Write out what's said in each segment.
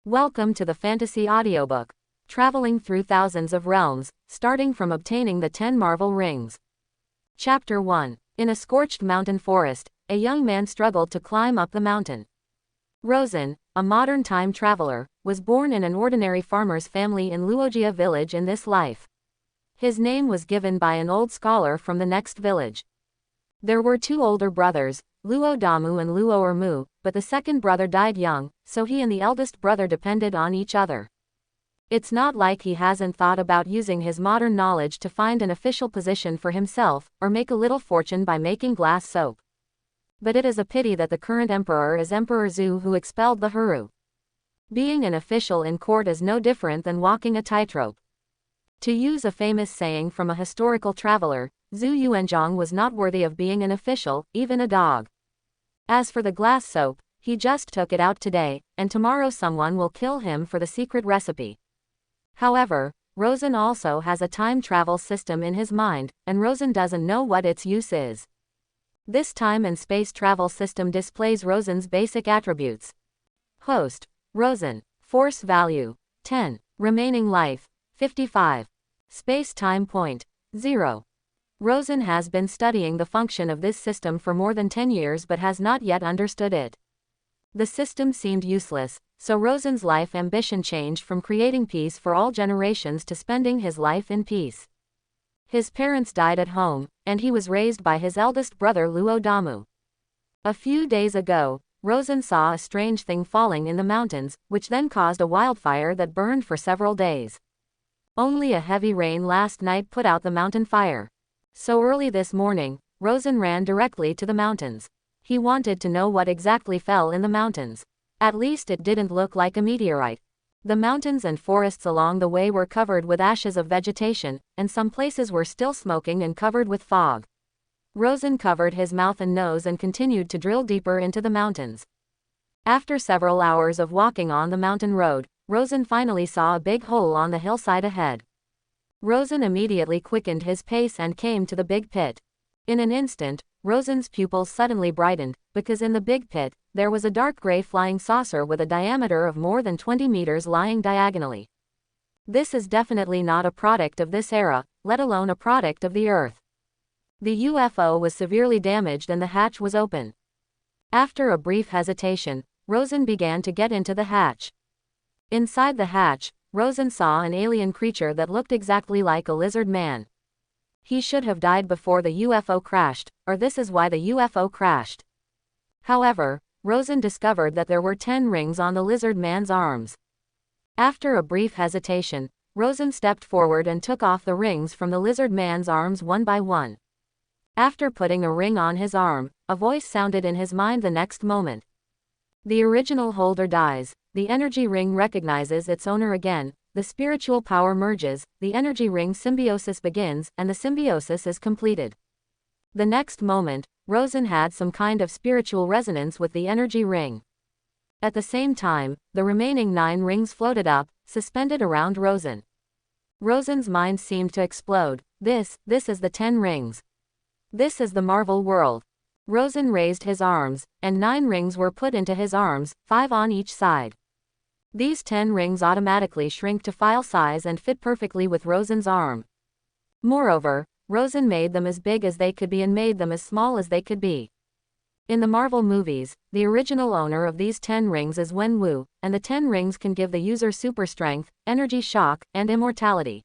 Welcome to the fantasy audiobook, traveling through thousands of realms, starting from obtaining the 10 Marvel Rings. Chapter 1. In a scorched mountain forest, a young man struggled to climb up the mountain. Rosen, a modern time traveler, was born in an ordinary farmer's family in Uchiha village in this life. His name was given by an old scholar from the next village. There were two older brothers, Luo Damu and Luo Ermu, but the second brother died young, so he and the eldest brother depended on each other. It's not like he hasn't thought about using his modern knowledge to find an official position for himself, or make a little fortune by making glass soap. But it is a pity that the current emperor is Emperor Zhu, who expelled the Huru. Being an official in court is no different than walking a tightrope. To use a famous saying from a historical traveler, Zhu Yuanzhong was not worthy of being an official, even a dog. As for the glass soap, he just took it out today, and tomorrow someone will kill him for the secret recipe. However, Rosen also has a time travel system in his mind, and Rosen doesn't know what its use is. This time and space travel system displays Rosen's basic attributes. Host: Rosen. Force value: 10. Remaining life: 55. Space-time point: 0. Rosen has been studying the function of this system for more than 10 years but has not yet understood it. The system seemed useless, so Rosen's life ambition changed from creating peace for all generations to spending his life in peace. His parents died at home, and he was raised by his eldest brother Luo Damu. A few days ago, Rosen saw a strange thing falling in the mountains, which then caused a wildfire that burned for several days. Only a heavy rain last night put out the mountain fire. So early this morning, Rosen ran directly to the mountains. He wanted to know what exactly fell in the mountains. At least it didn't look like a meteorite. The mountains and forests along the way were covered with ashes of vegetation, and some places were still smoking and covered with fog. Rosen covered his mouth and nose and continued to drill deeper into the mountains. After several hours of walking on the mountain road, Rosen finally saw a big hole on the hillside ahead. Rosen immediately quickened his pace and came to the big pit. In an instant, Rosen's pupils suddenly brightened, because in the big pit, there was a dark gray flying saucer with a diameter of more than 20 meters lying diagonally. This is definitely not a product of this era, let alone a product of the Earth. The UFO was severely damaged and the hatch was open. After a brief hesitation, Rosen began to get into the hatch. Inside the hatch, Rosen saw an alien creature that looked exactly like a lizard man. He should have died before the UFO crashed, or this is why the UFO crashed. However, Rosen discovered that there were 10 rings on the lizard man's arms. After a brief hesitation, Rosen stepped forward and took off the rings from the lizard man's arms one by one. After putting a ring on his arm, a voice sounded in his mind the next moment. The original holder dies, the energy ring recognizes its owner again, the spiritual power merges, the energy ring symbiosis begins, and the symbiosis is completed. The next moment, Rosen had some kind of spiritual resonance with the energy ring. At the same time, the remaining 9 rings floated up, suspended around Rosen. Rosen's mind seemed to explode. This is the 10 rings. This is the Marvel world. Rosen raised his arms, and 9 rings were put into his arms, 5 on each side. These 10 rings automatically shrink to file size and fit perfectly with Rosen's arm. Moreover, Rosen made them as big as they could be and made them as small as they could be. In the Marvel movies, the original owner of these 10 rings is Wen-Wu, and the 10 rings can give the user super strength, energy shock, and immortality.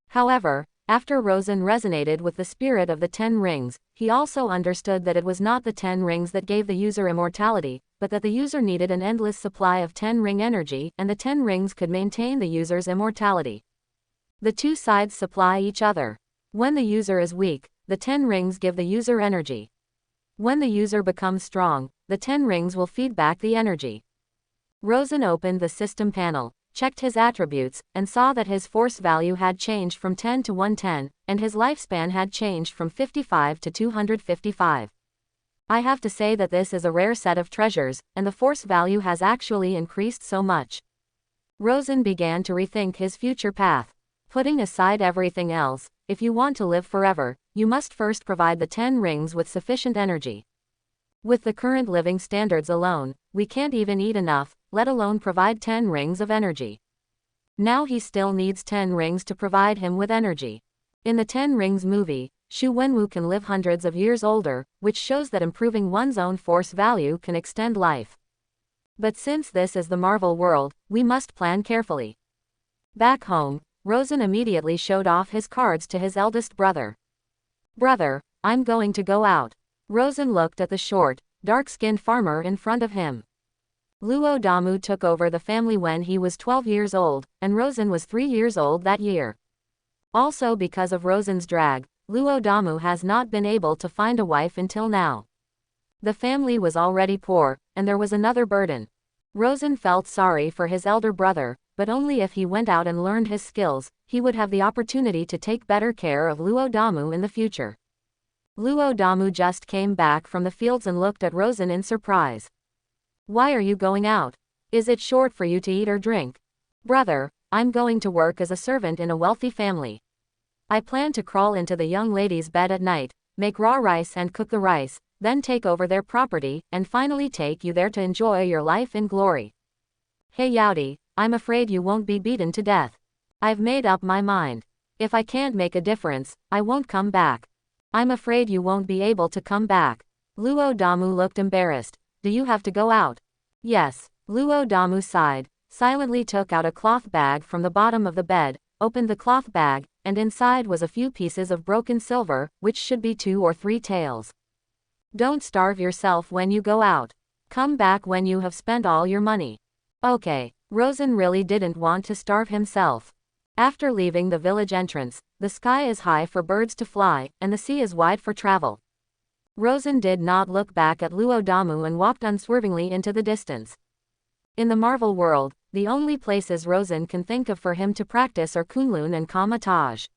However, after Rosen resonated with the spirit of the 10 rings, he also understood that it was not the 10 rings that gave the user immortality, but that the user needed an endless supply of 10 ring energy, and the 10 rings could maintain the user's immortality. The two sides supply each other. When the user is weak, the 10 rings give the user energy. When the user becomes strong, the 10 rings will feed back the energy. Rosen opened the system panel, checked his attributes, and saw that his force value had changed from 10 to 110, and his lifespan had changed from 55 to 255. I have to say that this is a rare set of treasures, and the force value has actually increased so much. Rosen began to rethink his future path. Putting aside everything else, if you want to live forever, you must first provide the 10 rings with sufficient energy. With the current living standards alone, we can't even eat enough, let alone provide 10 rings of energy. Now he still needs 10 rings to provide him with energy. In the 10 Rings movie, Shu Wenwu can live hundreds of years older, which shows that improving one's own force value can extend life. But since this is the Marvel world, we must plan carefully. Back home, Rosen immediately showed off his cards to his eldest brother. "Brother, I'm going to go out." Rosen looked at the short, dark-skinned farmer in front of him. Luo Damu took over the family when he was 12 years old, and Rosen was 3 years old that year. Also because of Rosen's drag, Luo Damu has not been able to find a wife until now. The family was already poor, and there was another burden. Rosen felt sorry for his elder brother, but only if he went out and learned his skills, he would have the opportunity to take better care of Luo Damu in the future. Luo Damu just came back from the fields and looked at Rosen in surprise. "Why are you going out? Is it short for you to eat or drink?" "Brother, I'm going to work as a servant in a wealthy family. I plan to crawl into the young lady's bed at night, make raw rice and cook the rice, then take over their property, and finally take you there to enjoy your life in glory." "Hey Yaodi, I'm afraid you won't be beaten to death. I've made up my mind. If I can't make a difference, I won't come back." "I'm afraid you won't be able to come back." Luo Damu looked embarrassed. "Do you have to go out?" "Yes." Luo Damu sighed, silently took out a cloth bag from the bottom of the bed, opened the cloth bag, and inside was a few pieces of broken silver, which should be 2 or 3 taels. "Don't starve yourself when you go out. Come back when you have spent all your money." Okay. Rosen really didn't want to starve himself. After leaving the village entrance, the sky is high for birds to fly, and the sea is wide for travel. Rosen did not look back at Luo Damu and walked unswervingly into the distance. In the Marvel world, the only places Rosen can think of for him to practice are Kun-Lun and Kamar-Taj.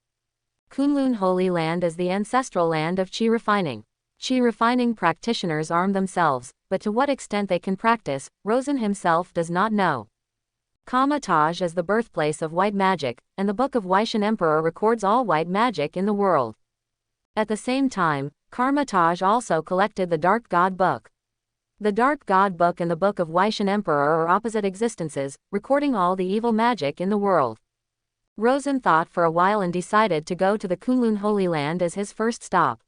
Kun-Lun Holy Land is the ancestral land of chi refining. Chi refining practitioners arm themselves, but to what extent they can practice, Rosen himself does not know. Kamar-Taj is the birthplace of white magic, and the Book of Weixin Emperor records all white magic in the world. At the same time, Kamar-Taj also collected the Dark God Book. The Dark God Book and the Book of Weixin Emperor are opposite existences, recording all the evil magic in the world. Rosen thought for a while and decided to go to the Kun-Lun Holy Land as his first stop.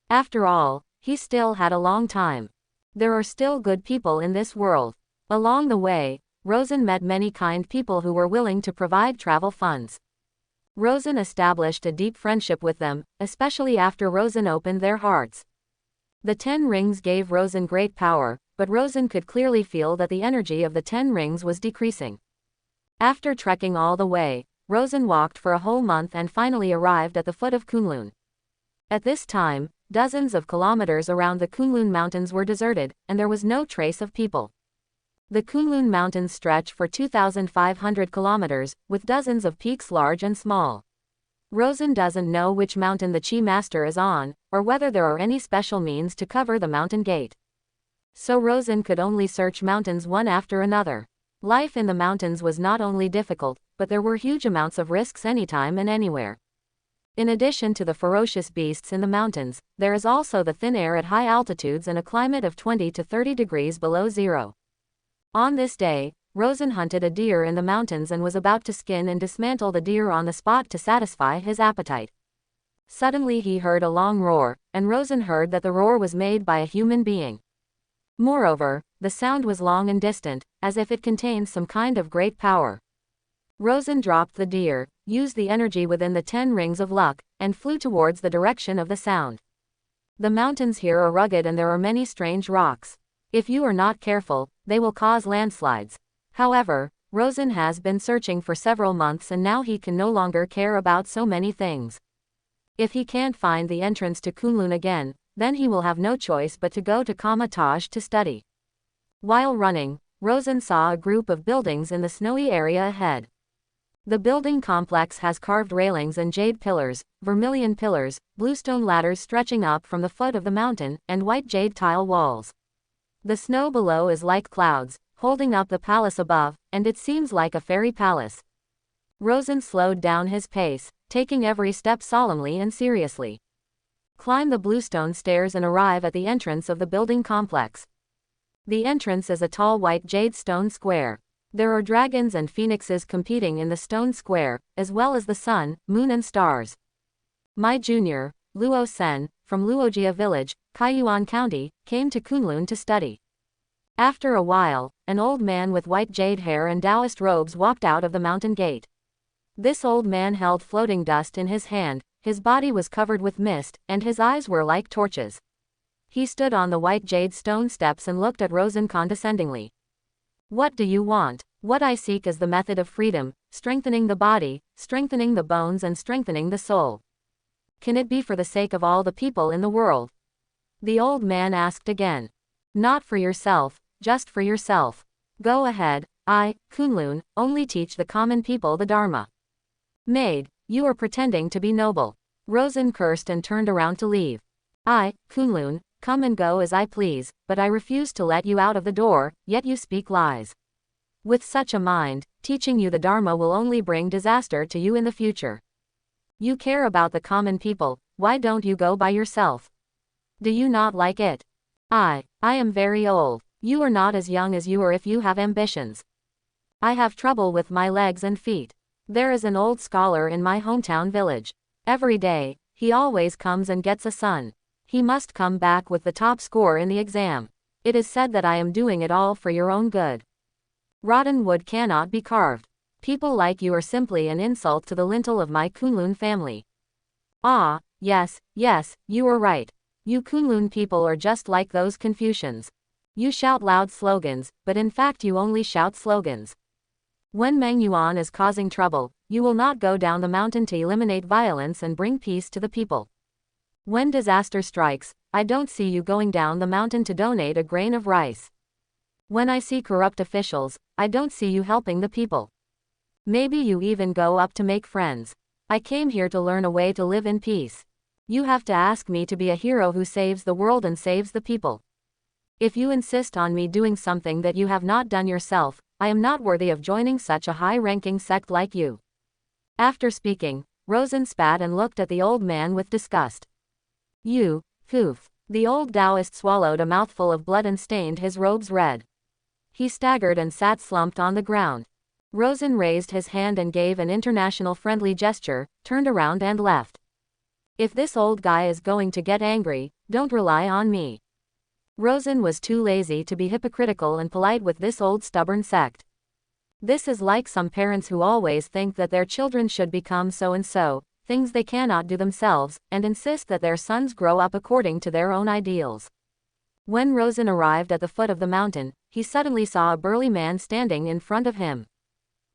After all, he still had a long time. There are still good people in this world. Along the way, Rosen met many kind people who were willing to provide travel funds. Rosen established a deep friendship with them, especially after Rosen opened their hearts. The 10 rings gave Rosen great power, but Rosen could clearly feel that the energy of the 10 rings was decreasing. After trekking all the way, Rosen walked for a whole month and finally arrived at the foot of Kun-Lun. At this time, dozens of kilometers around the Kun-Lun mountains were deserted, and there was no trace of people. The Kun-Lun mountains stretch for 2,500 kilometers, with dozens of peaks large and small. Rosen doesn't know which mountain the Chi Master is on, or whether there are any special means to cover the mountain gate. So Rosen could only search mountains one after another. Life in the mountains was not only difficult, but there were huge amounts of risks anytime and anywhere. In addition to the ferocious beasts in the mountains, there is also the thin air at high altitudes and a climate of 20 to 30 degrees below zero. On this day, Rosen hunted a deer in the mountains and was about to skin and dismantle the deer on the spot to satisfy his appetite. Suddenly he heard a long roar, and Rosen heard that the roar was made by a human being. Moreover, the sound was long and distant, as if it contained some kind of great power. Rosen dropped the deer, used the energy within the 10 rings of luck, and flew towards the direction of the sound. The mountains here are rugged and there are many strange rocks. If you are not careful, they will cause landslides. However, Rosen has been searching for several months and now he can no longer care about so many things. If he can't find the entrance to Kun-Lun again, then he will have no choice but to go to Kamar-Taj to study. While running, Rosen saw a group of buildings in the snowy area ahead. The building complex has carved railings and jade pillars, vermilion pillars, bluestone ladders stretching up from the foot of the mountain, and white jade tile walls. The snow below is like clouds, holding up the palace above, and it seems like a fairy palace. Rosen slowed down his pace, taking every step solemnly and seriously. Climb the bluestone stairs and arrive at the entrance of the building complex. The entrance is a tall white jade stone square. There are dragons and phoenixes competing in the stone square, as well as the sun, moon and stars. My junior, Luo Sen, from Luojia village, Kaiyuan County, came to Kun-Lun to study. After a while, an old man with white jade hair and Taoist robes walked out of the mountain gate. This old man held floating dust in his hand, his body was covered with mist, and his eyes were like torches. He stood on the white jade stone steps and looked at Rosen condescendingly. What do you want? What I seek is the method of freedom, strengthening the body, strengthening the bones and strengthening the soul. Can it be for the sake of all the people in the world? The old man asked again. Not for yourself, just for yourself. Go ahead, I, Kun-Lun, only teach the common people the Dharma. Maid, you are pretending to be noble. Rosen cursed and turned around to leave. I, Kun-Lun, come and go as I please, but I refuse to let you out of the door, yet you speak lies. With such a mind, teaching you the Dharma will only bring disaster to you in the future. You care about the common people, why don't you go by yourself? Do you not like it? I am very old. You are not as young as you are if you have ambitions. I have trouble with my legs and feet. There is an old scholar in my hometown village. Every day, he always comes and gets a son. He must come back with the top score in the exam. It is said that I am doing it all for your own good. Rotten wood cannot be carved. People like you are simply an insult to the lintel of my Kun-Lun family. Ah, yes, you are right. You Kun-Lun people are just like those Confucians. You shout loud slogans, but in fact you only shout slogans. When Meng Yuan is causing trouble, you will not go down the mountain to eliminate violence and bring peace to the people. When disaster strikes, I don't see you going down the mountain to donate a grain of rice. When I see corrupt officials, I don't see you helping the people. Maybe you even go up to make friends. I came here to learn a way to live in peace. You have to ask me to be a hero who saves the world and saves the people. If you insist on me doing something that you have not done yourself, I am not worthy of joining such a high-ranking sect like you. After speaking, Rosen spat and looked at the old man with disgust. You, poof. The old Taoist swallowed a mouthful of blood and stained his robes red. He staggered and sat slumped on the ground. Rosen raised his hand and gave an international friendly gesture, turned around and left. If this old guy is going to get angry, don't rely on me. Rosen was too lazy to be hypocritical and polite with this old stubborn sect. This is like some parents who always think that their children should become so and so, things they cannot do themselves, and insist that their sons grow up according to their own ideals. When Rosen arrived at the foot of the mountain, he suddenly saw a burly man standing in front of him.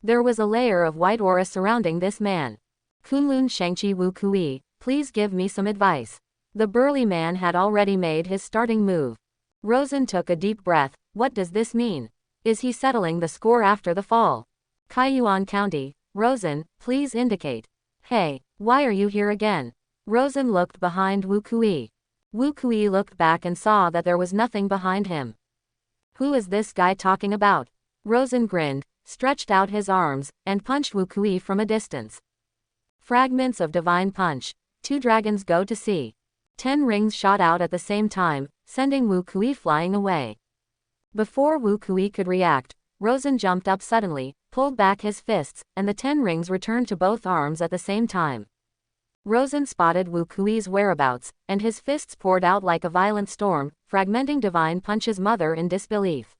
There was a layer of white aura surrounding this man. Kun-Lun Shangqi Wu Kui, please give me some advice. The burly man had already made his starting move. Rosen took a deep breath. What does this mean? Is he settling the score after the fall? Kaiyuan County, Rosen, please indicate. Hey, why are you here again? Rosen looked behind Wu Kui. Wu Kui looked back and saw that there was nothing behind him. Who is this guy talking about? Rosen grinned, stretched out his arms, and punched Wu Kui from a distance. Fragments of divine punch. 2 dragons go to sea. 10 rings shot out at the same time, sending Wu Kui flying away. Before Wu Kui could react, Rosen jumped up suddenly, pulled back his fists, and the 10 rings returned to both arms at the same time. Rosen spotted Wu Kui's whereabouts, and his fists poured out like a violent storm, fragmenting Divine Punch's mother in disbelief.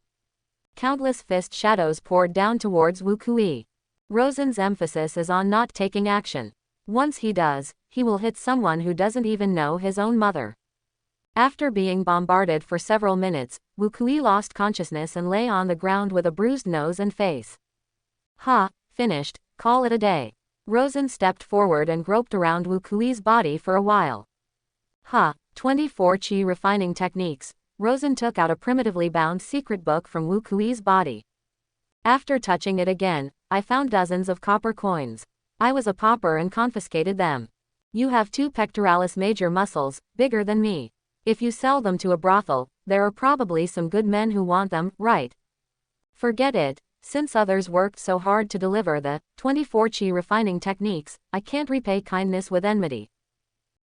Countless fist shadows poured down towards Wu Kui. Rosen's emphasis is on not taking action. Once he does, he will hit someone who doesn't even know his own mother. After being bombarded for several minutes, Wu Kui lost consciousness and lay on the ground with a bruised nose and face. Ha, finished, call it a day. Rosen stepped forward and groped around Wu Kui's body for a while. 24 Qi refining techniques. Rosen took out a primitively bound secret book from Wu Kui's body. After touching it again, I found dozens of copper coins. I was a pauper and confiscated them. You have 2 pectoralis major muscles, bigger than me. If you sell them to a brothel, there are probably some good men who want them, right? Forget it. Since others worked so hard to deliver the 24 Qi refining techniques, I can't repay kindness with enmity.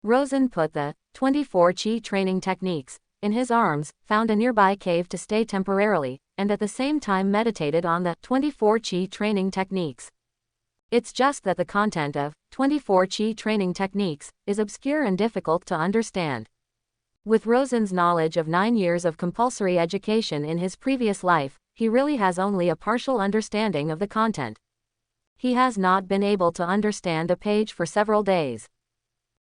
Rosen put the 24 Qi training techniques in his arms, found a nearby cave to stay temporarily, and at the same time meditated on the 24 Qi training techniques. It's just that the content of 24 Qi training techniques is obscure and difficult to understand. With Rosen's knowledge of 9 years of compulsory education in his previous life, he really has only a partial understanding of the content. He has not been able to understand a page for several days.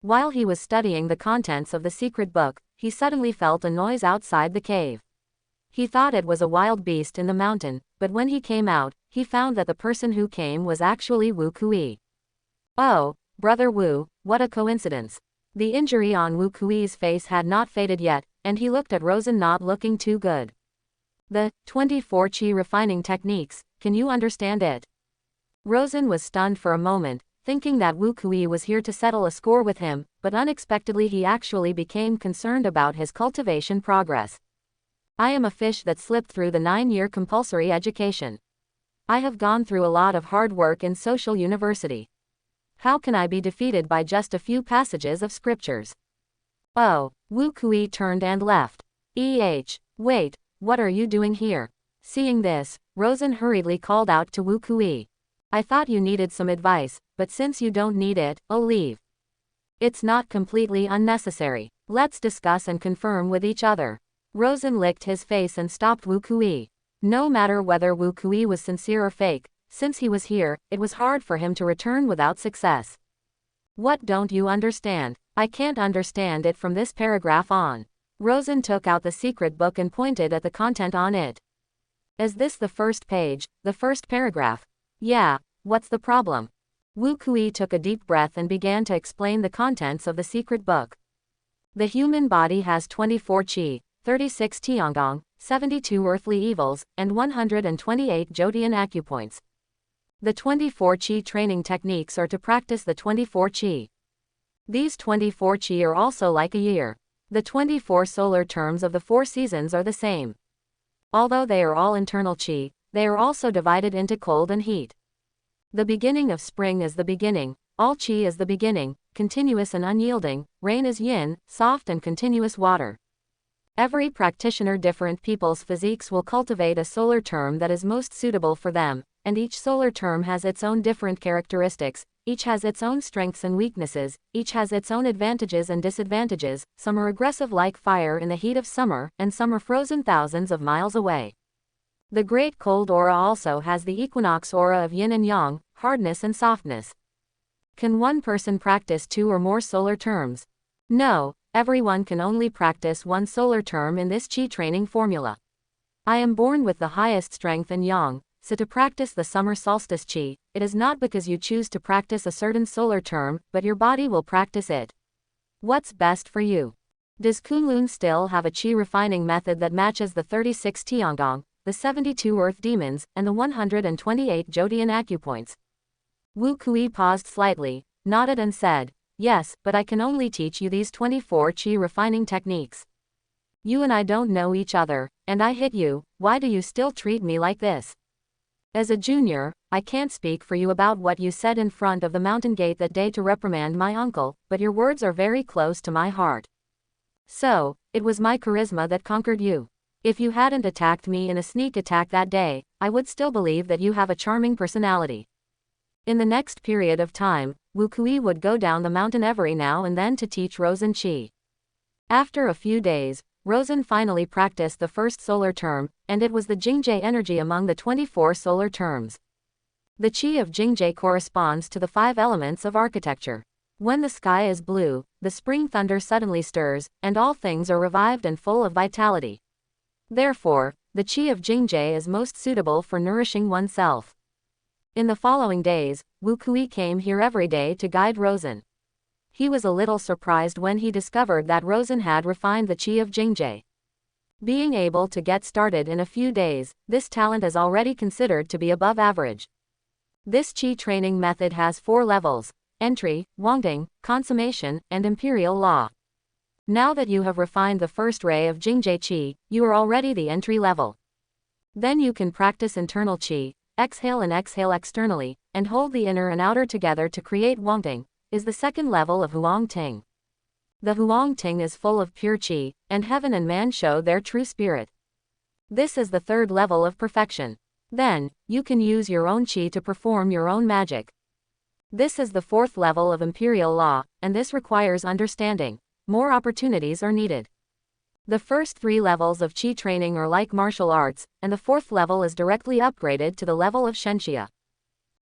While he was studying the contents of the secret book, he suddenly felt a noise outside the cave. He thought it was a wild beast in the mountain, but when he came out, he found that the person who came was actually Wu Kui. Oh, Brother Wu, what a coincidence. The injury on Wu Kui's face had not faded yet, and he looked at Rosen not looking too good. The 24 Qi refining techniques, can you understand it? Rosen was stunned for a moment, thinking that Wu Kui was here to settle a score with him, but unexpectedly he actually became concerned about his cultivation progress. I am a fish that slipped through the 9-year compulsory education. I have gone through a lot of hard work in social university. How can I be defeated by just a few passages of scriptures? Oh, Wu Kui turned and left. Wait, what are you doing here? Seeing this, Rosen hurriedly called out to Wu Kui. I thought you needed some advice, but since you don't need it, I'll leave. It's not completely unnecessary. Let's discuss and confirm with each other. Rosen licked his face and stopped Wu Kui. No matter whether Wu Kui was sincere or fake, since he was here, it was hard for him to return without success. What don't you understand? I can't understand it from this paragraph on. Rosen took out the secret book and pointed at the content on it. Is this the first page, the first paragraph? Yeah, what's the problem? Wu Kui took a deep breath and began to explain the contents of the secret book. The human body has 24 Qi, 36 Tiangong, 72 earthly evils, and 128 Zodian acupoints. The 24 Qi training techniques are to practice the 24 Qi. These 24 Qi are also like a year. The 24 solar terms of the 4 seasons are the same. Although they are all internal Qi, they are also divided into cold and heat. The beginning of spring is the beginning, all Qi is the beginning, continuous and unyielding, rain is yin, soft and continuous water. Every practitioner different people's physiques will cultivate a solar term that is most suitable for them, and each solar term has its own different characteristics, each has its own strengths and weaknesses, each has its own advantages and disadvantages, some are aggressive like fire in the heat of summer, and some are frozen thousands of miles away. The Great Cold Aura also has the equinox aura of yin and yang, hardness and softness. Can one person practice 2 or more solar terms? No. Everyone can only practice 1 solar term in this Qi training formula. I am born with the highest strength in yang, so to practice the summer solstice Qi, it is not because you choose to practice a certain solar term, but your body will practice it. What's best for you? Does Kun-Lun still have a Qi refining method that matches the 36 Tiangong, the 72 earth demons, and the 128 Zodian acupoints? Wu Kui paused slightly, nodded and said, yes, but I can only teach you these 24 Qi refining techniques. You and I don't know each other, and I hit you, why do you still treat me like this? As a junior, I can't speak for you about what you said in front of the mountain gate that day to reprimand my uncle, but your words are very close to my heart. So, it was my charisma that conquered you. If you hadn't attacked me in a sneak attack that day, I would still believe that you have a charming personality. In the next period of time, Wu Kui would go down the mountain every now and then to teach Rosen Qi. After a few days, Rosen finally practiced the first solar term, and it was the Jingje energy among the 24 solar terms. The Qi of Jingje corresponds to the 5 elements of architecture. When the sky is blue, the spring thunder suddenly stirs, and all things are revived and full of vitality. Therefore, the Qi of Jingje is most suitable for nourishing oneself. In the following days, Wu Kui came here every day to guide Rosen. He was a little surprised when he discovered that Rosen had refined the Qi of Jingje. Being able to get started in a few days, this talent is already considered to be above average. This Qi training method has 4 levels: entry, Wangding, consummation, and imperial law. Now that you have refined the first ray of Jingje Qi, you are already the entry level. Then you can practice internal Qi, exhale and exhale externally, and hold the inner and outer together to create Wangding, is the second level of Huang Ting. The Huangting is full of pure qi, and heaven and man show their true spirit. This is the third level of perfection. Then, you can use your own qi to perform your own magic. This is the fourth level of imperial law, and this requires understanding. More opportunities are needed. The first three levels of qi training are like martial arts, and the fourth level is directly upgraded to the level of shenxia.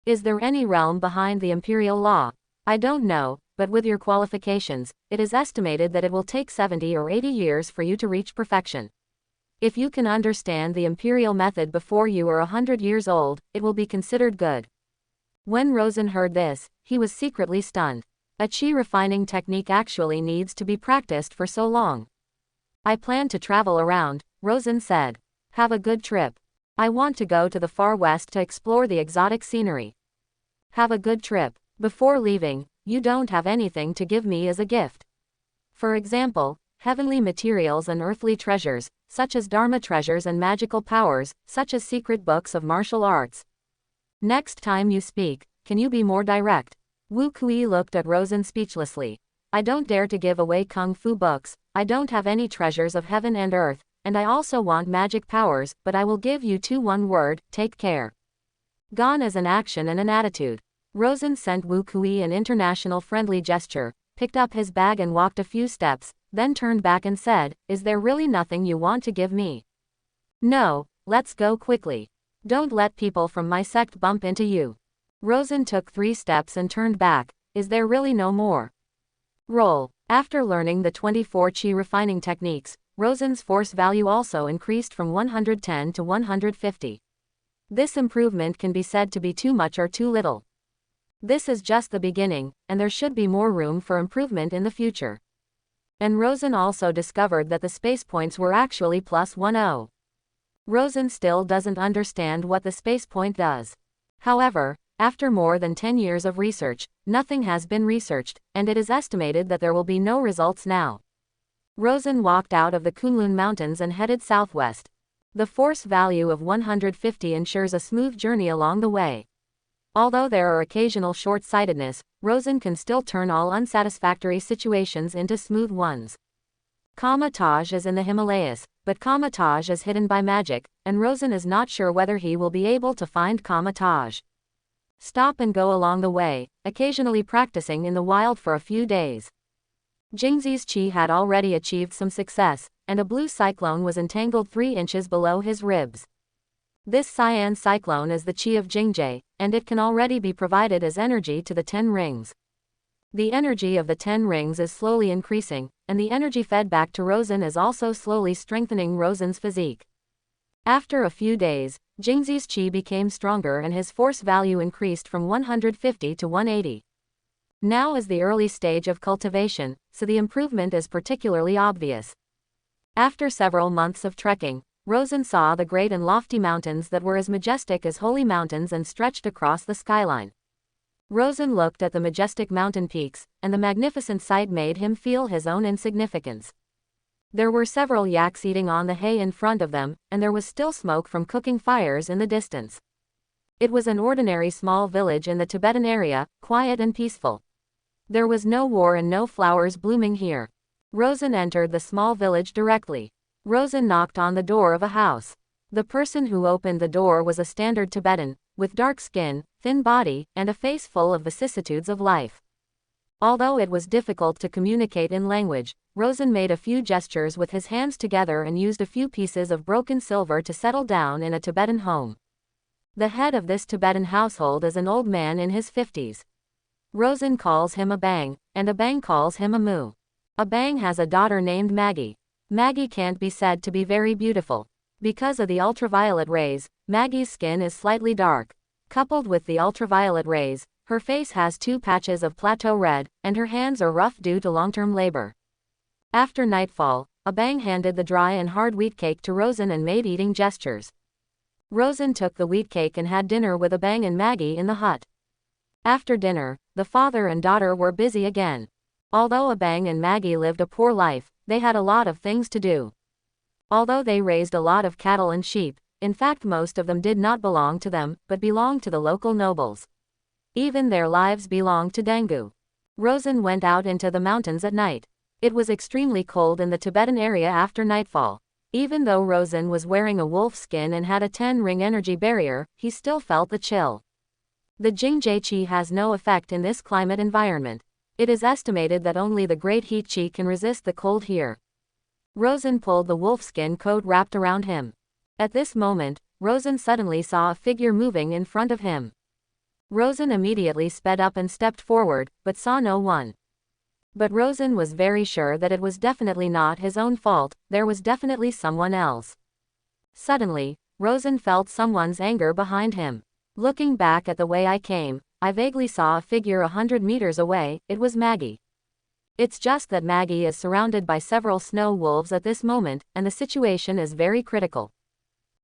Is there any realm behind the imperial law? I don't know, but with your qualifications, it is estimated that it will take 70 or 80 years for you to reach perfection. If you can understand the imperial method before you are 100 years old, it will be considered good. When Rosen heard this, he was secretly stunned. A qi refining technique actually needs to be practiced for so long. I plan to travel around, Rosen said. Have a good trip. I want to go to the far west to explore the exotic scenery. Have a good trip. Before leaving, you don't have anything to give me as a gift. For example, heavenly materials and earthly treasures, such as Dharma treasures and magical powers, such as secret books of martial arts. Next time you speak, can you be more direct? Wu Kui looked at Rosen speechlessly. I don't dare to give away kung fu books, I don't have any treasures of heaven and earth, and I also want magic powers, but I will give you one word, take care. Gone is an action and an attitude. Rosen sent Wu Kui an international friendly gesture, picked up his bag and walked a few steps, then turned back and said, is there really nothing you want to give me? No, let's go quickly. Don't let people from my sect bump into you. Rosen took 3 steps and turned back. Is there really no more? Roll. After learning the 24 qi refining techniques, Rosen's force value also increased from 110 to 150. This improvement can be said to be too much or too little. This is just the beginning, and there should be more room for improvement in the future. And Rosen also discovered that the space points were actually +10. Rosen still doesn't understand what the space point does. However, after more than 10 years of research, nothing has been researched, and it is estimated that there will be no results now. Rosen walked out of the Kun-Lun mountains and headed southwest. The force value of 150 ensures a smooth journey along the way. Although there are occasional short-sightedness, Rosen can still turn all unsatisfactory situations into smooth ones. Kamar-Taj is in the Himalayas, but Kamar-Taj is hidden by magic, and Rosen is not sure whether he will be able to find Kamar-Taj. Stop and go along the way, occasionally practicing in the wild for a few days. Jingzi's qi had already achieved some success, and a blue cyclone was entangled 3 inches below his ribs. This cyan cyclone is the qi of Jingzhe, and it can already be provided as energy to the 10 rings. The energy of the 10 rings is slowly increasing, and the energy fed back to Rosen is also slowly strengthening Rosen's physique. After a few days, Jingzi's qi became stronger and his force value increased from 150 to 180. Now is the early stage of cultivation, so the improvement is particularly obvious. After several months of trekking, Rosen saw the great and lofty mountains that were as majestic as holy mountains and stretched across the skyline. Rosen looked at the majestic mountain peaks, and the magnificent sight made him feel his own insignificance. There were several yaks eating on the hay in front of them, and there was still smoke from cooking fires in the distance. It was an ordinary small village in the Tibetan area, quiet and peaceful. There was no war and no flowers blooming here. Rosen entered the small village directly. Rosen knocked on the door of a house. The person who opened the door was a standard Tibetan, with dark skin, thin body, and a face full of vicissitudes of life. Although it was difficult to communicate in language, Rosen made a few gestures with his hands together and used a few pieces of broken silver to settle down in a Tibetan home. The head of this Tibetan household is an old man in his 50s. Rosen calls him Abang, and Abang calls him Amu. Abang has a daughter named Maggie. Maggie can't be said to be very beautiful. Because of the ultraviolet rays, Maggie's skin is slightly dark. Coupled with the ultraviolet rays, her face has 2 patches of plateau red, and her hands are rough due to long-term labor. After nightfall, Abang handed the dry and hard wheat cake to Rosen and made eating gestures. Rosen took the wheat cake and had dinner with Abang and Maggie in the hut. After dinner, the father and daughter were busy again. Although Abang and Maggie lived a poor life, they had a lot of things to do. Although they raised a lot of cattle and sheep, in fact most of them did not belong to them, but belonged to the local nobles. Even their lives belonged to Dengu. Rosen went out into the mountains at night. It was extremely cold in the Tibetan area after nightfall. Even though Rosen was wearing a wolf skin and had a 10-ring energy barrier, he still felt the chill. The Jingje Qi has no effect in this climate environment. It is estimated that only the great heat Qi can resist the cold here. Rosen pulled the wolfskin coat wrapped around him. At this moment, Rosen suddenly saw a figure moving in front of him. Rosen immediately sped up and stepped forward, but saw no one. But Rosen was very sure that it was definitely not his own fault, there was definitely someone else. Suddenly, Rosen felt someone's anger behind him. Looking back at the way I came, I vaguely saw a figure 100 meters away. It was Maggie. It's just that Maggie is surrounded by several snow wolves at this moment, and the situation is very critical.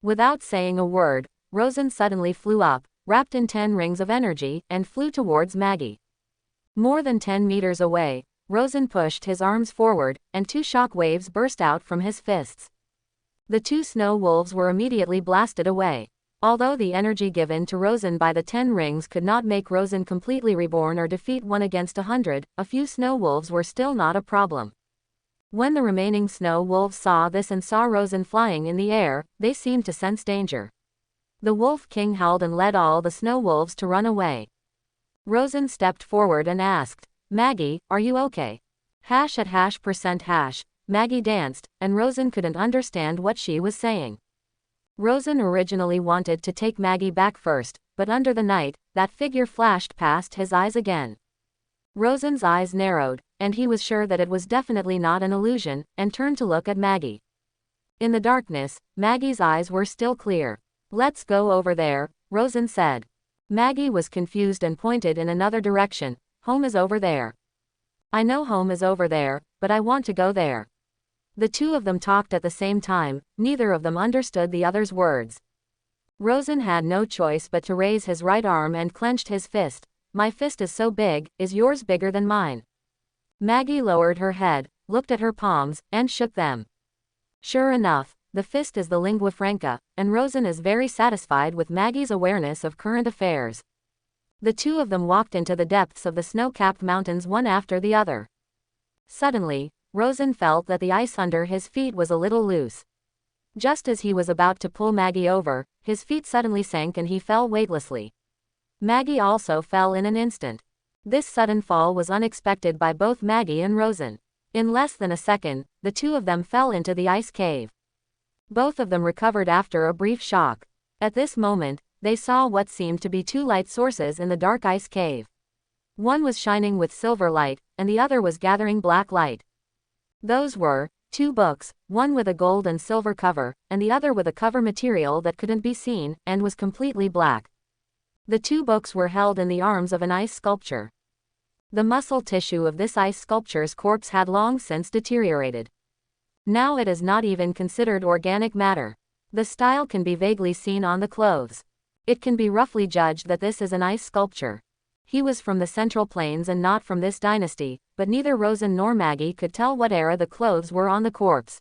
Without saying a word, Rosen suddenly flew up, wrapped in 10 rings of energy, and flew towards Maggie. More than 10 meters away, Rosen pushed his arms forward, and 2 shock waves burst out from his fists. The 2 snow wolves were immediately blasted away. Although the energy given to Rosen by the 10 rings could not make Rosen completely reborn or defeat 1 against 100, a few snow wolves were still not a problem. When the remaining snow wolves saw this and saw Rosen flying in the air, they seemed to sense danger. The Wolf King howled and led all the snow wolves to run away. Rosen stepped forward and asked, "Maggie, are you okay?" #%#. Maggie danced, and Rosen couldn't understand what she was saying. Rosen originally wanted to take Maggie back first, but under the night, that figure flashed past his eyes again. Rosen's eyes narrowed, and he was sure that it was definitely not an illusion, and turned to look at Maggie. In the darkness, Maggie's eyes were still clear. "Let's go over there," Rosen said. Maggie was confused and pointed in another direction. "Home is over there." "I know home is over there, but I want to go there." The 2 of them talked at the same time, neither of them understood the other's words. Rosen had no choice but to raise his right arm and clenched his fist. "My fist is so big, is yours bigger than mine?" Maggie lowered her head, looked at her palms, and shook them. Sure enough, the fist is the lingua franca, and Rosen is very satisfied with Maggie's awareness of current affairs. The 2 of them walked into the depths of the snow-capped mountains one after the other. Suddenly, Rosen felt that the ice under his feet was a little loose. Just as he was about to pull Maggie over, his feet suddenly sank and he fell weightlessly. Maggie also fell in an instant. This sudden fall was unexpected by both Maggie and Rosen. In less than a second, the 2 of them fell into the ice cave. Both of them recovered after a brief shock. At this moment, they saw what seemed to be 2 light sources in the dark ice cave. One was shining with silver light, and the other was gathering black light. Those were 2 books, one with a gold and silver cover, and the other with a cover material that couldn't be seen, and was completely black. The 2 books were held in the arms of an ice sculpture. The muscle tissue of this ice sculpture's corpse had long since deteriorated. Now it is not even considered organic matter. The style can be vaguely seen on the clothes. It can be roughly judged that this is an ice sculpture. He was from the Central Plains and not from this dynasty, but neither Rosen nor Maggie could tell what era the clothes were on the corpse.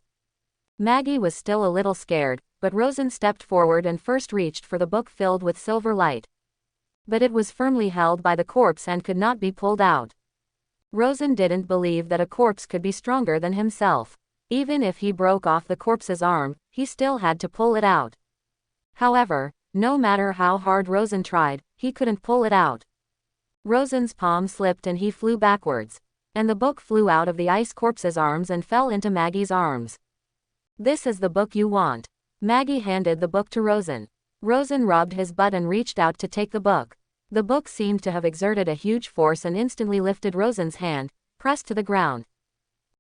Maggie was still a little scared, but Rosen stepped forward and first reached for the book filled with silver light. But it was firmly held by the corpse and could not be pulled out. Rosen didn't believe that a corpse could be stronger than himself. Even if he broke off the corpse's arm, he still had to pull it out. However, no matter how hard Rosen tried, he couldn't pull it out. Rosen's palm slipped and he flew backwards. And the book flew out of the ice corpse's arms and fell into Maggie's arms. "This is the book you want." Maggie handed the book to Rosen. Rosen rubbed his butt and reached out to take the book. The book seemed to have exerted a huge force and instantly lifted Rosen's hand, pressed to the ground.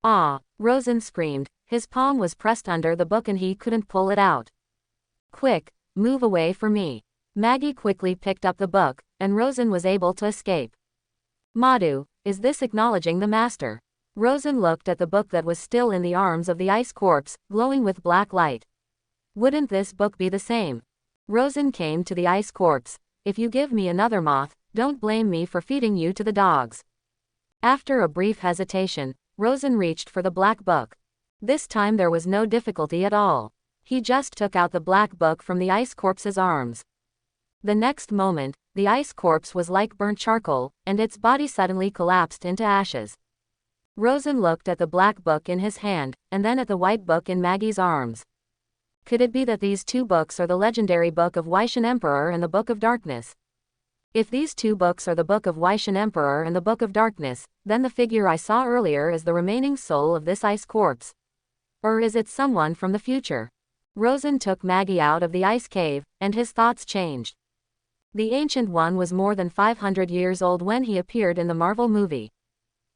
"Ah!" Rosen screamed. His palm was pressed under the book and he couldn't pull it out. "Quick, move away from me." Maggie quickly picked up the book, and Rosen was able to escape. "Madhu, is this acknowledging the master?" Rosen looked at the book that was still in the arms of the ice corpse, glowing with black light. "Wouldn't this book be the same?" Rosen came to the ice corpse. "If you give me another moth, don't blame me for feeding you to the dogs." After a brief hesitation, Rosen reached for the black book. This time there was no difficulty at all. He just took out the black book from the ice corpse's arms. The next moment, the ice corpse was like burnt charcoal, and its body suddenly collapsed into ashes. Rosen looked at the black book in his hand, and then at the white book in Maggie's arms. Could it be that these two books are the legendary Book of Weixin Emperor and the Book of Darkness? If these two books are the Book of Weixin Emperor and the Book of Darkness, then the figure I saw earlier is the remaining soul of this ice corpse. Or is it someone from the future? Rosen took Maggie out of the ice cave, and his thoughts changed. The Ancient One was more than 500 years old when he appeared in the Marvel movie.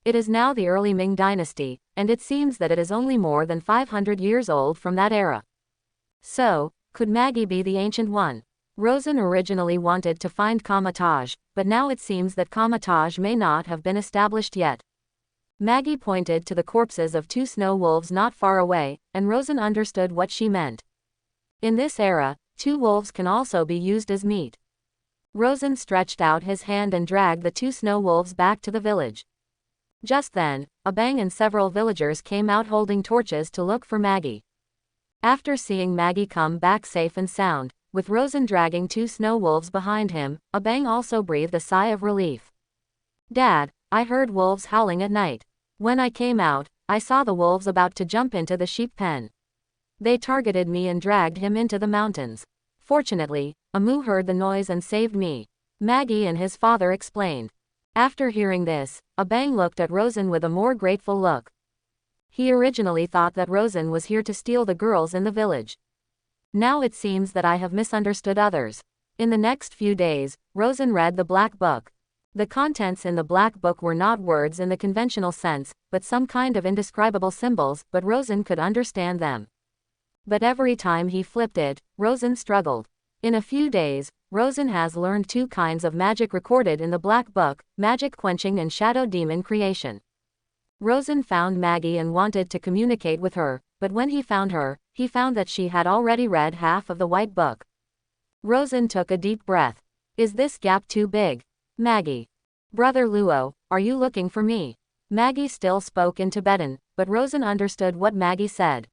It is now the early Ming Dynasty, and it seems that it is only more than 500 years old from that era. So, could Maggie be the Ancient One? Rosen originally wanted to find Kamar-Taj, but now it seems that Kamar-Taj may not have been established yet. Maggie pointed to the corpses of two snow wolves not far away, and Rosen understood what she meant. In this era, two wolves can also be used as meat. Rosen stretched out his hand and dragged the two snow wolves back to the village. Just then, a bang and several villagers came out holding torches to look for Maggie. After seeing Maggie come back safe and sound, with Rosen dragging two snow wolves behind him, a bang also breathed a sigh of relief. "Dad, I heard wolves howling at night. When I came out, I saw the wolves about to jump into the sheep pen. They targeted me and dragged him into the mountains. Fortunately, Amu heard the noise and saved me," Maggie and his father explained. After hearing this, a bang looked at Rosen with a more grateful look. He originally thought that Rosen was here to steal the girls in the village. Now it seems that I have misunderstood others. In the next few days, Rosen read the Black Book. The contents in the Black Book were not words in the conventional sense, but some kind of indescribable symbols, but Rosen could understand them. But every time he flipped it, Rosen struggled. In a few days, Rosen has learned two kinds of magic recorded in the Black Book, magic quenching and shadow demon creation. Rosen found Maggie and wanted to communicate with her, but when he found her, he found that she had already read half of the White Book. Rosen took a deep breath. Is this gap too big? Maggie. Brother Luo, are you looking for me? Maggie still spoke in Tibetan, but Rosen understood what Maggie said.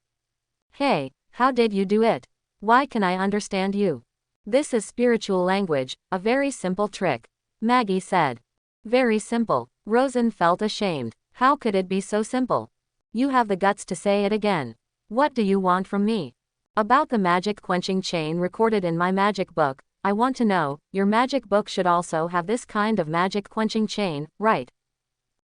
Hey, how did you do it? Why can I understand you? This is spiritual language, a very simple trick, Maggie said. Very simple. Rosen felt ashamed. How could it be so simple? You have the guts to say it again. What do you want from me? About the magic quenching chain recorded in my magic book, I want to know, your magic book should also have this kind of magic quenching chain, right?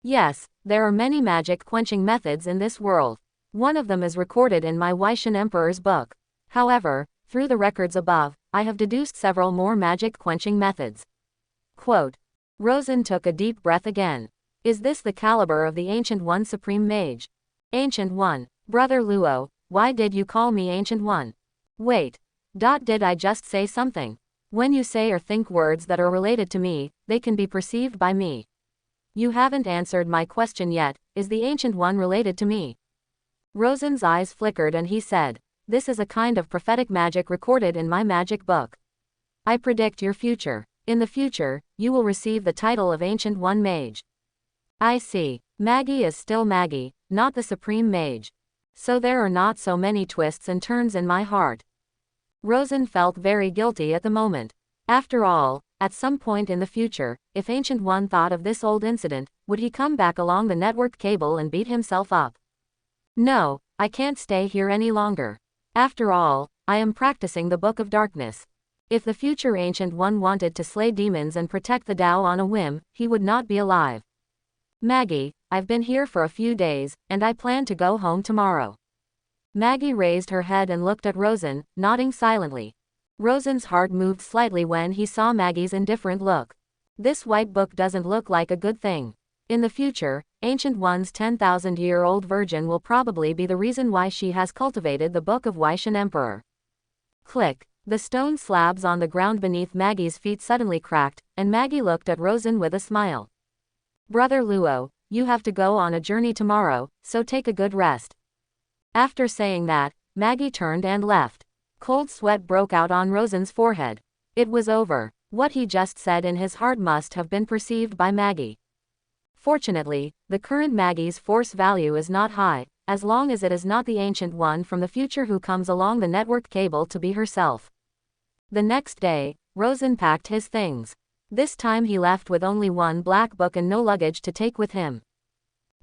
Yes, there are many magic quenching methods in this world. One of them is recorded in my Weixin Emperor's book. However, through the records above, I have deduced several more magic quenching methods. Quote. Rosen took a deep breath again. Is this the caliber of the Ancient One Supreme Mage? Ancient One. Brother Luo, why did you call me Ancient One? Wait. Did I just say something? When you say or think words that are related to me, they can be perceived by me. You haven't answered my question yet, is the Ancient One related to me? Rosen's eyes flickered and he said, this is a kind of prophetic magic recorded in my magic book. I predict your future. In the future, you will receive the title of Ancient One Mage. I see. Maggie is still Maggie, not the Supreme Mage. So there are not so many twists and turns in my heart. Rosen felt very guilty at the moment. After all, at some point in the future, if Ancient One thought of this old incident, would he come back along the network cable and beat himself up? No, I can't stay here any longer. After all, I am practicing the Book of Darkness. If the future Ancient One wanted to slay demons and protect the Tao on a whim, he would not be alive. Maggie, I've been here for a few days, and I plan to go home tomorrow. Maggie raised her head and looked at Rosen, nodding silently. Rosen's heart moved slightly when he saw Maggie's indifferent look. This white book doesn't look like a good thing. In the future, Ancient One's 10,000-year-old virgin will probably be the reason why she has cultivated the Book of Weixin Emperor. Click. The stone slabs on the ground beneath Maggie's feet suddenly cracked, and Maggie looked at Rosen with a smile. Brother Luo, you have to go on a journey tomorrow, so take a good rest. After saying that, Maggie turned and left. Cold sweat broke out on Rosen's forehead. It was over. What he just said in his heart must have been perceived by Maggie. Fortunately, the current Maggie's force value is not high, as long as it is not the Ancient One from the future who comes along the network cable to be herself. The next day, Rosen packed his things. This time he left with only one black book and no luggage to take with him.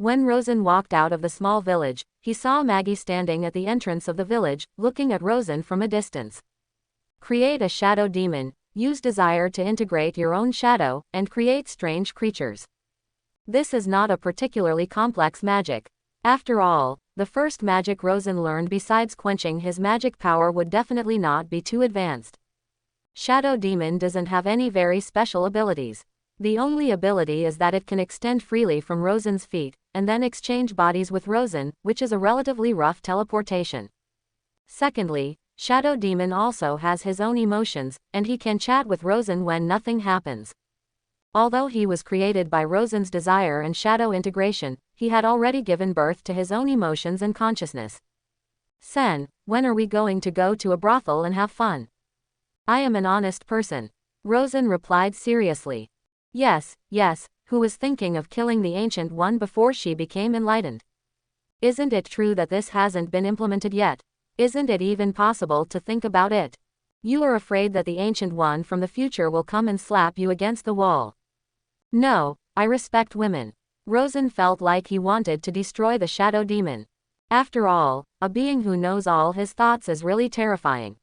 When Rosen walked out of the small village, he saw Maggie standing at the entrance of the village, looking at Rosen from a distance. Create a shadow demon. Use desire to integrate your own shadow, and create strange creatures. This is not a particularly complex magic. After all, the first magic Rosen learned besides quenching his magic power would definitely not be too advanced. Shadow Demon doesn't have any very special abilities. The only ability is that it can extend freely from Rosen's feet, and then exchange bodies with Rosen, which is a relatively rough teleportation. Secondly, Shadow Demon also has his own emotions, and he can chat with Rosen when nothing happens. Although he was created by Rosen's desire and shadow integration, he had already given birth to his own emotions and consciousness. Sen, when are we going to go to a brothel and have fun? I am an honest person. Rosen replied seriously. Yes, who was thinking of killing the Ancient One before she became enlightened? Isn't it true that this hasn't been implemented yet? Isn't it even possible to think about it? You are afraid that the Ancient One from the future will come and slap you against the wall. No, I respect women. Rosen felt like he wanted to destroy the Shadow Demon. After all, a being who knows all his thoughts is really terrifying.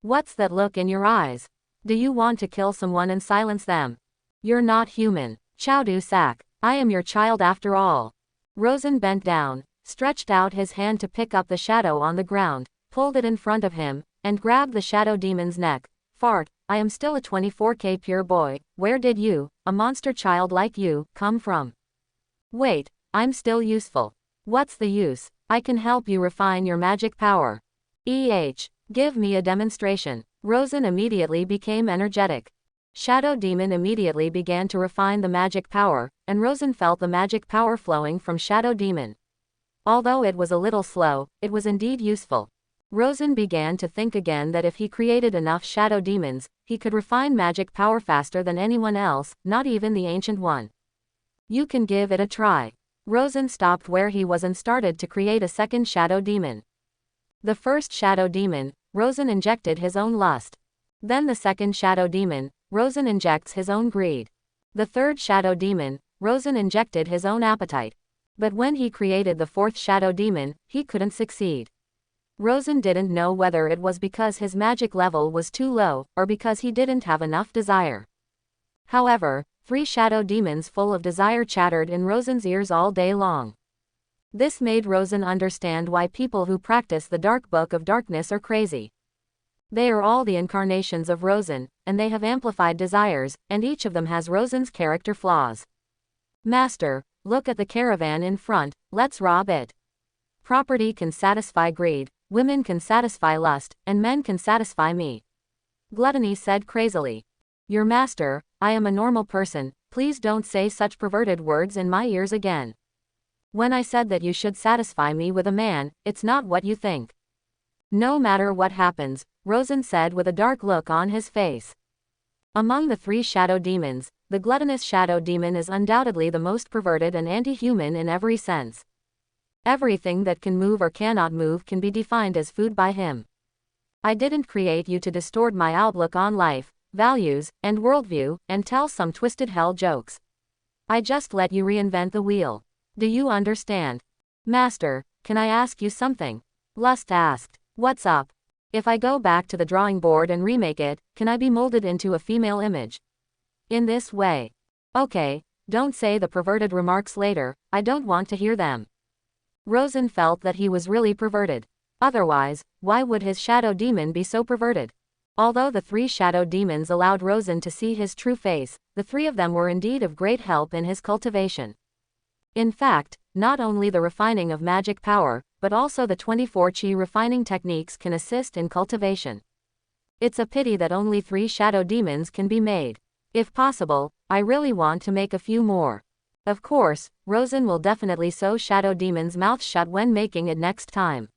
What's that look in your eyes? Do you want to kill someone and silence them? You're not human. Chowdu Sak, I am your child after all. Rosen bent down, stretched out his hand to pick up the shadow on the ground, pulled it in front of him, and grabbed the Shadow Demon's neck. Fart, I am still a 24K pure boy. Where did you, a monster child like you, come from? Wait, I'm still useful. What's the use? I can help you refine your magic power. Give me a demonstration. Rosen immediately became energetic. Shadow Demon immediately began to refine the magic power, and Rosen felt the magic power flowing from Shadow Demon. Although it was a little slow, it was indeed useful. Rosen began to think again that if he created enough Shadow Demons, he could refine magic power faster than anyone else, not even the Ancient One. You can give it a try. Rosen stopped where he was and started to create a second Shadow Demon. The first Shadow Demon, Rosen injected his own lust. Then the second Shadow Demon, Rosen injects his own greed. The third Shadow Demon, Rosen injected his own appetite. But when he created the fourth Shadow Demon, he couldn't succeed. Rosen didn't know whether it was because his magic level was too low, or because he didn't have enough desire. However, 3 Shadow Demons full of desire chattered in Rosen's ears all day long. This made Rosen understand why people who practice the Dark Book of Darkness are crazy. They are all the incarnations of Rosen, and they have amplified desires, and each of them has Rosen's character flaws. Master, look at the caravan in front, let's rob it. Property can satisfy greed, women can satisfy lust, and men can satisfy me. Gluttony said crazily. Your master, I am a normal person, please don't say such perverted words in my ears again. When I said that you should satisfy me with a man, it's not what you think. No matter what happens, Rosen said with a dark look on his face. Among the 3 Shadow Demons, the gluttonous Shadow Demon is undoubtedly the most perverted and anti-human in every sense. Everything that can move or cannot move can be defined as food by him. I didn't create you to distort my outlook on life, values, and worldview, and tell some twisted hell jokes. I just let you reinvent the wheel. Do you understand? Master, can I ask you something? Lust asked. What's up? If I go back to the drawing board and remake it, can I be molded into a female image? In this way. Okay, don't say the perverted remarks later, I don't want to hear them. Rosen felt that he was really perverted. Otherwise, why would his Shadow Demon be so perverted? Although the 3 Shadow Demons allowed Rosen to see his true face, the 3 of them were indeed of great help in his cultivation. In fact, not only the refining of magic power, but also the 24 chi refining techniques can assist in cultivation. It's a pity that only 3 Shadow Demons can be made. If possible, I really want to make a few more. Of course, Rosen will definitely sew Shadow Demon's mouth shut when making it next time.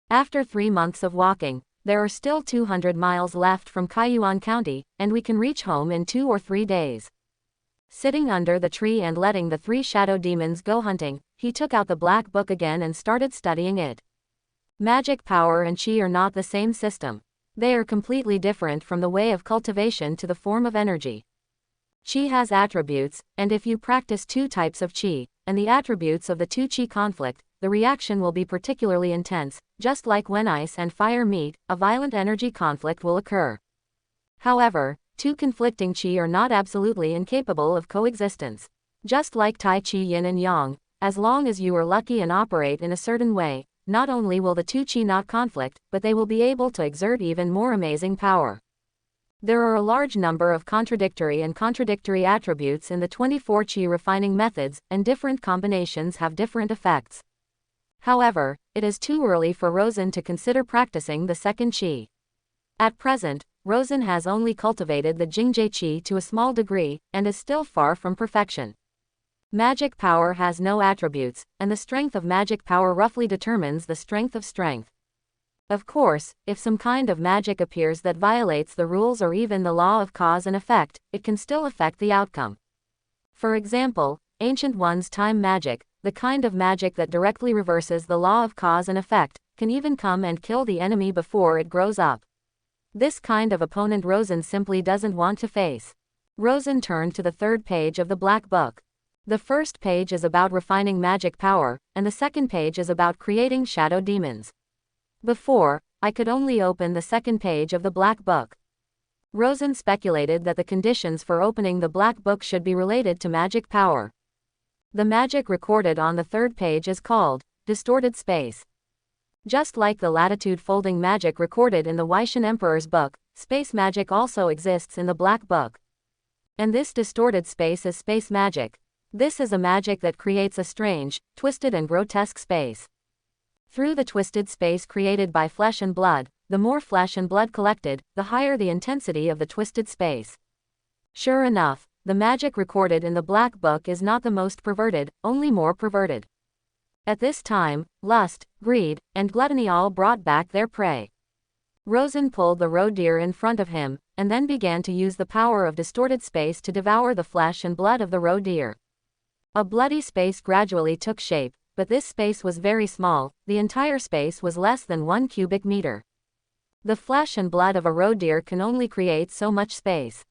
After 3 months of walking, there are still 200 miles left from Kaiyuan County, and we can reach home in 2 or 3 days. Sitting under the tree and letting the 3 Shadow Demons go hunting, he took out the black book again and started studying it. Magic power and chi are not the same system. They are completely different from the way of cultivation to the form of energy. Qi has attributes, and if you practice two types of qi, and the attributes of the two qi conflict, the reaction will be particularly intense, just like when ice and fire meet, a violent energy conflict will occur. However, two conflicting qi are not absolutely incapable of coexistence. Just like Tai Chi yin and yang, as long as you are lucky and operate in a certain way, not only will the two qi not conflict, but they will be able to exert even more amazing power. There are a large number of contradictory attributes in the 24 qi refining methods, and different combinations have different effects. However, it is too early for Rosen to consider practicing the second qi. At present, Rosen has only cultivated the Jingje qi to a small degree, and is still far from perfection. Magic power has no attributes, and the strength of magic power roughly determines the strength of strength. Of course, if some kind of magic appears that violates the rules or even the law of cause and effect, it can still affect the outcome. For example, Ancient One's time magic, the kind of magic that directly reverses the law of cause and effect, can even come and kill the enemy before it grows up. This kind of opponent Rosen simply doesn't want to face. Rosen turned to the third page of the Black Book. The first page is about refining magic power, and the second page is about creating shadow demons. Before, I could only open the second page of the Black Book. Rosen speculated that the conditions for opening the Black Book should be related to magic power. The magic recorded on the third page is called distorted space. Just like the latitude folding magic recorded in the Weixin Emperor's book, space magic also exists in the Black Book. And this distorted space is space magic. This is a magic that creates a strange, twisted and grotesque space. Through the twisted space created by flesh and blood, the more flesh and blood collected, the higher the intensity of the twisted space. Sure enough, the magic recorded in the Black Book is not the most perverted, only more perverted. At this time, lust, greed, and gluttony all brought back their prey. Rosen pulled the roe deer in front of him, and then began to use the power of distorted space to devour the flesh and blood of the roe deer. A bloody space gradually took shape, but this space was very small, the entire space was less than 1 cubic meter. The flesh and blood of a roe deer can only create so much space.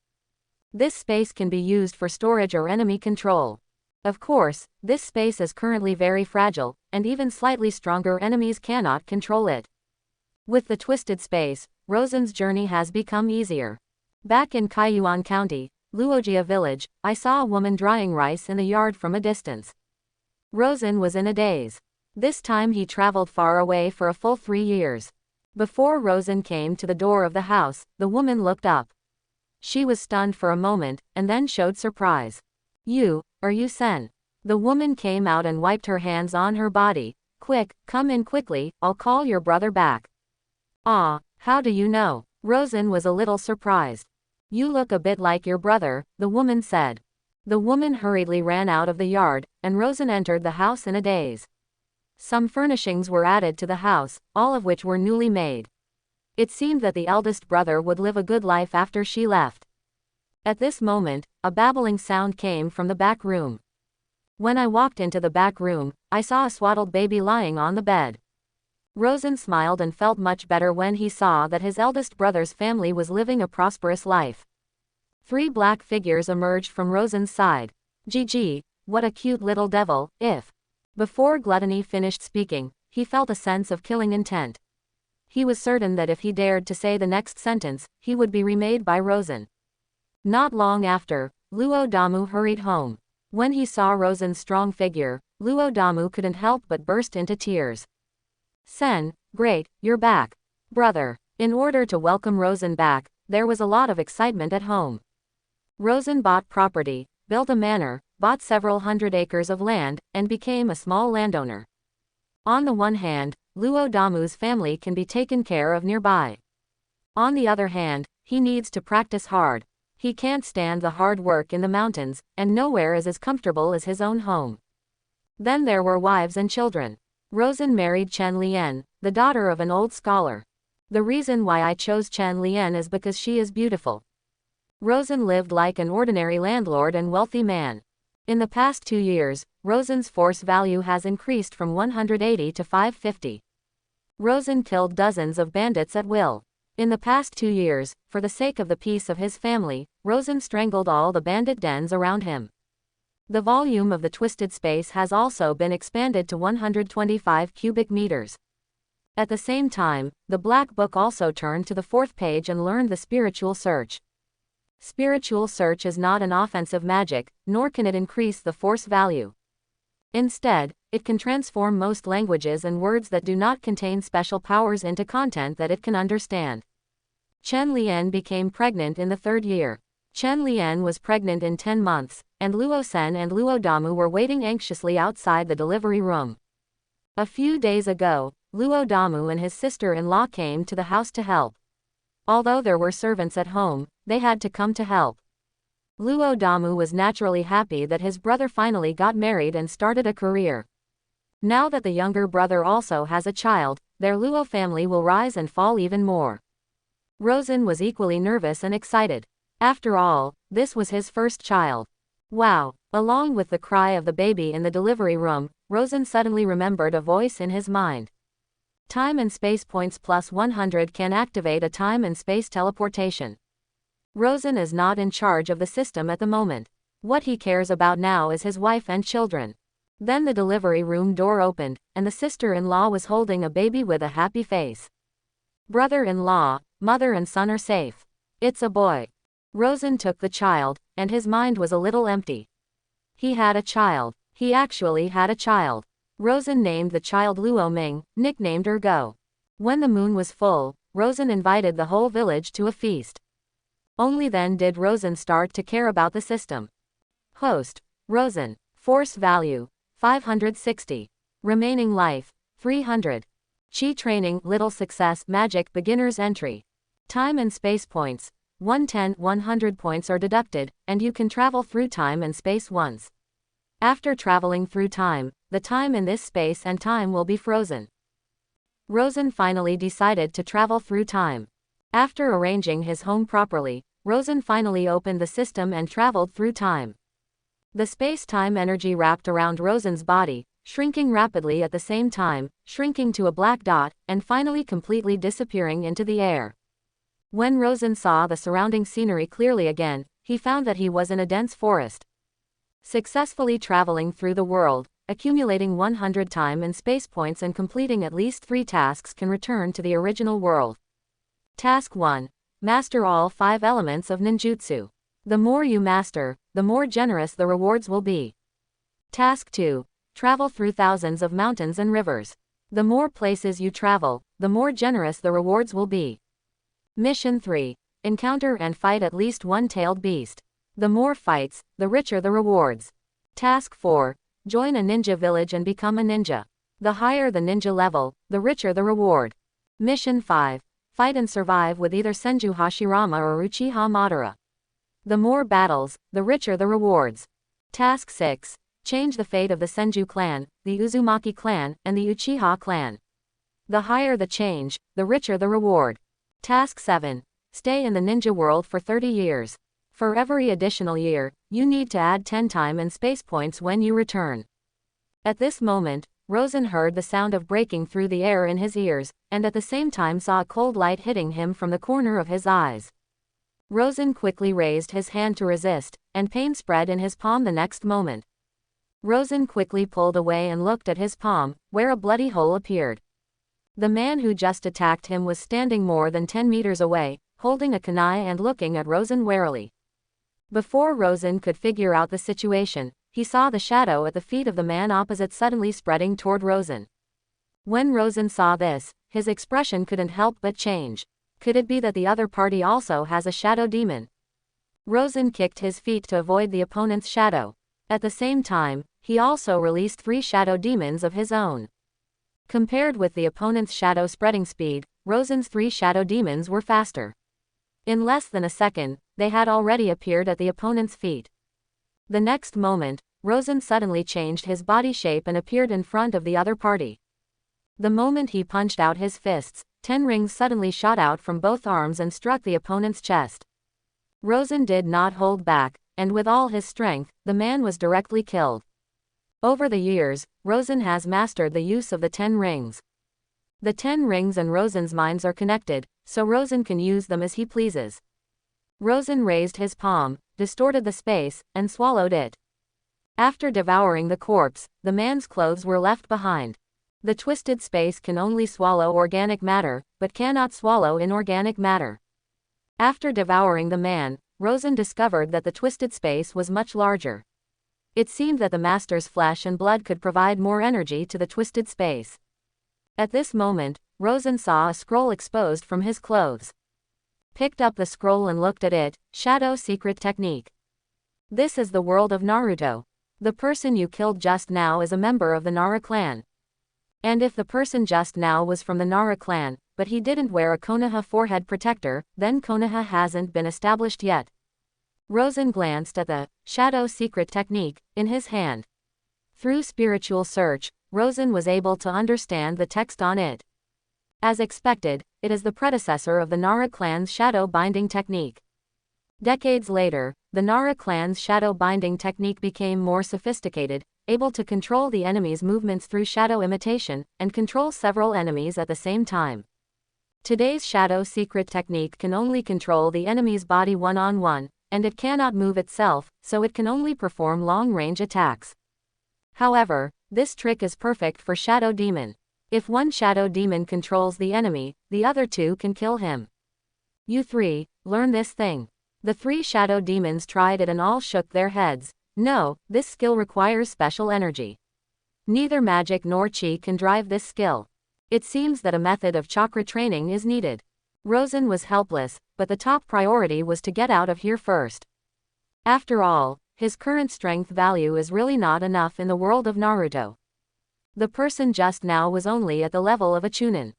This space can be used for storage or enemy control. Of course, this space is currently very fragile, and even slightly stronger enemies cannot control it. With the twisted space, Rosen's journey has become easier. Back in Kaiyuan County, Luojia village, I saw a woman drying rice in the yard from a distance. Rosen was in a daze. This time he traveled far away for a full 3 years. Before Rosen came to the door of the house, the woman looked up. She was stunned for a moment, and then showed surprise. Are you Sen? The woman came out and wiped her hands on her body. Quick, come in quickly, I'll call your brother back. Ah, how do you know? Rosen was a little surprised. You look a bit like your brother, the woman said. The woman hurriedly ran out of the yard, and Rosen entered the house in a daze. Some furnishings were added to the house, all of which were newly made. It seemed that the eldest brother would live a good life after she left. At this moment, a babbling sound came from the back room. When I walked into the back room, I saw a swaddled baby lying on the bed. Rosen smiled and felt much better when he saw that his eldest brother's family was living a prosperous life. 3 black figures emerged from Rosen's side. Gigi, what a cute little devil, if. Before Gluttony finished speaking, he felt a sense of killing intent. He was certain that if he dared to say the next sentence, he would be remade by Rosen. Not long after, Luo Damu hurried home. When he saw Rosen's strong figure, Luo Damu couldn't help but burst into tears. Sen, great, you're back. Brother. In order to welcome Rosen back, there was a lot of excitement at home. Rosen bought property, built a manor, bought several hundred acres of land, and became a small landowner. On the one hand, Luo Damu's family can be taken care of nearby. On the other hand, he needs to practice hard. He can't stand the hard work in the mountains, and nowhere is as comfortable as his own home. Then there were wives and children. Rosen married Chen Lian, the daughter of an old scholar. The reason why I chose Chen Lian is because she is beautiful. Rosen lived like an ordinary landlord and wealthy man. In the past 2 years, Rosen's force value has increased from 180 to 550. Rosen killed dozens of bandits at will. In the past 2 years, for the sake of the peace of his family, Rosen strangled all the bandit dens around him. The volume of the twisted space has also been expanded to 125 cubic meters. At the same time, the Black Book also turned to the 4th page and learned the spiritual search. Spiritual search is not an offensive magic, nor can it increase the force value. Instead, it can transform most languages and words that do not contain special powers into content that it can understand. Chen Lian became pregnant in the 3rd year. Chen Lian was pregnant in 10 months, and Luo Sen and Luo Damu were waiting anxiously outside the delivery room. A few days ago, Luo Damu and his sister-in-law came to the house to help. Although there were servants at home, they had to come to help. Luo Damu was naturally happy that his brother finally got married and started a career. Now that the younger brother also has a child, their Luo family will rise and fall even more. Rosen was equally nervous and excited. After all, this was his first child. Wow! Along with the cry of the baby in the delivery room, Rosen suddenly remembered a voice in his mind. Time and space points plus 100 can activate a time and space teleportation. Rosen is not in charge of the system at the moment. What he cares about now is his wife and children. Then the delivery room door opened, and the sister-in-law was holding a baby with a happy face. Brother-in-law, mother and son are safe. It's a boy. Rosen took the child, and his mind was a little empty. He had a child. He actually had a child. Rosen named the child Luo Ming, nicknamed Ergo. When the moon was full, Rosen invited the whole village to a feast. Only then did Rosen start to care about the system. Host: Rosen. Force value: 560. Remaining life: 300. Chi training: little success, magic beginner's entry. Time and space points: 100 points are deducted, and you can travel through time and space once. After traveling through time, the time in this space and time will be frozen. Rosen finally decided to travel through time. After arranging his home properly, Rosen finally opened the system and traveled through time. The space-time energy wrapped around Rosen's body, shrinking rapidly at the same time, shrinking to a black dot, and finally completely disappearing into the air. When Rosen saw the surrounding scenery clearly again, he found that he was in a dense forest. Successfully traveling through the world, accumulating 100 time and space points and completing at least 3 tasks can return to the original world. Task 1. Master all 5 elements of ninjutsu. The more you master, the more generous the rewards will be. Task 2. Travel through thousands of mountains and rivers. The more places you travel, the more generous the rewards will be. Mission 3. Encounter and fight at least one tailed beast. The more fights, the richer the rewards. Task 4. Join a ninja village and become a ninja. The higher the ninja level, the richer the reward. Mission 5. Fight and survive with either Senju Hashirama or Uchiha Madara. The more battles, the richer the rewards. Task 6. Change the fate of the Senju clan, the Uzumaki clan, and the Uchiha clan. The higher the change, the richer the reward. Task 7. Stay in the ninja world for 30 years. For every additional year, you need to add 10 time and space points when you return. At this moment, Rosen heard the sound of breaking through the air in his ears, and at the same time saw a cold light hitting him from the corner of his eyes. Rosen quickly raised his hand to resist, and pain spread in his palm the next moment. Rosen quickly pulled away and looked at his palm, where a bloody hole appeared. The man who just attacked him was standing more than 10 meters away, holding a kunai and looking at Rosen warily. Before Rosen could figure out the situation, he saw the shadow at the feet of the man opposite suddenly spreading toward Rosen. When Rosen saw this, his expression couldn't help but change. Could it be that the other party also has a shadow demon? Rosen kicked his feet to avoid the opponent's shadow. At the same time, he also released 3 shadow demons of his own. Compared with the opponent's shadow spreading speed, Rosen's 3 shadow demons were faster. In less than a second, they had already appeared at the opponent's feet. The next moment, Rosen suddenly changed his body shape and appeared in front of the other party. The moment he punched out his fists, 10 rings suddenly shot out from both arms and struck the opponent's chest. Rosen did not hold back, and with all his strength, the man was directly killed. Over the years, Rosen has mastered the use of the 10 rings. The 10 rings and Rosen's minds are connected, so Rosen can use them as he pleases. Rosen raised his palm, distorted the space, and swallowed it. After devouring the corpse, the man's clothes were left behind. The twisted space can only swallow organic matter, but cannot swallow inorganic matter. After devouring the man, Rosen discovered that the twisted space was much larger. It seemed that the master's flesh and blood could provide more energy to the twisted space. At this moment, Rosen saw a scroll exposed from his clothes. Picked up the scroll and looked at it. Shadow Secret Technique. This is the world of Naruto. The person you killed just now is a member of the Nara clan. And if the person just now was from the Nara clan, but he didn't wear a Konoha forehead protector, then Konoha hasn't been established yet. Rosen glanced at the Shadow Secret Technique in his hand. Through spiritual search, Rosen was able to understand the text on it. As expected, it is the predecessor of the Nara clan's shadow binding technique. Decades later, the Nara clan's shadow binding technique became more sophisticated, able to control the enemy's movements through shadow imitation, and control several enemies at the same time. Today's shadow secret technique can only control the enemy's body one-on-one, and it cannot move itself, so it can only perform long-range attacks. However, this trick is perfect for Shadow Demon. If one Shadow Demon controls the enemy, the other two can kill him. You three, learn this thing. The three Shadow Demons tried it and all shook their heads. No, this skill requires special energy. Neither magic nor chi can drive this skill. It seems that a method of chakra training is needed. Rosen was helpless, but the top priority was to get out of here first. After all, his current strength value is really not enough in the world of Naruto. The person just now was only at the level of a Chunin.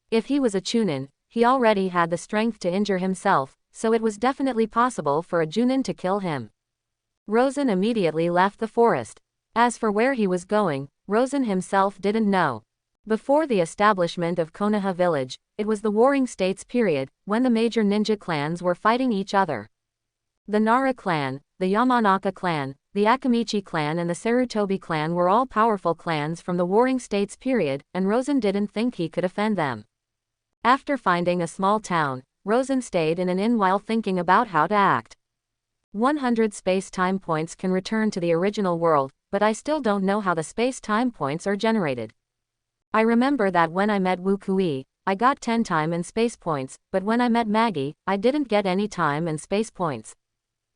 If he was a Chunin, he already had the strength to injure himself, so it was definitely possible for a Junin to kill him. Rosen immediately left the forest. As for where he was going, Rosen himself didn't know. Before the establishment of Konoha village, it was the Warring States period, when the major ninja clans were fighting each other. The Nara clan, the Yamanaka clan, the Akamichi clan and the Sarutobi clan were all powerful clans from the Warring States period, and Rosen didn't think he could offend them. After finding a small town, Rosen stayed in an inn while thinking about how to act. 100 space-time points can return to the original world, but I still don't know how the space-time points are generated. I remember that when I met Wu Kui, I got 10 time and space points, but when I met Maggie, I didn't get any time and space points.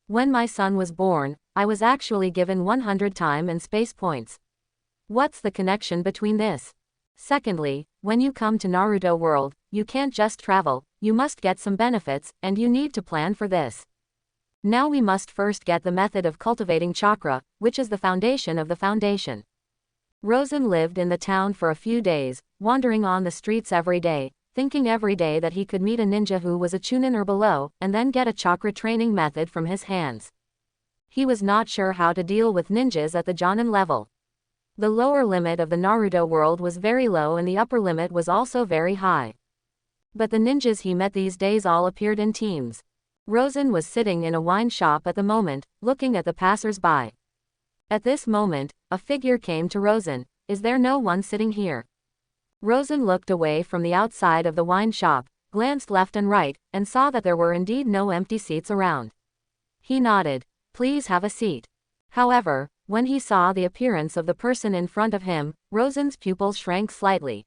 When my son was born, I was actually given 100 time and space points. What's the connection between this? Secondly, when you come to Naruto world, you can't just travel, you must get some benefits, and you need to plan for this. Now we must first get the method of cultivating chakra, which is the foundation of the foundation. Rosen lived in the town for a few days, wandering on the streets every day, thinking every day that he could meet a ninja who was a Chunin or below, and then get a chakra training method from his hands. He was not sure how to deal with ninjas at the Jonin level. The lower limit of the Naruto world was very low and the upper limit was also very high. But the ninjas he met these days all appeared in teams. Rosen was sitting in a wine shop at the moment, looking at the passers-by. At this moment, a figure came to Rosen. Is there no one sitting here? Rosen looked away from the outside of the wine shop, glanced left and right, and saw that there were indeed no empty seats around. He nodded. Please have a seat. However, when he saw the appearance of the person in front of him, Rosen's pupils shrank slightly.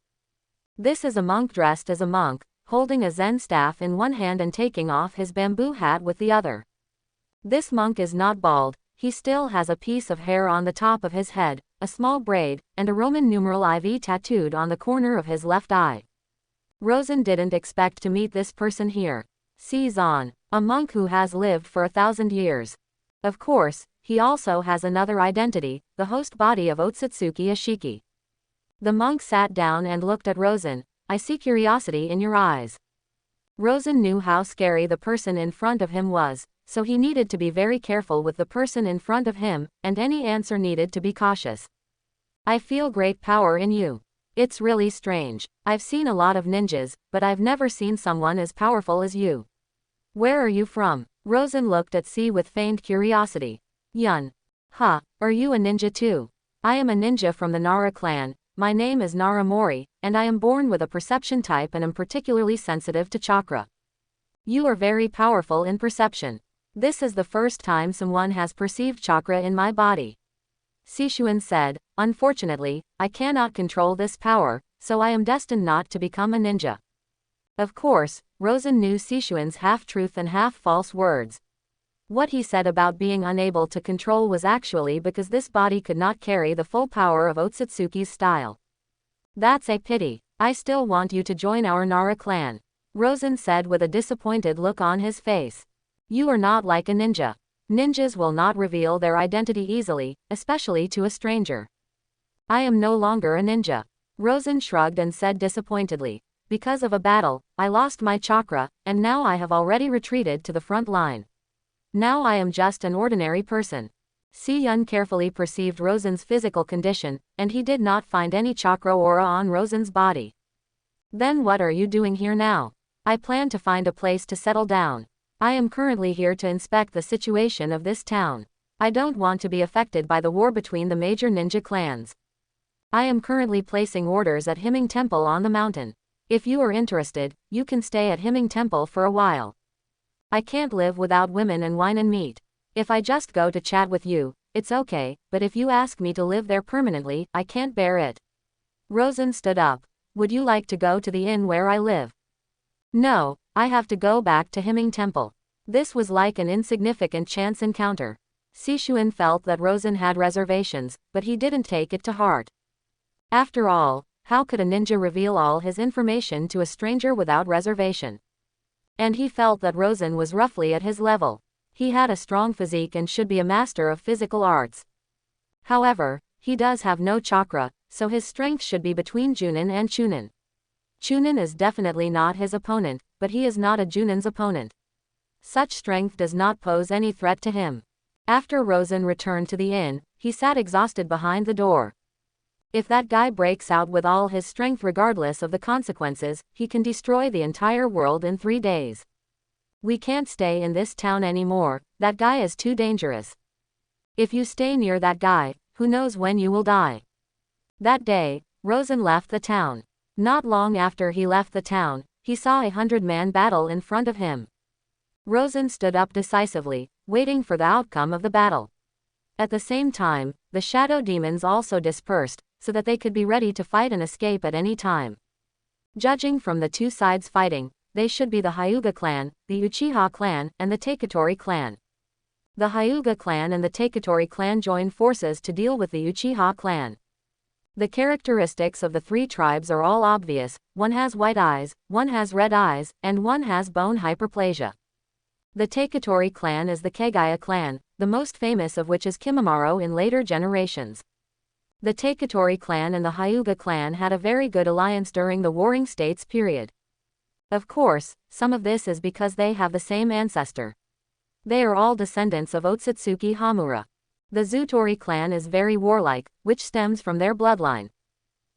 This is a monk dressed as a monk, holding a Zen staff in one hand and taking off his bamboo hat with the other. This monk is not bald, he still has a piece of hair on the top of his head, a small braid, and a Roman numeral IV tattooed on the corner of his left eye. Rosen didn't expect to meet this person here. Zan, a monk who has lived for 1,000 years. Of course, he also has another identity, the host body of Otsutsuki Ashiki. The monk sat down and looked at Rosen. I see curiosity in your eyes. Rosen knew how scary the person in front of him was, so he needed to be very careful with the person in front of him, and any answer needed to be cautious. I feel great power in you. It's really strange. I've seen a lot of ninjas, but I've never seen someone as powerful as you. Where are you from? Rosen looked at C with feigned curiosity. Yun. Are you a ninja too? I am a ninja from the Nara clan. My name is Naramori, and I am born with a perception type and am particularly sensitive to chakra. You are very powerful in perception. This is the first time someone has perceived chakra in my body. Sishuan said, unfortunately, I cannot control this power, so I am destined not to become a ninja. Of course, Rosen knew Sishuan's half-truth and half-false words. What he said about being unable to control was actually because this body could not carry the full power of Otsutsuki's style. That's a pity. I still want you to join our Nara clan, Rosen said with a disappointed look on his face. You are not like a ninja. Ninjas will not reveal their identity easily, especially to a stranger. I am no longer a ninja. Rosen shrugged and said disappointedly. Because of a battle, I lost my chakra, and now I have already retreated to the front line. Now I am just an ordinary person. Si-yun carefully perceived Rosen's physical condition, and he did not find any chakra aura on Rosen's body. Then what are you doing here now? I plan to find a place to settle down. I am currently here to inspect the situation of this town. I don't want to be affected by the war between the major ninja clans. I am currently placing orders at Himing Temple on the mountain. If you are interested, you can stay at Himing Temple for a while. I can't live without women and wine and meat. If I just go to chat with you, it's okay, but if you ask me to live there permanently, I can't bear it. Rosen stood up. Would you like to go to the inn where I live? No, I have to go back to Himing Temple. This was like an insignificant chance encounter. Sishuan felt that Rosen had reservations, but he didn't take it to heart. After all, how could a ninja reveal all his information to a stranger without reservation? And he felt that Rosen was roughly at his level. He had a strong physique and should be a master of physical arts. However, he does have no chakra, so his strength should be between Junin and Chunin. Chunin is definitely not his opponent, but he is not a Junin's opponent. Such strength does not pose any threat to him. After Rosen returned to the inn, he sat exhausted behind the door. If that guy breaks out with all his strength regardless of the consequences, he can destroy the entire world in 3 days. We can't stay in this town anymore, that guy is too dangerous. If you stay near that guy, who knows when you will die. That day, Rosen left the town. Not long after he left the town, he saw a 100-man battle in front of him. Rosen stood up decisively, waiting for the outcome of the battle. At the same time, the shadow demons also dispersed, so that they could be ready to fight and escape at any time. Judging from the two sides fighting, they should be the Hyuga clan, the Uchiha clan, and the Taketori clan. The Hyuga clan and the Taketori clan joined forces to deal with the Uchiha clan. The characteristics of the three tribes are all obvious: one has white eyes, one has red eyes, and one has bone hyperplasia. The Taketori clan is the Kagaya clan, the most famous of which is Kimimaro in later generations. The Taketori clan and the Hyuga clan had a very good alliance during the Warring States period. Of course, some of this is because they have the same ancestor. They are all descendants of Otsutsuki Hamura. The Zutori clan is very warlike, which stems from their bloodline.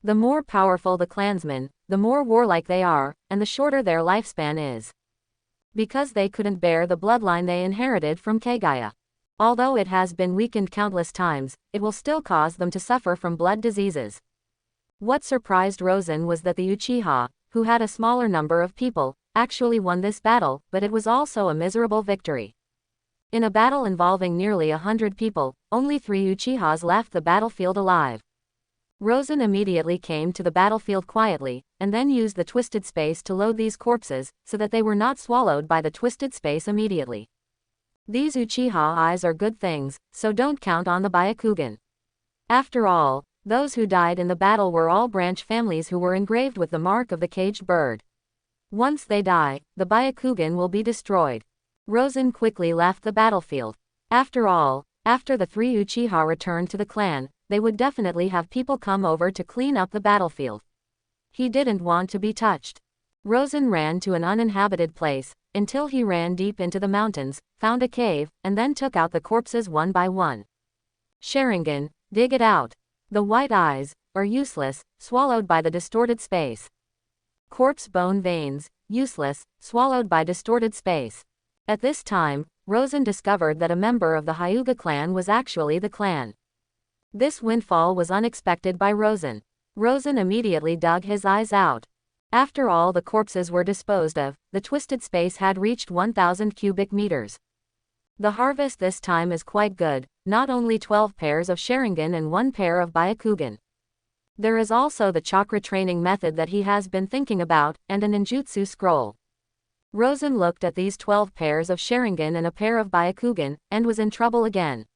The more powerful the clansmen, the more warlike they are, and the shorter their lifespan is. Because they couldn't bear the bloodline they inherited from Kagaya. Although it has been weakened countless times, it will still cause them to suffer from blood diseases. What surprised Rosen was that the Uchiha, who had a smaller number of people, actually won this battle, but it was also a miserable victory. In a battle involving nearly 100 people, only 3 Uchihas left the battlefield alive. Rosen immediately came to the battlefield quietly, and then used the twisted space to load these corpses, so that they were not swallowed by the twisted space immediately. These Uchiha eyes are good things, so don't count on the Byakugan. After all, those who died in the battle were all branch families who were engraved with the mark of the caged bird. Once they die, the Byakugan will be destroyed. Rosen quickly left the battlefield. After all, after the 3 Uchiha returned to the clan, they would definitely have people come over to clean up the battlefield. He didn't want to be touched. Rosen ran to an uninhabited place, until he ran deep into the mountains, found a cave, and then took out the corpses one by one. Sharingan, dig it out. The white eyes are useless, swallowed by the distorted space. Corpse bone veins, useless, swallowed by distorted space. At this time, Rosen discovered that a member of the Hyuga clan was actually the clan. This windfall was unexpected by Rosen. Rosen immediately dug his eyes out. After all the corpses were disposed of, the twisted space had reached 1,000 cubic meters. The harvest this time is quite good, not only 12 pairs of Sharingan and 1 pair of Byakugan. There is also the chakra training method that he has been thinking about, and a ninjutsu scroll. Rosen looked at these 12 pairs of Sharingan and a pair of Byakugan, and was in trouble again.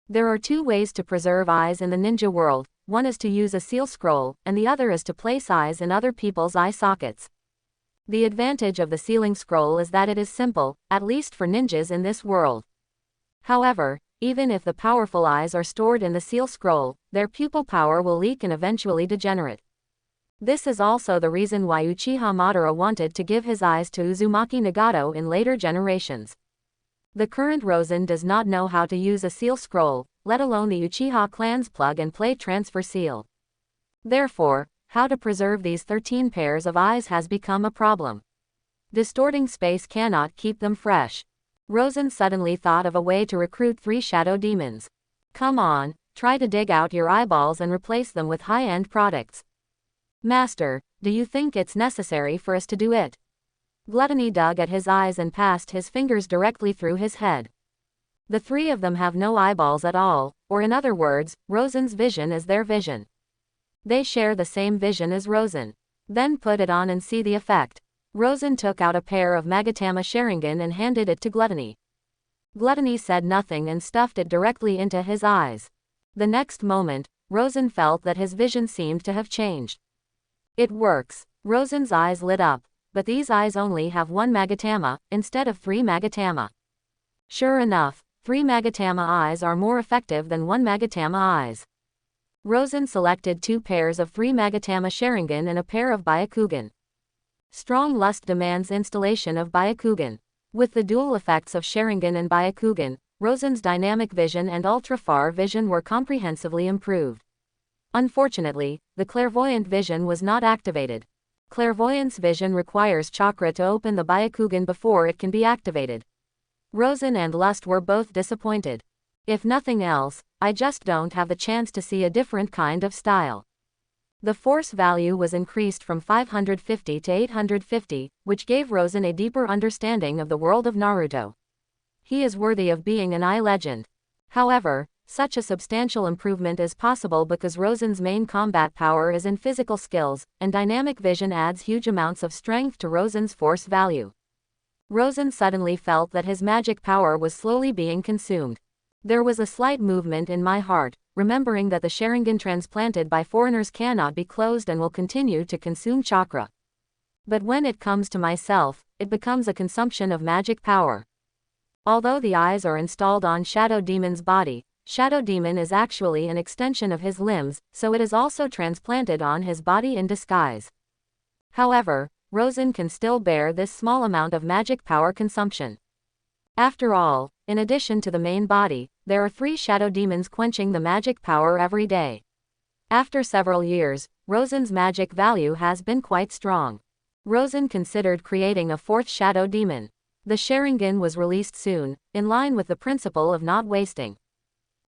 There are 2 ways to preserve eyes in the ninja world, one is to use a seal scroll, and the other is to place eyes in other people's eye sockets. The advantage of the sealing scroll is that it is simple, at least for ninjas in this world. However, even if the powerful eyes are stored in the seal scroll, their pupil power will leak and eventually degenerate. This is also the reason why Uchiha Madara wanted to give his eyes to Uzumaki Nagato in later generations. The current Rosen does not know how to use a seal scroll, let alone the Uchiha clan's plug-and-play transfer seal. Therefore, how to preserve these 13 pairs of eyes has become a problem. Distorting space cannot keep them fresh. Rosen suddenly thought of a way to recruit 3 shadow demons. Come on, try to dig out your eyeballs and replace them with high-end products. Master, do you think it's necessary for us to do it? Gluttony dug at his eyes and passed his fingers directly through his head. The 3 of them have no eyeballs at all, or in other words, Rosen's vision is their vision. They share the same vision as Rosen. Then put it on and see the effect. Rosen took out a pair of Magatama Sharingan and handed it to Gluttony. Gluttony said nothing and stuffed it directly into his eyes. The next moment, Rosen felt that his vision seemed to have changed. It works. Rosen's eyes lit up, but these eyes only have 1 Magatama, instead of 3 Magatama. Sure enough, 3 Magatama eyes are more effective than 1 Magatama eyes. Rosen selected 2 pairs of 3 Magatama Sharingan and a pair of Byakugan. Strong lust demands installation of Byakugan. With the dual effects of Sharingan and Byakugan, Rosen's dynamic vision and ultra-far vision were comprehensively improved. Unfortunately, the clairvoyant vision was not activated. Clairvoyance vision requires chakra to open the Byakugan before it can be activated. Rosen and Lust were both disappointed. If nothing else, I just don't have the chance to see a different kind of style. The force value was increased from 550 to 850, which gave Rosen a deeper understanding of the world of Naruto. He is worthy of being an eye legend. However, such a substantial improvement is possible because Rosen's main combat power is in physical skills, and dynamic vision adds huge amounts of strength to Rosen's force value. Rosen suddenly felt that his magic power was slowly being consumed. There was a slight movement in my heart, remembering that the Sharingan transplanted by foreigners cannot be closed and will continue to consume chakra. But when it comes to myself, it becomes a consumption of magic power. Although the eyes are installed on Shadow Demon's body, Shadow Demon is actually an extension of his limbs, so it is also transplanted on his body in disguise. However, Rosen can still bear this small amount of magic power consumption. After all, in addition to the main body, there are 3 shadow demons quenching the magic power every day. After several years, Rosen's magic value has been quite strong. Rosen considered creating a 4th shadow demon. The Sharingan was released soon, in line with the principle of not wasting.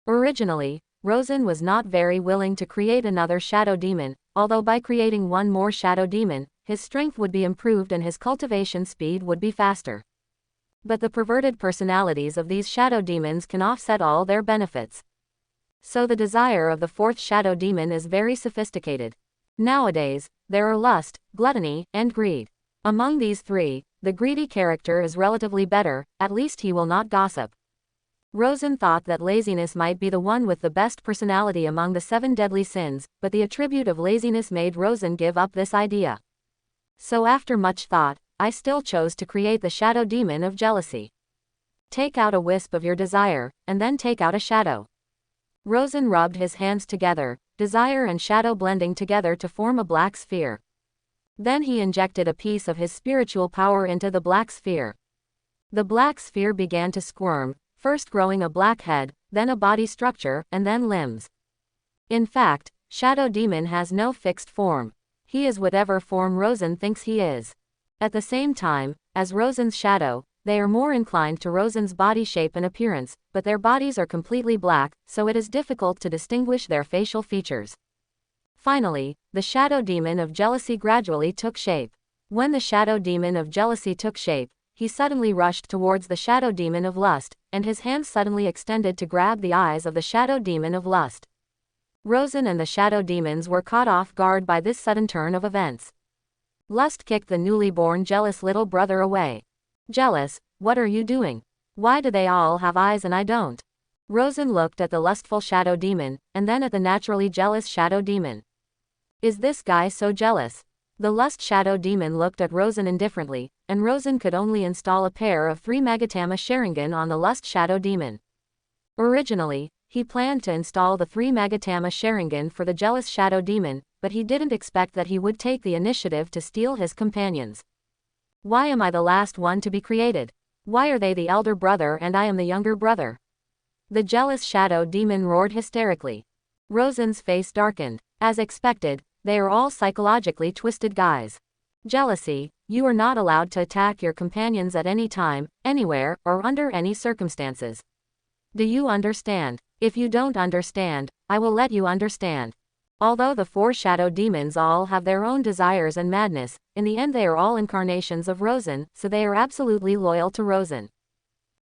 Originally, Rosen was not very willing to create another shadow demon, although by creating 1 more shadow demon, his strength would be improved and his cultivation speed would be faster. But the perverted personalities of these shadow demons can offset all their benefits. So the desire of the 4th shadow demon is very sophisticated. Nowadays, there are lust, gluttony, and greed. Among these 3, the greedy character is relatively better, at least he will not gossip. Rosen thought that laziness might be the one with the best personality among the 7 deadly sins, but the attribute of laziness made Rosen give up this idea. So after much thought, I still chose to create the shadow demon of jealousy. Take out a wisp of your desire, and then take out a shadow. Rosen rubbed his hands together, desire and shadow blending together to form a black sphere. Then he injected a piece of his spiritual power into the black sphere. The black sphere began to squirm, first growing a black head, then a body structure, and then limbs. In fact, Shadow Demon has no fixed form. He is whatever form Rosen thinks he is. At the same time, as Rosen's shadow, they are more inclined to Rosen's body shape and appearance, but their bodies are completely black, so it is difficult to distinguish their facial features. Finally, the shadow demon of jealousy gradually took shape. When the shadow demon of jealousy took shape, he suddenly rushed towards the shadow demon of lust, and his hands suddenly extended to grab the eyes of the shadow demon of lust. Rosen and the shadow demons were caught off guard by this sudden turn of events. Lust kicked the newly born jealous little brother away. Jealous, what are you doing? Why do they all have eyes and I don't? Rosen looked at the lustful shadow demon, and then at the naturally jealous shadow demon. Is this guy so jealous? The lust shadow demon looked at Rosen indifferently, and Rosen could only install a pair of 3 Magatama Sharingan on the lust shadow demon. Originally, he planned to install the 3 Magatama Sharingan for the jealous shadow demon, but he didn't expect that he would take the initiative to steal his companions. Why am I the last one to be created? Why are they the elder brother and I am the younger brother? The jealous shadow demon roared hysterically. Rosen's face darkened. As expected, they are all psychologically twisted guys. Jealousy, you are not allowed to attack your companions at any time, anywhere, or under any circumstances. Do you understand? If you don't understand, I will let you understand. Although the 4 shadow demons all have their own desires and madness, in the end they are all incarnations of Rosen, so they are absolutely loyal to Rosen.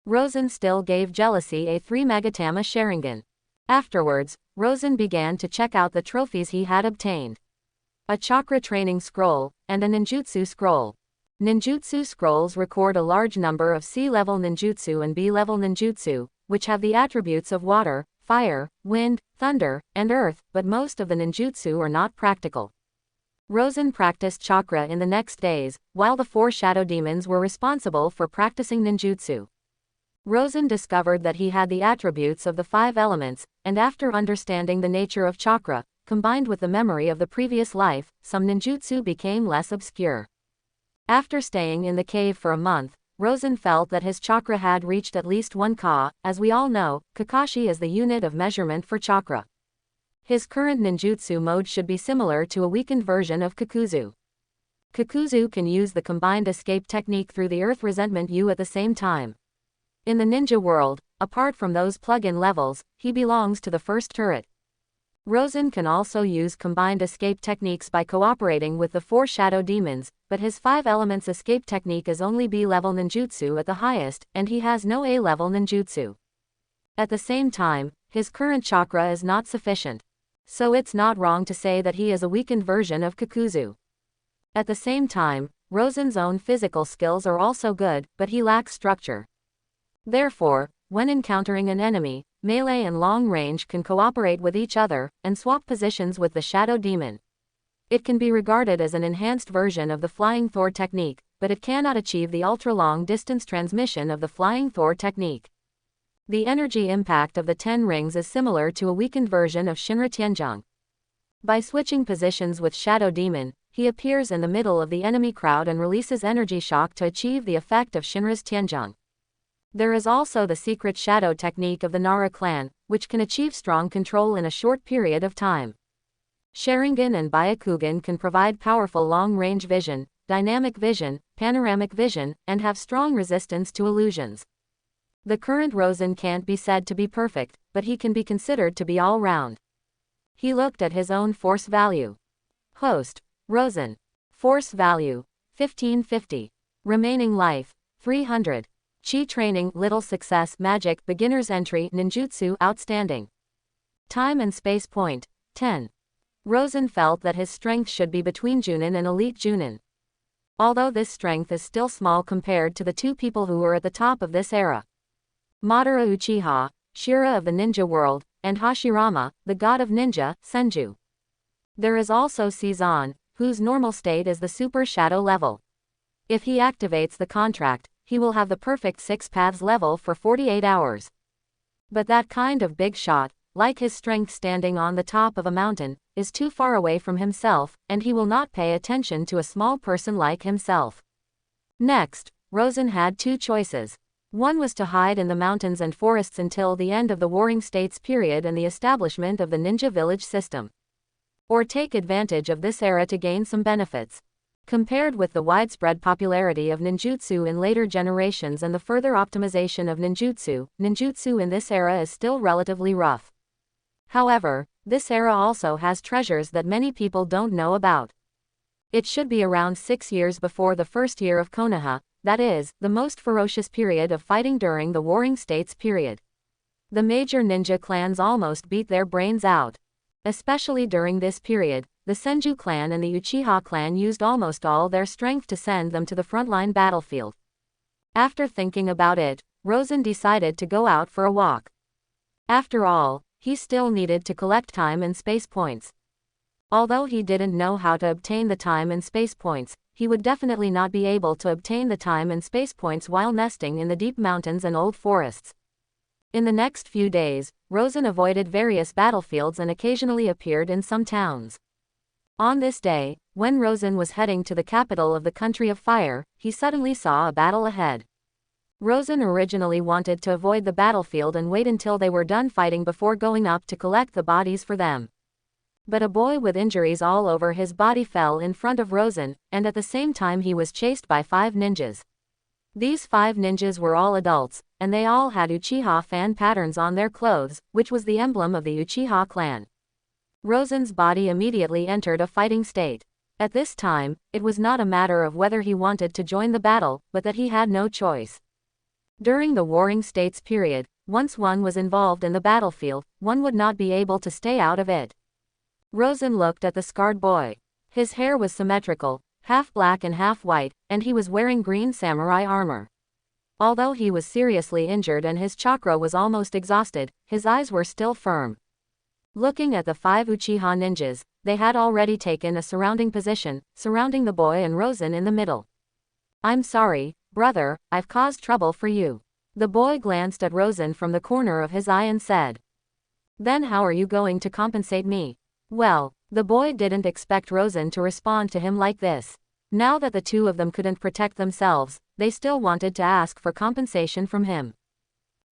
Rosen still gave jealousy a 3 Magatama Sharingan. Afterwards, Rosen began to check out the trophies he had obtained. A chakra training scroll, and a ninjutsu scroll. Ninjutsu scrolls record a large number of C-level ninjutsu and B-level ninjutsu, which have the attributes of water, fire, wind, thunder, and earth, but most of the ninjutsu are not practical. Rosen practiced chakra in the next days, while the 4 shadow demons were responsible for practicing ninjutsu. Rosen discovered that he had the attributes of the 5 elements, and after understanding the nature of chakra, combined with the memory of the previous life, some ninjutsu became less obscure. After staying in the cave for a month, Rosen felt that his chakra had reached at least 1 ka. As we all know, Kakashi is the unit of measurement for chakra. His current ninjutsu mode should be similar to a weakened version of Kakuzu. Kakuzu can use the combined escape technique through the Earth Resentment U at the same time. In the ninja world, apart from those plug-in levels, he belongs to the first turret. Rosen can also use combined escape techniques by cooperating with the 4 shadow demons, but his 5 elements escape technique is only B-level ninjutsu at the highest, and he has no A-level ninjutsu. At the same time, his current chakra is not sufficient. So it's not wrong to say that he is a weakened version of Kakuzu. At the same time, Rosen's own physical skills are also good, but he lacks structure. Therefore, when encountering an enemy, melee and long range can cooperate with each other, and swap positions with the shadow demon. It can be regarded as an enhanced version of the Flying Thor technique, but it cannot achieve the ultra-long distance transmission of the Flying Thor technique. The energy impact of the 10 rings is similar to a weakened version of Shinra Tianzhong. By switching positions with Shadow Demon, he appears in the middle of the enemy crowd and releases energy shock to achieve the effect of Shinra's Tianzhong. There is also the secret shadow technique of the Nara clan, which can achieve strong control in a short period of time. Sharingan and Byakugan can provide powerful long-range vision, dynamic vision, panoramic vision, and have strong resistance to illusions. The current Rosen can't be said to be perfect, but he can be considered to be all-round. He looked at his own force value. Host, Rosen. Force value, 1550. Remaining life, 300. Chi training, little success, magic, beginner's entry, ninjutsu, outstanding. Time and space point, 10. Rosen felt that his strength should be between Junin and elite Junin. Although this strength is still small compared to the 2 people who were at the top of this era. Madara Uchiha, Shira of the ninja world, and Hashirama, the god of ninja, Senju. There is also Seizan, whose normal state is the super shadow level. If he activates the contract, he will have the perfect 6 paths level for 48 hours. But that kind of big shot, like his strength standing on the top of a mountain, is too far away from himself, and he will not pay attention to a small person like himself. Next, Rosen had 2 choices. One was to hide in the mountains and forests until the end of the Warring States period and the establishment of the ninja village system. Or take advantage of this era to gain some benefits. Compared with the widespread popularity of ninjutsu in later generations and the further optimization of ninjutsu in this era is still relatively rough. However, This era also has treasures that many people don't know about. It should be around 6 years before the first year of Konoha, that is, the most ferocious period of fighting during the Warring States period. The major ninja clans almost beat their brains out. Especially during this period, the Senju clan and the Uchiha clan used almost all their strength to send them to the frontline battlefield. After thinking about it, Rosen decided to go out for a walk. After all, he still needed to collect time and space points. Although he didn't know how to obtain the time and space points, he would definitely not be able to obtain the time and space points while nesting in the deep mountains and old forests. In the next few days, Rosen avoided various battlefields and occasionally appeared in some towns. On this day, when Rosen was heading to the capital of the Country of Fire, he suddenly saw a battle ahead. Rosen originally wanted to avoid the battlefield and wait until they were done fighting before going up to collect the bodies for them. But a boy with injuries all over his body fell in front of Rosen, and at the same time he was chased by 5 ninjas. These 5 ninjas were all adults, and they all had Uchiha fan patterns on their clothes, which was the emblem of the Uchiha clan. Rosen's body immediately entered a fighting state. At this time, it was not a matter of whether he wanted to join the battle, but that he had no choice. During the Warring States period, once one was involved in the battlefield, one would not be able to stay out of it. Rosen looked at the scarred boy. His hair was symmetrical, half black and half white, and he was wearing green samurai armor. Although he was seriously injured and his chakra was almost exhausted, his eyes were still firm. Looking at the 5 Uchiha ninjas, they had already taken a surrounding position, surrounding the boy and Rosen in the middle. "I'm sorry, brother, I've caused trouble for you." The boy glanced at Rosen from the corner of his eye and said. "Then how are you going to compensate me?" Well, the boy didn't expect Rosen to respond to him like this. Now that the two of them couldn't protect themselves, they still wanted to ask for compensation from him.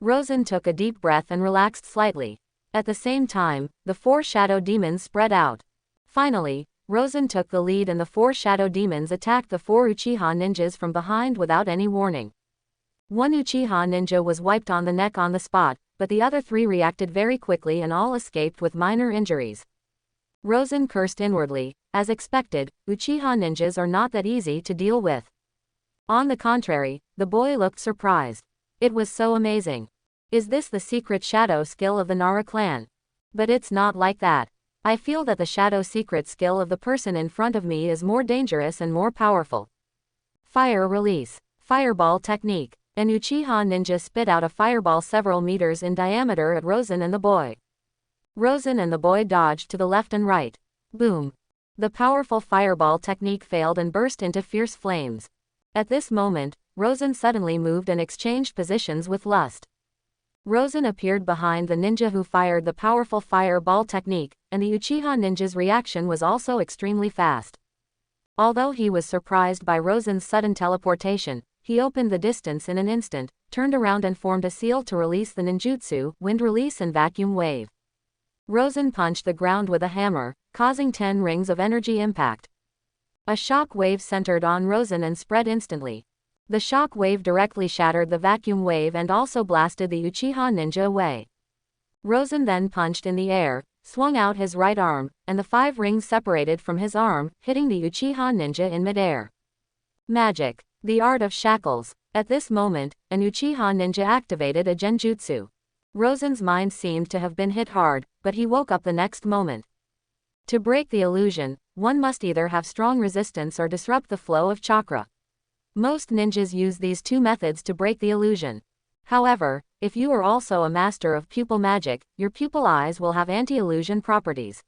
Rosen took a deep breath and relaxed slightly. At the same time, the 4 shadow demons spread out. Finally, Rosen took the lead and the 4 shadow demons attacked the 4 Uchiha ninjas from behind without any warning. One Uchiha ninja was wiped on the neck on the spot, but the other 3 reacted very quickly and all escaped with minor injuries. Rosen cursed inwardly. As expected, Uchiha ninjas are not that easy to deal with. On the contrary, the boy looked surprised. It was so amazing. Is this the secret shadow skill of the Nara clan? But it's not like that. I feel that the shadow secret skill of the person in front of me is more dangerous and more powerful. Fire release. Fireball technique. An Uchiha ninja spit out a fireball several meters in diameter at Rosen and the boy. Rosen and the boy dodged to the left and right. Boom. The powerful fireball technique failed and burst into fierce flames. At this moment, Rosen suddenly moved and exchanged positions with Lust. Rosen appeared behind the ninja who fired the powerful fireball technique, and the Uchiha ninja's reaction was also extremely fast. Although he was surprised by Rosen's sudden teleportation, he opened the distance in an instant, turned around and formed a seal to release the ninjutsu, wind release and vacuum wave. Rosen punched the ground with a hammer, causing 10 rings of energy impact. A shock wave centered on Rosen and spread instantly. The shock wave directly shattered the vacuum wave and also blasted the Uchiha ninja away. Rosen then punched in the air, swung out his right arm, and the 5 rings separated from his arm, hitting the Uchiha ninja in midair. Magic. The art of shackles. At this moment, an Uchiha ninja activated a genjutsu. Rosen's mind seemed to have been hit hard, but he woke up the next moment. To break the illusion, one must either have strong resistance or disrupt the flow of chakra. Most ninjas use these 2 methods to break the illusion. However, if you are also a master of pupil magic, your pupil eyes will have anti-illusion properties.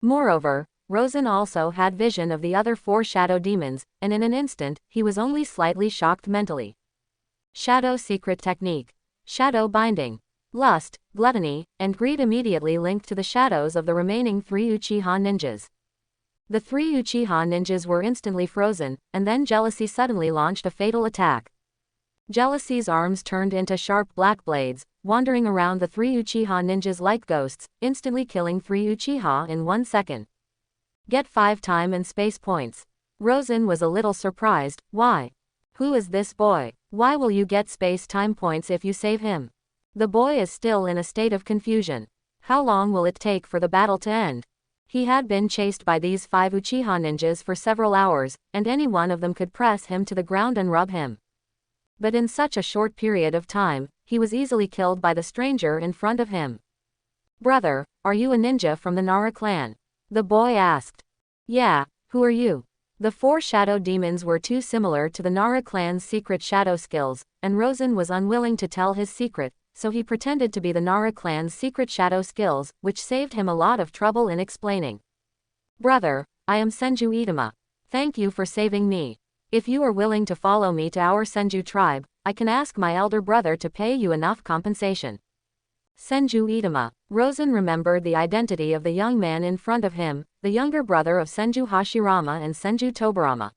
Moreover, Rosen also had vision of the other 4 shadow demons, and in an instant, he was only slightly shocked mentally. Shadow secret technique. Shadow binding. Lust, gluttony, and greed immediately linked to the shadows of the remaining 3 Uchiha ninjas. The 3 Uchiha ninjas were instantly frozen, and then jealousy suddenly launched a fatal attack. Jealousy's arms turned into sharp black blades, wandering around the 3 Uchiha ninjas like ghosts, instantly killing 3 Uchiha in 1 second. Get 5 time and space points. Rosen was a little surprised. Why? Who is this boy? Why will you get space time points if you save him? The boy is still in a state of confusion. How long will it take for the battle to end? He had been chased by these 5 Uchiha ninjas for several hours, and any one of them could press him to the ground and rub him. But in such a short period of time, he was easily killed by the stranger in front of him. "Brother, are you a ninja from the Nara clan?" the boy asked. "Yeah, who are you?" The 4 shadow demons were too similar to the Nara clan's secret shadow skills, and Rosen was unwilling to tell his secret, so he pretended to be the Nara clan's secret shadow skills, which saved him a lot of trouble in explaining. "Brother, I am Senju Itama. Thank you for saving me. If you are willing to follow me to our Senju tribe, I can ask my elder brother to pay you enough compensation." Senju Itama. Rosen remembered the identity of the young man in front of him, the younger brother of Senju Hashirama and Senju Tobirama.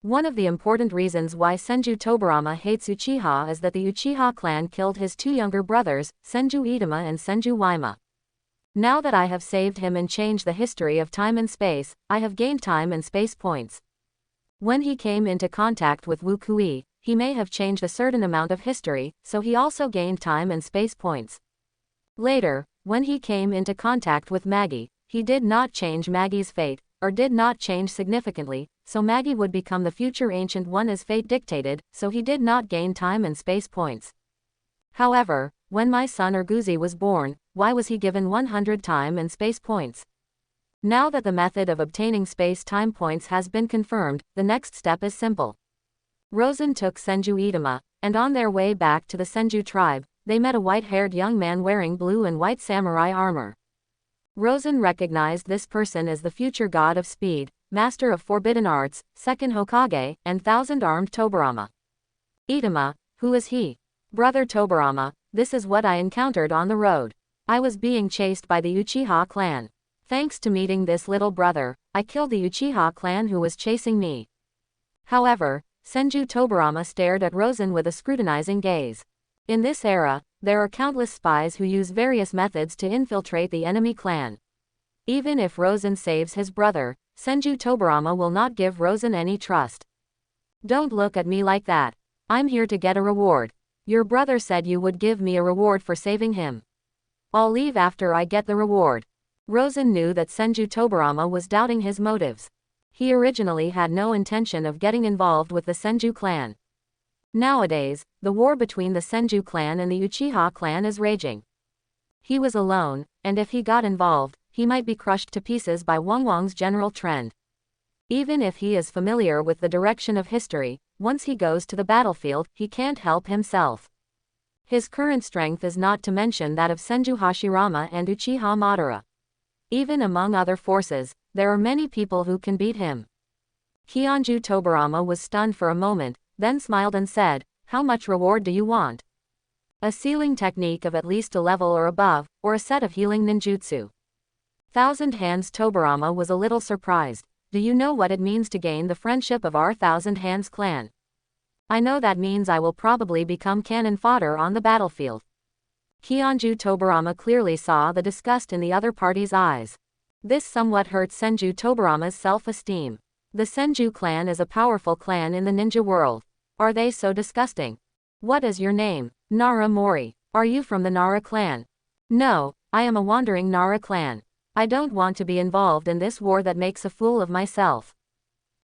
One of the important reasons why Senju Tobirama hates Uchiha is that the Uchiha clan killed his 2 younger brothers, Senju Itama and Senju Waima. Now that I have saved him and changed the history of time and space, I have gained time and space points. When he came into contact with Wu Kui, he may have changed a certain amount of history, so he also gained time and space points. Later, when he came into contact with Maggie, he did not change Maggie's fate, or did not change significantly, so Maggie would become the future Ancient One as fate dictated, so he did not gain time and space points. However, when my son Urguzi was born, why was he given 100 time and space points? Now that the method of obtaining space-time points has been confirmed, the next step is simple. Rosen took Senju Itama, and on their way back to the Senju tribe, they met a white-haired young man wearing blue and white samurai armor. Rosen recognized this person as the future god of speed, master of forbidden arts, second Hokage, and thousand-armed Tobirama. "Itama, who is he?" "Brother Tobirama, this is what I encountered on the road. I was being chased by the Uchiha clan. Thanks to meeting this little brother, I killed the Uchiha clan who was chasing me." However, Senju Tobirama stared at Rosen with a scrutinizing gaze. In this era, there are countless spies who use various methods to infiltrate the enemy clan. Even if Rosen saves his brother, Senju Tobirama will not give Rosen any trust. "Don't look at me like that. I'm here to get a reward. Your brother said you would give me a reward for saving him. I'll leave after I get the reward." Rosen knew that Senju Tobirama was doubting his motives. He originally had no intention of getting involved with the Senju clan. Nowadays, the war between the Senju clan and the Uchiha clan is raging. He was alone, and if he got involved, he might be crushed to pieces by Wang Wang's general trend. Even if he is familiar with the direction of history, once he goes to the battlefield, he can't help himself. His current strength is not to mention that of Senju Hashirama and Uchiha Madara. Even among other forces, there are many people who can beat him. Kionju Tobirama was stunned for a moment, then smiled and said, "How much reward do you want?" "A sealing technique of at least a level or above, or a set of healing ninjutsu." Thousand Hands Tobirama was a little surprised. "Do you know what it means to gain the friendship of our Thousand Hands clan?" "I know that means I will probably become cannon fodder on the battlefield." Kionju Tobirama clearly saw the disgust in the other party's eyes. This somewhat hurt Senju Tobirama's self-esteem. The Senju clan is a powerful clan in the ninja world. Are they so disgusting? "What is your name?" "Nara Mori. Are you from the Nara clan?" "No, I am a wandering Nara clan. I don't want to be involved in this war that makes a fool of myself."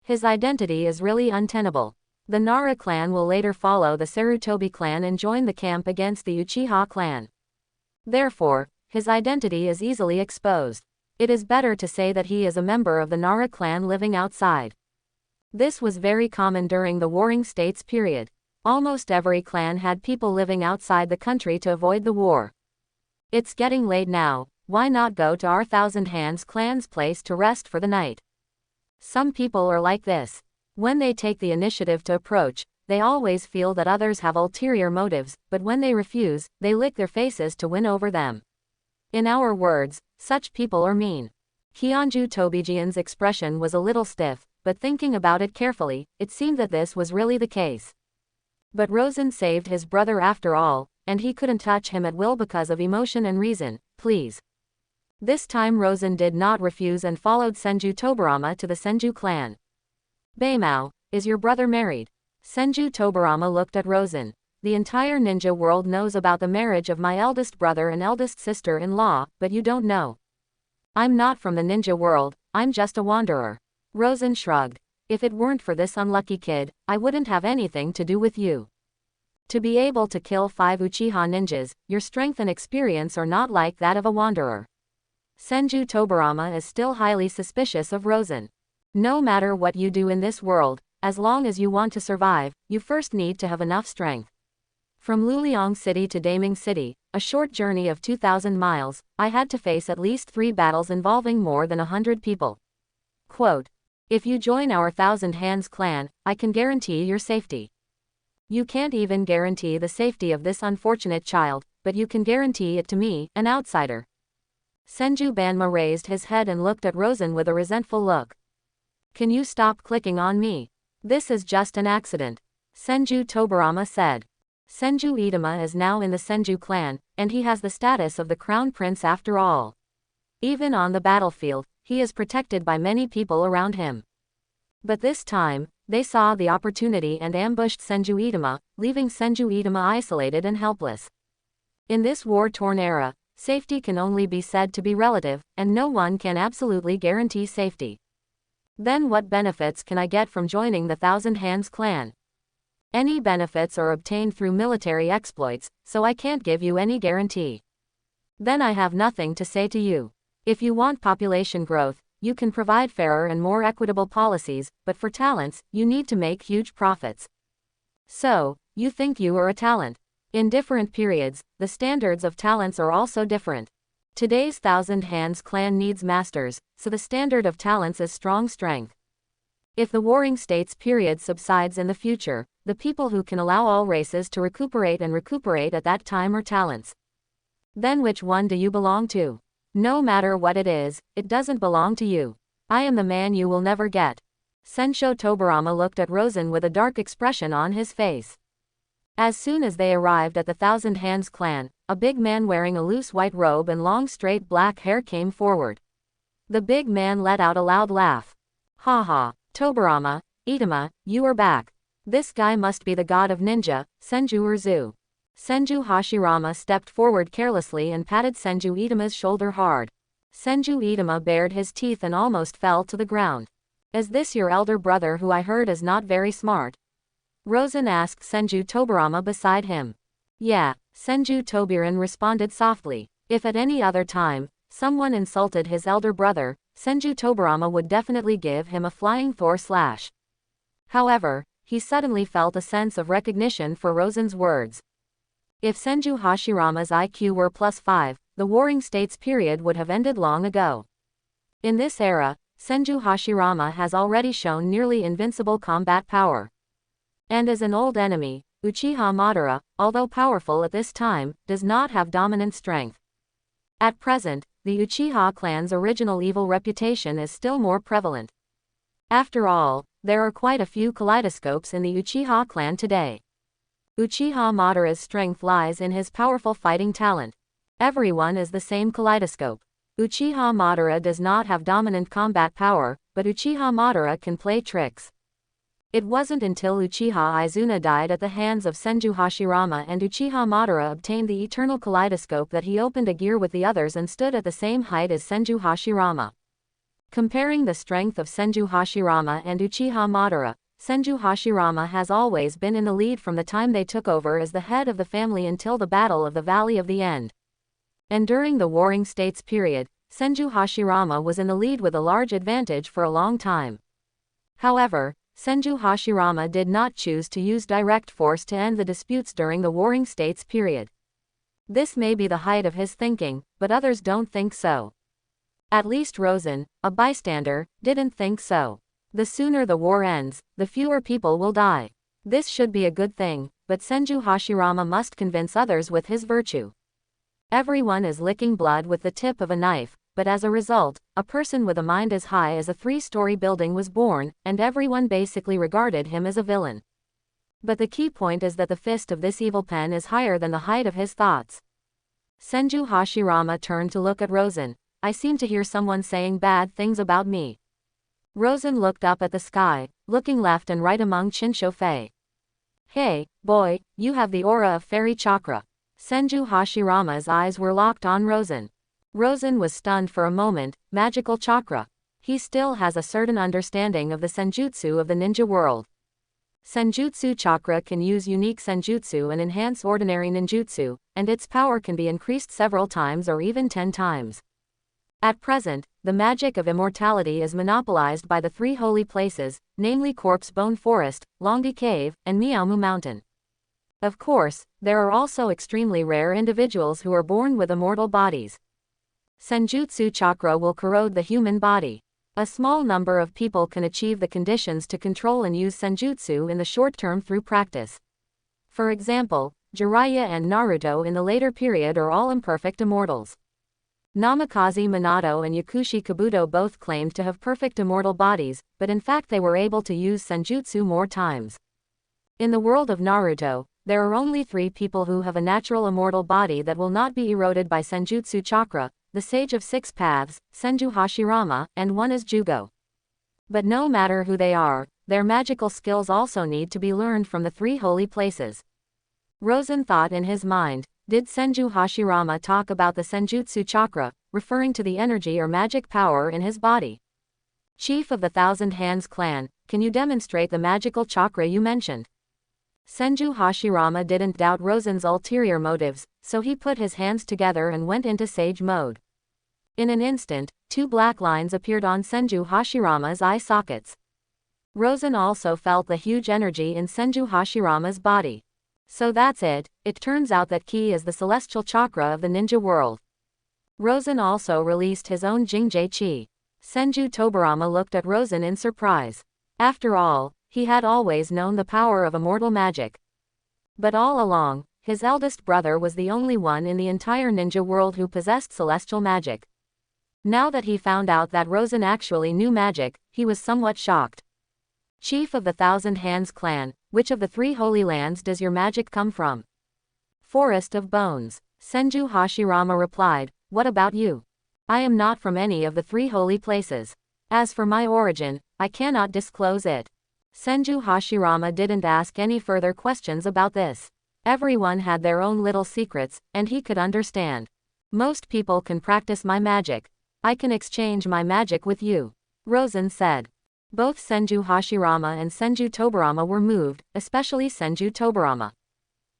His identity is really untenable. The Nara clan will later follow the Sarutobi clan and join the camp against the Uchiha clan. Therefore, his identity is easily exposed. It is better to say that he is a member of the Nara clan living outside. This was very common during the Warring States period. Almost every clan had people living outside the country to avoid the war. "It's getting late now, why not go to our Thousand Hands clan's place to rest for the night?" Some people are like this. When they take the initiative to approach, they always feel that others have ulterior motives, but when they refuse, they lick their faces to win over them. In our words, such people are mean. Kionju Tobijian's expression was a little stiff, but thinking about it carefully, it seemed that this was really the case. But Rosen saved his brother after all, and he couldn't touch him at will because of emotion and reason. "Please." This time Rosen did not refuse and followed Senju Tobirama to the Senju clan. "Baimao, is your brother married?" Senju Tobirama looked at Rosen. the entire ninja world knows about the marriage of my eldest brother and eldest sister-in-law, but you don't know. I'm not from the ninja world, I'm just a wanderer. Rosen shrugged. If it weren't for this unlucky kid, I wouldn't have anything to do with you. To be able to kill 5 Uchiha ninjas, your strength and experience are not like that of a wanderer. Senju Tobirama is still highly suspicious of Rosen. No matter what you do in this world, as long as you want to survive, you first need to have enough strength. From Luliang City to Daming City, a short journey of 2,000 miles, I had to face at least 3 battles involving more than 100 people. Quote, if you join our Thousand Hands clan, I can guarantee your safety. You can't even guarantee the safety of this unfortunate child, but you can guarantee it to me, an outsider. Senju Banma raised his head and looked at Rosen with a resentful look. Can you stop clicking on me? This is just an accident. Senju Tobirama said. Senju Itama is now in the Senju clan, and he has the status of the crown prince after all. Even on the battlefield, he is protected by many people around him. But this time, they saw the opportunity and ambushed Senju Itama, leaving Senju Itama isolated and helpless. In this war-torn era, safety can only be said to be relative, and no one can absolutely guarantee safety. Then what benefits can I get from joining the Thousand Hands clan? Any benefits are obtained through military exploits, so I can't give you any guarantee. Then I have nothing to say to you. If you want population growth, you can provide fairer and more equitable policies, but for talents, you need to make huge profits. So, you think you are a talent. In different periods, the standards of talents are also different. Today's Thousand Hands clan needs masters, so the standard of talents is strong strength. If the Warring States period subsides in the future, the people who can allow all races to recuperate at that time are talents. Then which one do you belong to? No matter what it is, it doesn't belong to you. I am the man you will never get. Senju Tobirama looked at Rosen with a dark expression on his face. As soon as they arrived at the Thousand Hands clan, a big man wearing a loose white robe and long straight black hair came forward. The big man let out a loud laugh. Ha ha, Tobirama, Itama, you are back. This guy must be the god of ninja, Senju Urzu. Senju Hashirama stepped forward carelessly and patted Senju Itama's shoulder hard. Senju Itama bared his teeth and almost fell to the ground. Is this your elder brother who I heard is not very smart? Rosen asked Senju Tobirama beside him. Yeah, Senju Tobiran responded softly. If at any other time, someone insulted his elder brother, Senju Tobirama would definitely give him a flying Thor slash. However, he suddenly felt a sense of recognition for Rosen's words. If Senju Hashirama's IQ were +5, the Warring States period would have ended long ago. In this era, Senju Hashirama has already shown nearly invincible combat power. And as an old enemy, Uchiha Madara, although powerful at this time, does not have dominant strength. At present, the Uchiha clan's original evil reputation is still more prevalent. After all, there are quite a few kaleidoscopes in the Uchiha clan today. Uchiha Madara's strength lies in his powerful fighting talent. Everyone is the same kaleidoscope. Uchiha Madara does not have dominant combat power, but Uchiha Madara can play tricks. It wasn't until Uchiha Izuna died at the hands of Senju Hashirama and Uchiha Madara obtained the eternal kaleidoscope that he opened a gear with the others and stood at the same height as Senju Hashirama. Comparing the strength of Senju Hashirama and Uchiha Madara, Senju Hashirama has always been in the lead from the time they took over as the head of the family until the Battle of the Valley of the End. And during the Warring States period, Senju Hashirama was in the lead with a large advantage for a long time. However, Senju Hashirama did not choose to use direct force to end the disputes during the Warring States period. This may be the height of his thinking, but others don't think so. At least Rosen, a bystander, didn't think so. The sooner the war ends, the fewer people will die. This should be a good thing, but Senju Hashirama must convince others with his virtue. Everyone is licking blood with the tip of a knife, but as a result, a person with a mind as high as a 3-story building was born, and everyone basically regarded him as a villain. But the key point is that the fist of this evil pen is higher than the height of his thoughts. Senju Hashirama turned to look at Rosen. I seem to hear someone saying bad things about me. Rosen looked up at the sky, looking left and right among Chinshofei. Hey, Boy, you have the aura of fairy chakra. Senju Hashirama's eyes were locked on Rosen. Rosen was stunned for a moment. Magical chakra. He still has a certain understanding of the senjutsu of the ninja world. Senjutsu chakra can use unique senjutsu and enhance ordinary ninjutsu, and its power can be increased several times or even 10 times. At present, the magic of immortality is monopolized by the three holy places, namely Corpse Bone Forest, Longdi Cave, and Miaomu Mountain. Of course, there are also extremely rare individuals who are born with immortal bodies. Senjutsu chakra will corrode the human body. A small number of people can achieve the conditions to control and use senjutsu in the short term through practice. For example, Jiraiya and Naruto in the later period are all imperfect immortals. Namikaze Minato and Yakushi Kabuto both claimed to have perfect immortal bodies, but in fact they were able to use senjutsu more times. In the world of Naruto, there are only 3 people who have a natural immortal body that will not be eroded by senjutsu chakra: the Sage of Six Paths, Senju Hashirama, and one is Jugo. But no matter who they are, their magical skills also need to be learned from the 3 holy places. Rosen thought in his mind, did Senju Hashirama talk about the senjutsu chakra, referring to the energy or magic power in his body? Chief of the Thousand Hands clan, can you demonstrate the magical chakra you mentioned? Senju Hashirama didn't doubt Rosen's ulterior motives, so he put his hands together and went into sage mode. In an instant, 2 black lines appeared on Senju Hashirama's eye sockets. Rosen also felt the huge energy in Senju Hashirama's body. So that's it turns out that Ki is the celestial chakra of the ninja world. Rosen also released his own Jingje Chi. Senju Tobirama looked at Rosen in surprise. After all, he had always known the power of immortal magic. But all along, his eldest brother was the only one in the entire ninja world who possessed celestial magic. Now that he found out that Rosen actually knew magic, he was somewhat shocked. Chief of the Thousand Hands clan, which of the 3 holy lands does your magic come from? Forest of Bones. Senju Hashirama replied, what about you? I am not from any of the 3 holy places. As for my origin, I cannot disclose it. Senju Hashirama didn't ask any further questions about this. Everyone had their own little secrets, and he could understand. Most people can practice my magic. I can exchange my magic with you, Rosen said. Both Senju Hashirama and Senju Tobirama were moved, especially Senju Tobirama.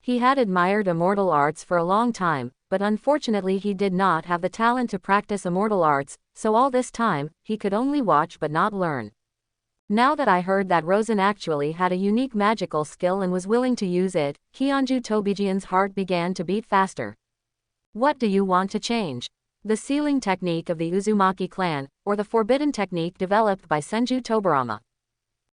He had admired immortal arts for a long time, but unfortunately he did not have the talent to practice immortal arts, so all this time, he could only watch but not learn. Now that I heard that Rosen actually had a unique magical skill and was willing to use it, Kionju Tobijian's heart began to beat faster. What do you want to change? The sealing technique of the Uzumaki clan, or the forbidden technique developed by Senju Tobirama?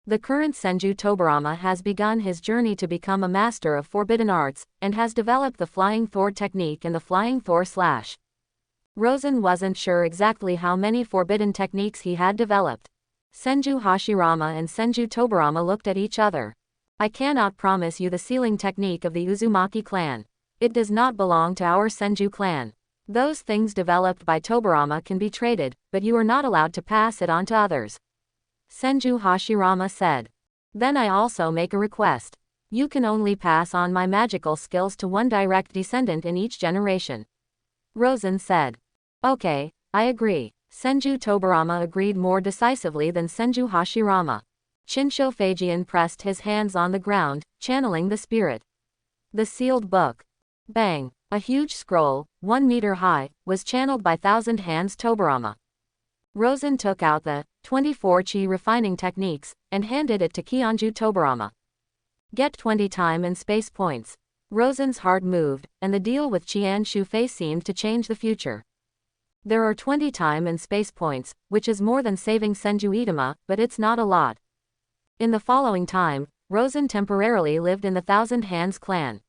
The current Senju Tobirama has begun his journey to become a master of forbidden arts, and has developed the Flying Thor technique and the Flying Thor Slash. Rosen wasn't sure exactly how many forbidden techniques he had developed. Senju Hashirama and Senju Tobirama looked at each other. I cannot promise you the sealing technique of the Uzumaki clan. It does not belong to our Senju clan. Those things developed by Tobirama can be traded, but you are not allowed to pass it on to others. Senju Hashirama said. Then I also make a request. You can only pass on my magical skills to one direct descendant in each generation. Rosen said. Okay, I agree. Senju Tobirama agreed more decisively than Senju Hashirama. Chinsho Feijian pressed his hands on the ground, channeling the spirit. The sealed book. Bang! A huge scroll, 1 meter high, was channeled by Thousand Hands Tobirama. Rosen took out the 24 chi refining techniques, and handed it to Kionju Tobirama. Get 20 time and space points. Rosen's heart moved, and the deal with Qian Shufei seemed to change the future. There are 20 time and space points, which is more than saving Senju Itama, but it's not a lot. In the following time, Rosen temporarily lived in the Thousand Hands clan.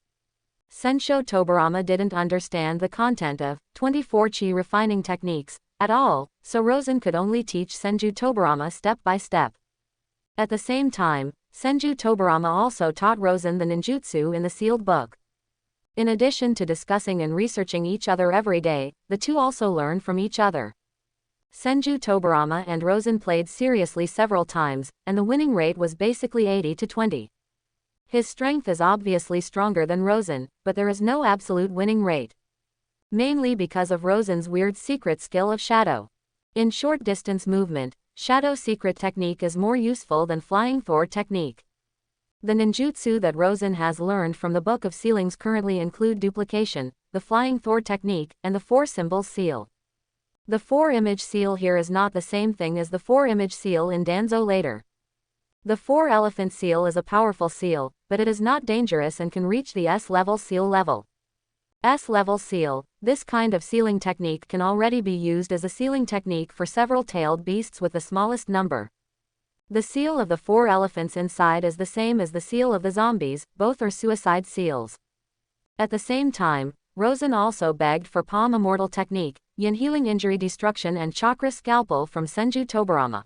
Senju Tobirama didn't understand the content of 24 chi refining techniques at all, so Rosen could only teach Senju Tobirama step by step. At the same time, Senju Tobirama also taught Rosen the ninjutsu in the sealed book. In addition to discussing and researching each other every day, the two also learned from each other. Senju Tobirama and Rosen played seriously several times, and the winning rate was basically 80 to 20. His strength is obviously stronger than Rosen, but there is no absolute winning rate. Mainly because of Rosen's weird secret skill of shadow. In short distance movement, shadow secret technique is more useful than flying Thor technique. The ninjutsu that Rosen has learned from the Book of Sealings currently include duplication, the flying Thor technique, and the 4-symbol seal. The 4-image seal here is not the same thing as the 4-image seal in Danzo later. The 4-elephant seal is a powerful seal, but it is not dangerous and can reach the S-level seal level. S-level seal, this kind of sealing technique can already be used as a sealing technique for several tailed beasts with the smallest number. The seal of the 4 elephants inside is the same as the seal of the zombies, both are suicide seals. At the same time, Rosen also begged for Palm Immortal technique, Yin healing injury destruction and chakra scalpel from Senju Tobirama.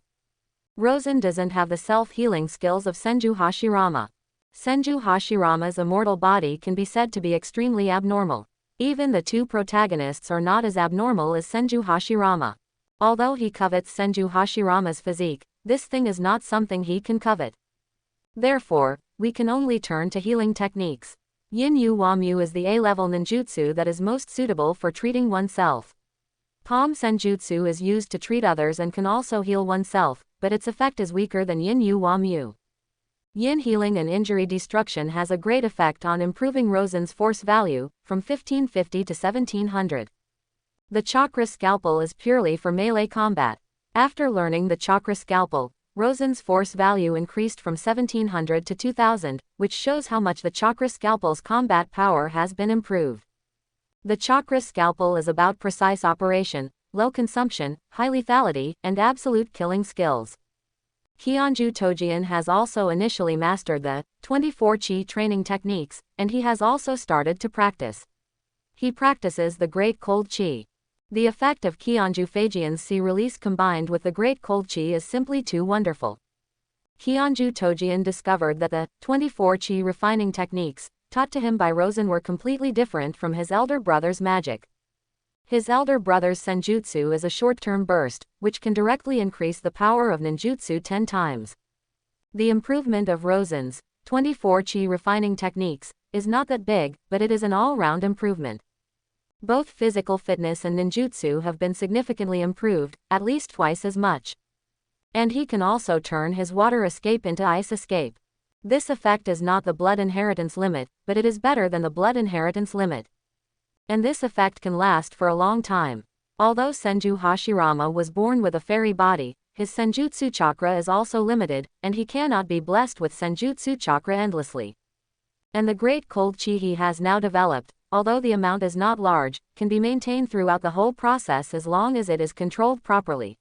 Rosen doesn't have the self-healing skills of Senju Hashirama. Senju Hashirama's immortal body can be said to be extremely abnormal. Even the 2 protagonists are not as abnormal as Senju Hashirama. Although he covets Senju Hashirama's physique, this thing is not something he can covet. Therefore, we can only turn to healing techniques. Yin Yu Wamyu is the A-level ninjutsu that is most suitable for treating oneself. Palm Senjutsu is used to treat others and can also heal oneself, but its effect is weaker than Yin Yu Wamyu. Yin healing and injury destruction has a great effect on improving Rosen's force value, from 1550 to 1700. The chakra scalpel is purely for melee combat. After learning the chakra scalpel, Rosen's force value increased from 1700 to 2000, which shows how much the chakra scalpel's combat power has been improved. The chakra scalpel is about precise operation, low consumption, high lethality, and absolute killing skills. Kyonju Tojian has also initially mastered the 24 chi training techniques, and he has also started to practice. He practices the Great Cold Chi. The effect of Kyonju Fajian's Chi release combined with the Great Cold Chi is simply too wonderful. Kyonju Tojian discovered that the 24 chi refining techniques, taught to him by Rosen, were completely different from his elder brother's magic. His elder brother's senjutsu is a short-term burst, which can directly increase the power of ninjutsu 10 times. The improvement of Rosen's 24 chi refining techniques is not that big, but it is an all-round improvement. Both physical fitness and ninjutsu have been significantly improved, at least twice as much. And he can also turn his water escape into ice escape. This effect is not the blood inheritance limit, but it is better than the blood inheritance limit. And this effect can last for a long time. Although Senju Hashirama was born with a fairy body, his senjutsu chakra is also limited, and he cannot be blessed with senjutsu chakra endlessly. And the Great Cold Chi he has now developed, although the amount is not large, can be maintained throughout the whole process as long as it is controlled properly.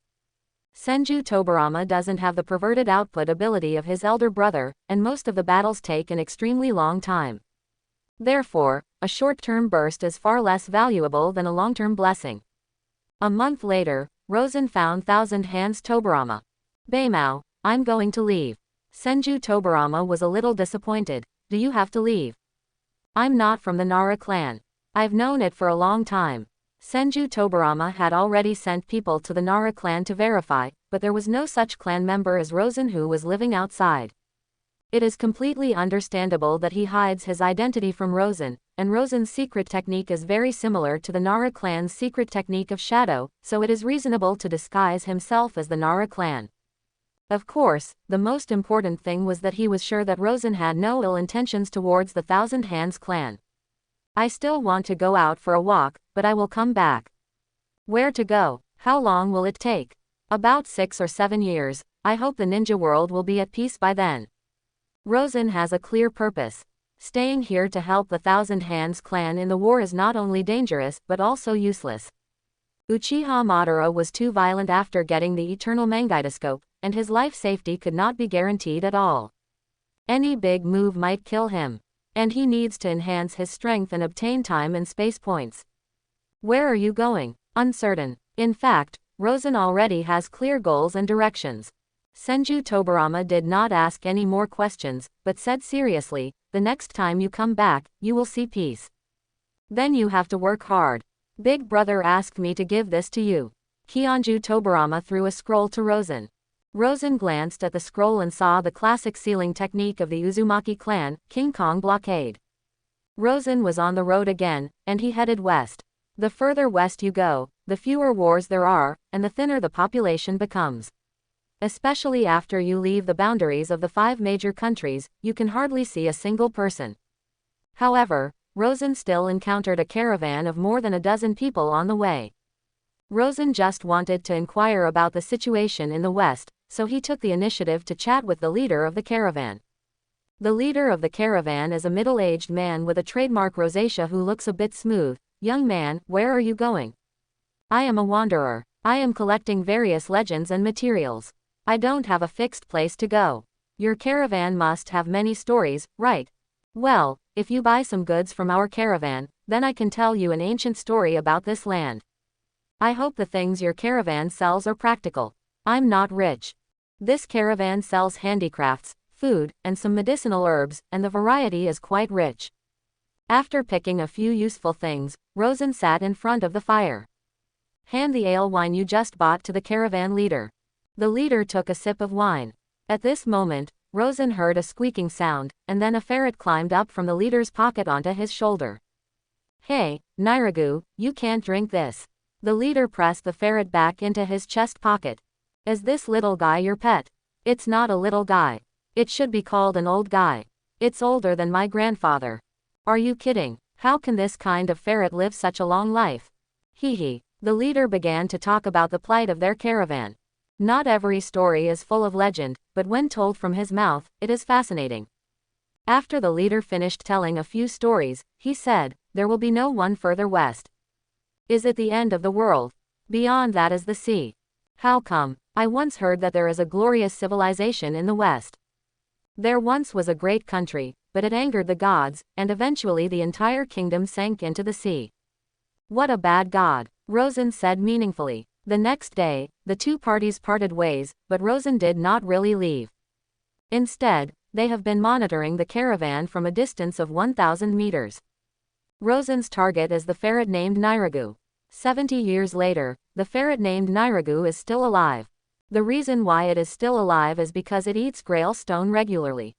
Senju Tobirama doesn't have the perverted output ability of his elder brother, and most of the battles take an extremely long time. Therefore, a short-term burst is far less valuable than a long-term blessing. A month later, Rosen found Thousand Hands Tobirama. Beimao, I'm going to leave. Senju Tobirama was a little disappointed. Do you have to leave? I'm not from the Nara clan. I've known it for a long time. Senju Tobirama had already sent people to the Nara clan to verify, but there was no such clan member as Rosen who was living outside. It is completely understandable that he hides his identity from Rosen, and Rosen's secret technique is very similar to the Nara clan's secret technique of shadow, so it is reasonable to disguise himself as the Nara clan. Of course, the most important thing was that he was sure that Rosen had no ill intentions towards the Thousand Hands clan. I still want to go out for a walk, but I will come back. Where to go? How long will it take? About 6 or 7 years. I hope the ninja world will be at peace by then. Rosen has a clear purpose. Staying here to help the Thousand Hands clan in the war is not only dangerous but also useless. Uchiha Madara was too violent after getting the eternal Mangitoscope, and his life safety could not be guaranteed at all. Any big move might kill him. And he needs to enhance his strength and obtain time and space points. Where are you going? Uncertain. In fact, Rosen already has clear goals and directions. Senju Tobirama did not ask any more questions, but said seriously, the next time you come back, you will see peace. Then you have to work hard. Big brother asked me to give this to you. Kyonju Tobirama threw a scroll to Rosen. Rosen glanced at the scroll and saw the classic sealing technique of the Uzumaki clan, King Kong blockade. Rosen was on the road again, and he headed west. The further west you go, the fewer wars there are, and the thinner the population becomes. Especially after you leave the boundaries of the 5 major countries, you can hardly see a single person. However, Rosen still encountered a caravan of more than a dozen people on the way. Rosen just wanted to inquire about the situation in the west, so he took the initiative to chat with the leader of the caravan. The leader of the caravan is a middle-aged man with a trademark rosacea who looks a bit smooth. Young man, where are you going? I am a wanderer. I am collecting various legends and materials. I don't have a fixed place to go. Your caravan must have many stories, right? Well, if you buy some goods from our caravan, then I can tell you an ancient story about this land. I hope the things your caravan sells are practical. I'm not rich. This caravan sells handicrafts, food, and some medicinal herbs, and the variety is quite rich. After picking a few useful things, Rosen sat in front of the fire. Hand the ale wine you just bought to the caravan leader. The leader took a sip of wine. At this moment, Rosen heard a squeaking sound, and then a ferret climbed up from the leader's pocket onto his shoulder. Hey, Niragu, you can't drink this. The leader pressed the ferret back into his chest pocket. Is this little guy your pet? It's not a little guy. It should be called an old guy. It's older than my grandfather. Are you kidding? How can this kind of ferret live such a long life? Hee hee. The leader began to talk about the plight of their caravan. Not every story is full of legend, but when told from his mouth, it is fascinating. After the leader finished telling a few stories, he said, there will be no one further west. Is it the end of the world? Beyond that is the sea. How come? I once heard that there is a glorious civilization in the west. There once was a great country, but it angered the gods, and eventually the entire kingdom sank into the sea. What a bad god, Rosen said meaningfully. The next day, the two parties parted ways, but Rosen did not really leave. Instead, they have been monitoring the caravan from a distance of 1,000 meters. Rosen's target is the ferret named Niragu. 70 years later, the ferret named Niragu is still alive. The reason why it is still alive is because it eats Grail stone regularly.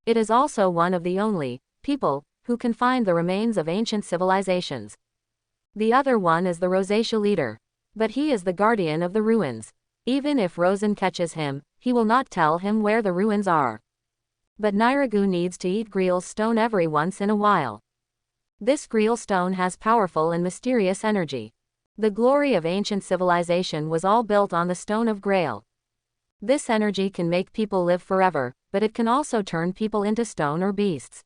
It is also one of the only people who can find the remains of ancient civilizations. The other one is the rosacea leader. But he is the guardian of the ruins. Even if Rosen catches him, he will not tell him where the ruins are. But Niragu needs to eat Grail stone every once in a while. This Grail stone has powerful and mysterious energy. The glory of ancient civilization was all built on the stone of Grail. This energy can make people live forever, but it can also turn people into stone or beasts.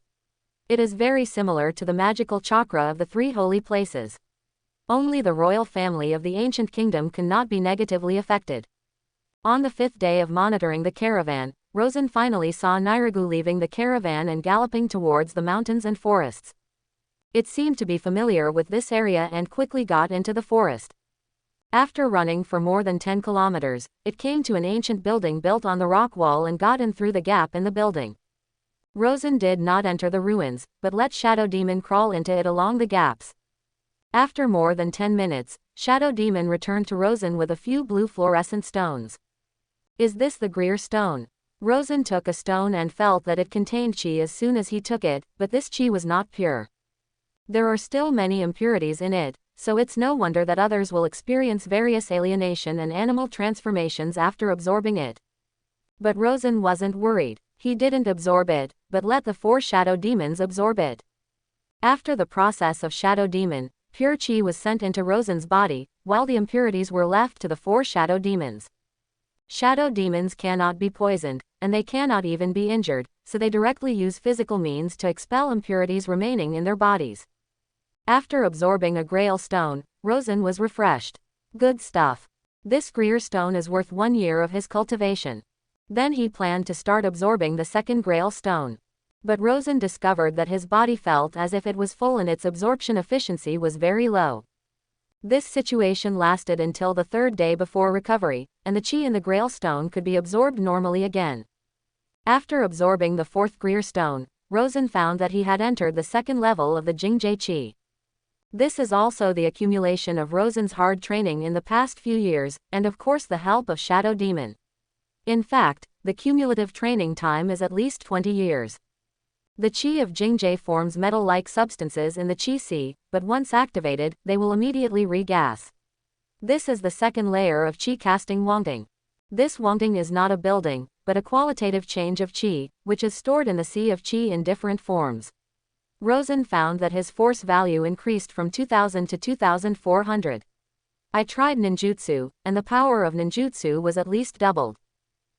It is very similar to the magical chakra of the 3 holy places. Only the royal family of the ancient kingdom cannot be negatively affected. On the 5th day of monitoring the caravan, Rosen finally saw Niragu leaving the caravan and galloping towards the mountains and forests. It seemed to be familiar with this area and quickly got into the forest. After running for more than 10 kilometers, it came to an ancient building built on the rock wall and got in through the gap in the building. Rosen did not enter the ruins, but let Shadow Demon crawl into it along the gaps. After more than 10 minutes, Shadow Demon returned to Rosen with a few blue fluorescent stones. Is this the Greer stone? Rosen took a stone and felt that it contained chi as soon as he took it, but this chi was not pure. There are still many impurities in it, so it's no wonder that others will experience various alienation and animal transformations after absorbing it. But Rosen wasn't worried. He didn't absorb it, but let the 4 shadow demons absorb it. After the process of Shadow Demon, pure chi was sent into Rosen's body, while the impurities were left to the 4 shadow demons. Shadow demons cannot be poisoned, and they cannot even be injured, so they directly use physical means to expel impurities remaining in their bodies. After absorbing a Grail stone, Rosen was refreshed. Good stuff. This Greer stone is worth 1 year of his cultivation. Then he planned to start absorbing the second Grail stone. But Rosen discovered that his body felt as if it was full and its absorption efficiency was very low. This situation lasted until the 3rd day before recovery, and the chi in the Grail stone could be absorbed normally again. After absorbing the 4th Greer stone, Rosen found that he had entered the 2nd level of the Jingjae chi. This is also the accumulation of Rosen's hard training in the past few years, and of course the help of Shadow Demon. In fact, the cumulative training time is at least 20 years. The chi of Jingjae forms metal-like substances in the chi sea, but once activated, they will immediately regas. This is the second layer of chi casting Wangding. This Wangding is not a building, but a qualitative change of chi, which is stored in the sea of chi in different forms. Rosen found that his force value increased from 2000 to 2400. I tried ninjutsu, and the power of ninjutsu was at least doubled.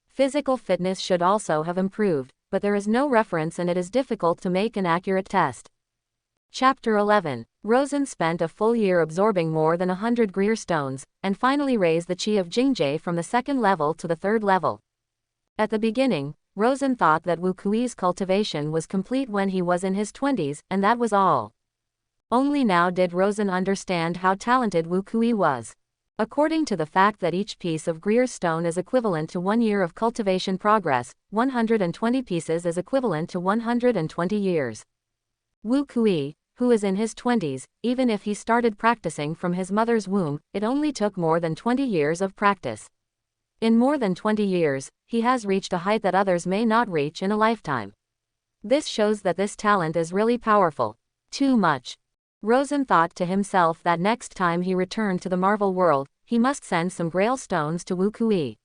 Physical fitness should also have improved, but there is no reference and it is difficult to make an accurate test. Chapter 11. Rosen spent a full year absorbing more than 100 Greer stones, and finally raised the chi of Jingjae from the second level to the third level. At the beginning, Rosen thought that Wu Kui's cultivation was complete when he was in his 20s, and that was all. Only now did Rosen understand how talented Wu Kui was. According to the fact that each piece of Greer stone is equivalent to 1 year of cultivation progress, 120 pieces is equivalent to 120 years. Wu Kui, who is in his 20s, even if he started practicing from his mother's womb, it only took more than 20 years of practice. In more than 20 years, he has reached a height that others may not reach in a lifetime. This shows that this talent is really powerful. Too much. Rosen thought to himself that next time he returned to the Marvel world, he must send some Grail stones to Wu Kui.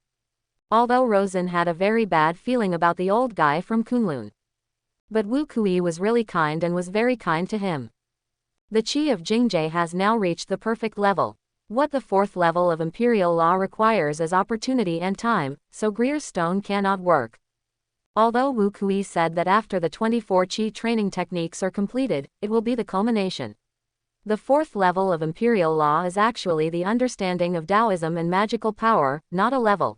Although Rosen had a very bad feeling about the old guy from Kun-Lun. But Wu Kui was really kind and was very kind to him. The chi of Jingjae has now reached the perfect level. What the fourth level of Imperial Law requires is opportunity and time, so Greer's stone cannot work. Although Wu Kui said that after the 24 chi training techniques are completed, it will be the culmination. The fourth level of Imperial Law is actually the understanding of Taoism and magical power, not a level.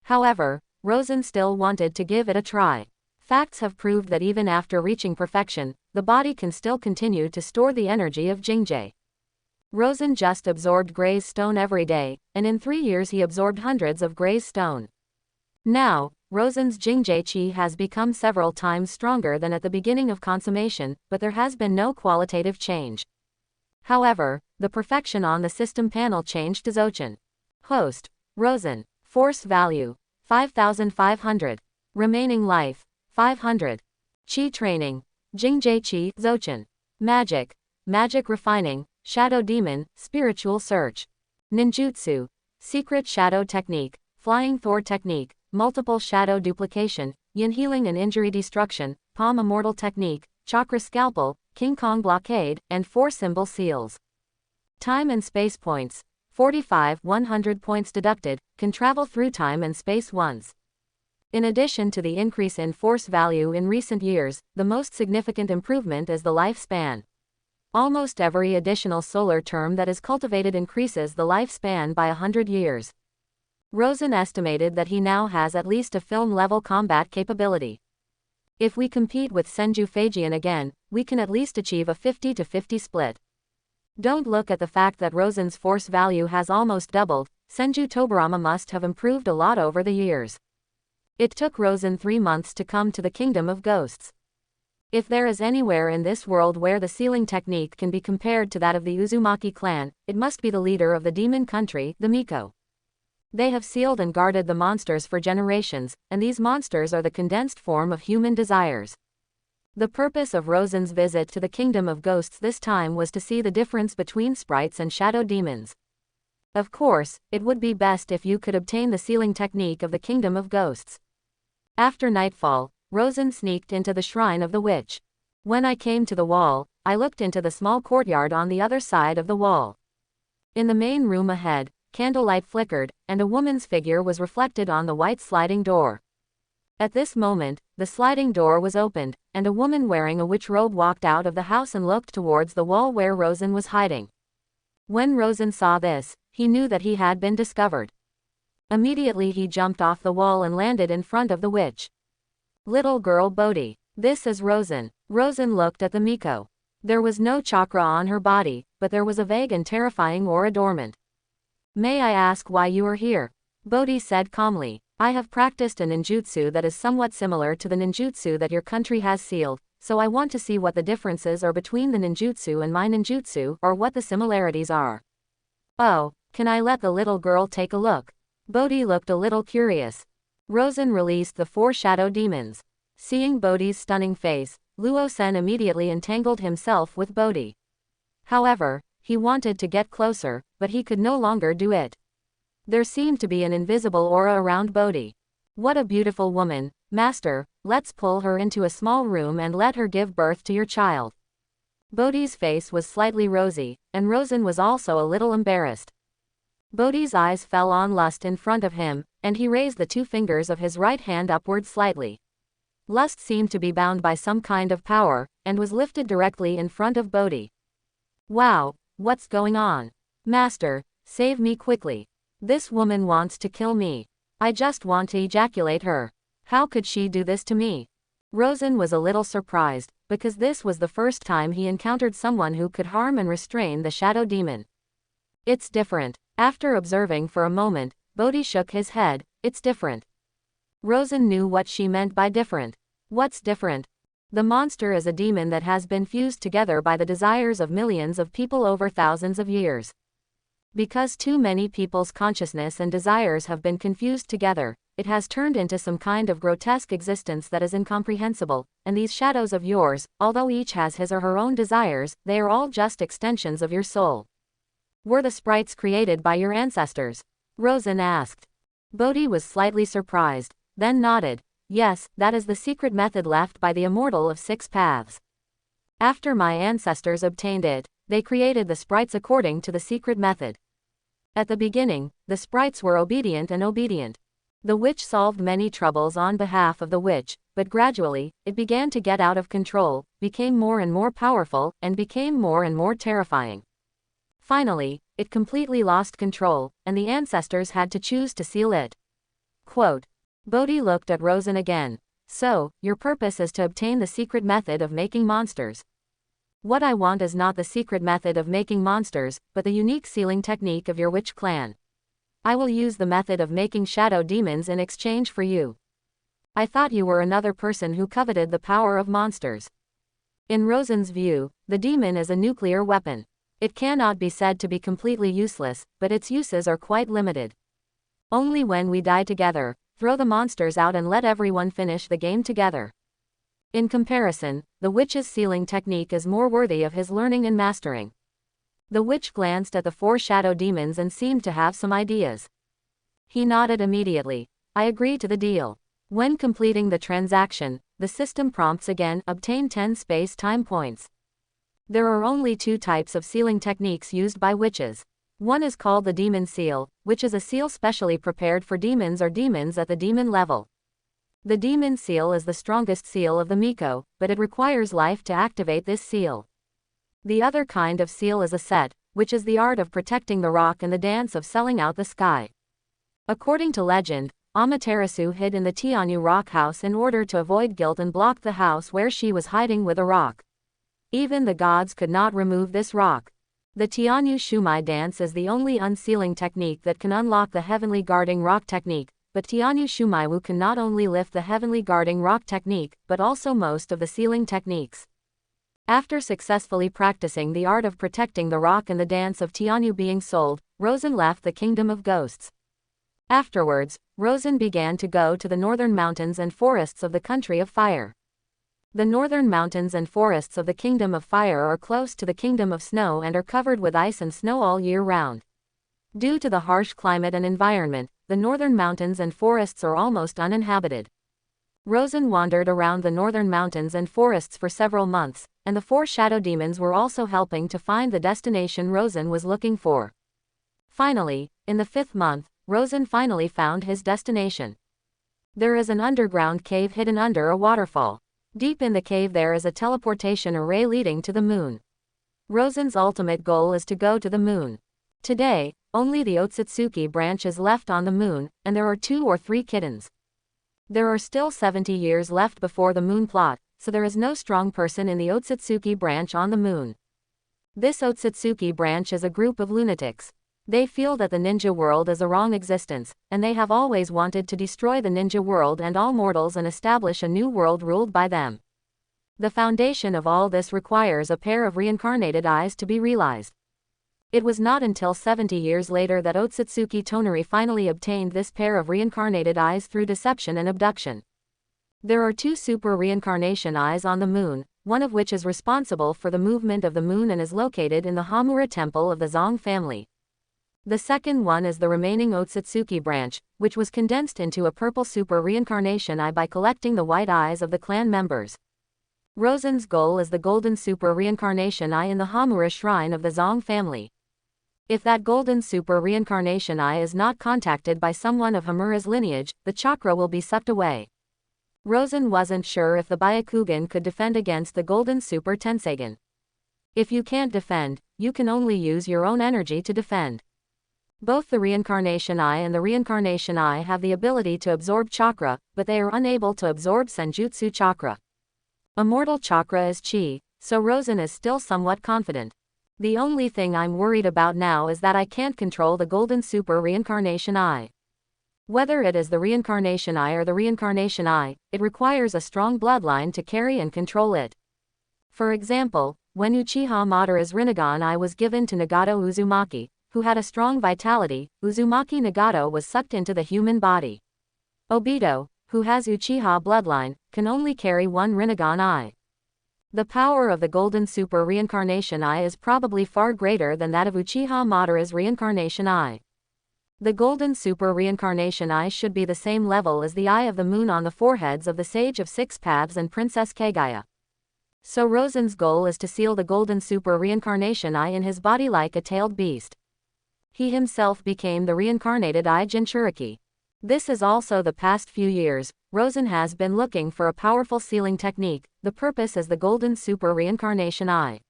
However, Rosen still wanted to give it a try. Facts have proved that even after reaching perfection, the body can still continue to store the energy of Jingjae. Rosen just absorbed Gray's stone every day, and in 3 years he absorbed hundreds of Gray's stone. Now, Rosen's Jingjae chi has become several times stronger than at the beginning of consummation, but there has been no qualitative change. However, the perfection on the system panel changed to Zochin. Host, Rosen. Force value, 5500. Remaining life, 500. Chi training, Jingjae chi, Zochin. Magic, magic refining, shadow demon, spiritual search. Ninjutsu, secret shadow technique, flying Thor technique, multiple shadow duplication, yin healing and injury destruction, palm immortal technique, chakra scalpel, King Kong blockade, and 4 symbol seals. Time and space points, 45, 100 points deducted, can travel through time and space once. In addition to the increase in force value in recent years, the most significant improvement is the lifespan. Almost every additional solar term that is cultivated increases the lifespan by 100 years. Rosen estimated that he now has at least a film-level combat capability. If we compete with Senju Feijian again, we can at least achieve a 50-50 split. Don't look at the fact that Rosen's force value has almost doubled. Senju Tobirama must have improved a lot over the years. It took Rosen 3 months to come to the Kingdom of Ghosts. If there is anywhere in this world where the sealing technique can be compared to that of the Uzumaki clan, it must be the leader of the demon country, the Miko. They have sealed and guarded the monsters for generations, and these monsters are the condensed form of human desires. The purpose of Rosen's visit to the Kingdom of Ghosts this time was to see the difference between sprites and shadow demons. Of course, it would be best if you could obtain the sealing technique of the Kingdom of Ghosts. After nightfall, Rosen sneaked into the shrine of the witch. When I came to the wall, I looked into the small courtyard on the other side of the wall. In the main room ahead, candlelight flickered, and a woman's figure was reflected on the white sliding door. At this moment, the sliding door was opened, and a woman wearing a witch robe walked out of the house and looked towards the wall where Rosen was hiding. When Rosen saw this, he knew that he had been discovered. Immediately he jumped off the wall and landed in front of the witch. Little girl Bodhi. This is Rosen. Rosen looked at the Miko. There was no chakra on her body, but there was a vague and terrifying aura dormant. May I ask why you are here? Bodhi said calmly. I have practiced a ninjutsu that is somewhat similar to the ninjutsu that your country has sealed, so I want to see what the differences are between the ninjutsu and my ninjutsu, or what the similarities are. Oh, can I let the little girl take a look? Bodhi looked a little curious. Rosen released the 4 shadow demons. Seeing Bodhi's stunning face, Luo Sen immediately entangled himself with Bodhi. However, he wanted to get closer, but he could no longer do it. There seemed to be an invisible aura around Bodhi. What a beautiful woman, Master, let's pull her into a small room and let her give birth to your child. Bodhi's face was slightly rosy, and Rosen was also a little embarrassed. Bodhi's eyes fell on Lust in front of him, and he raised the 2 fingers of his right hand upward slightly. Lust seemed to be bound by some kind of power, and was lifted directly in front of Bodhi. Wow, what's going on? Master, save me quickly. This woman wants to kill me. I just want to ejaculate her. How could she do this to me? Rosen was a little surprised, because this was the first time he encountered someone who could harm and restrain the shadow demon. It's different. After observing for a moment, Bodhi shook his head. It's different. Rosen knew what she meant by different. What's different? The monster is a demon that has been fused together by the desires of millions of people over thousands of years. Because too many people's consciousness and desires have been confused together, it has turned into some kind of grotesque existence that is incomprehensible, and these shadows of yours, although each has his or her own desires, they are all just extensions of your soul. Were the sprites created by your ancestors? Rosen asked. Bodhi was slightly surprised, then nodded. Yes, that is the secret method left by the immortal of 6 paths. After my ancestors obtained it, they created the sprites according to the secret method. At the beginning, the sprites were obedient and obedient. The witch solved many troubles on behalf of the witch, but gradually, it began to get out of control, became more and more powerful, and became more and more terrifying. Finally, it completely lost control, and the ancestors had to choose to seal it. Quote. Bodhi looked at Rosen again. So, your purpose is to obtain the secret method of making monsters. What I want is not the secret method of making monsters, but the unique sealing technique of your witch clan. I will use the method of making shadow demons in exchange for you. I thought you were another person who coveted the power of monsters. In Rosen's view, the demon is a nuclear weapon. It cannot be said to be completely useless, but its uses are quite limited. Only when we die together, throw the monsters out and let everyone finish the game together. In comparison, the witch's sealing technique is more worthy of his learning and mastering. The witch glanced at the 4 shadow demons and seemed to have some ideas. He nodded immediately. I agree to the deal. When completing the transaction, the system prompts again, obtain 10 space-time points. There are only 2 types of sealing techniques used by witches. One is called the demon seal, which is a seal specially prepared for demons or demons at the demon level. The demon seal is the strongest seal of the Miko, but it requires life to activate this seal. The other kind of seal is a set, which is the art of protecting the rock and the dance of selling out the sky. According to legend, Amaterasu hid in the Tianyu rock house in order to avoid guilt and blocked the house where she was hiding with a rock. Even the gods could not remove this rock. The Tianyu Shumai dance is the only unsealing technique that can unlock the heavenly guarding rock technique, but Tianyu Shumaiwu can not only lift the heavenly guarding rock technique, but also most of the sealing techniques. After successfully practicing the art of protecting the rock and the dance of Tianyu being sold, Rosen left the kingdom of ghosts. Afterwards, Rosen began to go to the northern mountains and forests of the country of fire. The northern mountains and forests of the Kingdom of Fire are close to the Kingdom of Snow and are covered with ice and snow all year round. Due to the harsh climate and environment, the northern mountains and forests are almost uninhabited. Rosen wandered around the northern mountains and forests for several months, and the 4 shadow demons were also helping to find the destination Rosen was looking for. Finally, in the 5th month, Rosen finally found his destination. There is an underground cave hidden under a waterfall. Deep in the cave there is a teleportation array leading to the moon. Rosen's ultimate goal is to go to the moon. Today, only the Otsutsuki branch is left on the moon, and there are 2 or 3 kittens. There are still 70 years left before the moon plot, so there is no strong person in the Otsutsuki branch on the moon. This Otsutsuki branch is a group of lunatics. They feel that the ninja world is a wrong existence, and they have always wanted to destroy the ninja world and all mortals and establish a new world ruled by them. The foundation of all this requires a pair of reincarnated eyes to be realized. It was not until 70 years later that Otsutsuki Tonari finally obtained this pair of reincarnated eyes through deception and abduction. There are 2 super reincarnation eyes on the moon, one of which is responsible for the movement of the moon and is located in the Hamura temple of the Zong family. The second one is the remaining Otsutsuki branch, which was condensed into a purple super reincarnation eye by collecting the white eyes of the clan members. Rosen's goal is the golden super reincarnation eye in the Hamura shrine of the Zong family. If that golden super reincarnation eye is not contacted by someone of Hamura's lineage, the chakra will be sucked away. Rosen wasn't sure if the Byakugan could defend against the golden super Tenseigan. If you can't defend, you can only use your own energy to defend. Both the reincarnation eye and the reincarnation eye have the ability to absorb chakra, but they are unable to absorb senjutsu chakra. Immortal chakra is chi, so Rosen is still somewhat confident. The only thing I'm worried about now is that I can't control the golden super reincarnation eye. Whether it is the reincarnation eye or the reincarnation eye, it requires a strong bloodline to carry and control it. For example, when Uchiha Madara's Rinnegan eye was given to Nagato Uzumaki, who had a strong vitality, Uzumaki Nagato was sucked into the human body. Obito, who has Uchiha bloodline, can only carry one Rinnegan eye. The power of the golden super reincarnation eye is probably far greater than that of Uchiha Madara's reincarnation eye. The golden super reincarnation eye should be the same level as the eye of the moon on the foreheads of the Sage of Six Paths and Princess Kaguya. So Rosen's goal is to seal the golden super reincarnation eye in his body like a tailed beast. He himself became the reincarnated eye Jinchuriki. This is also the past few years, Rosen has been looking for a powerful sealing technique. The purpose is the golden super reincarnation eye.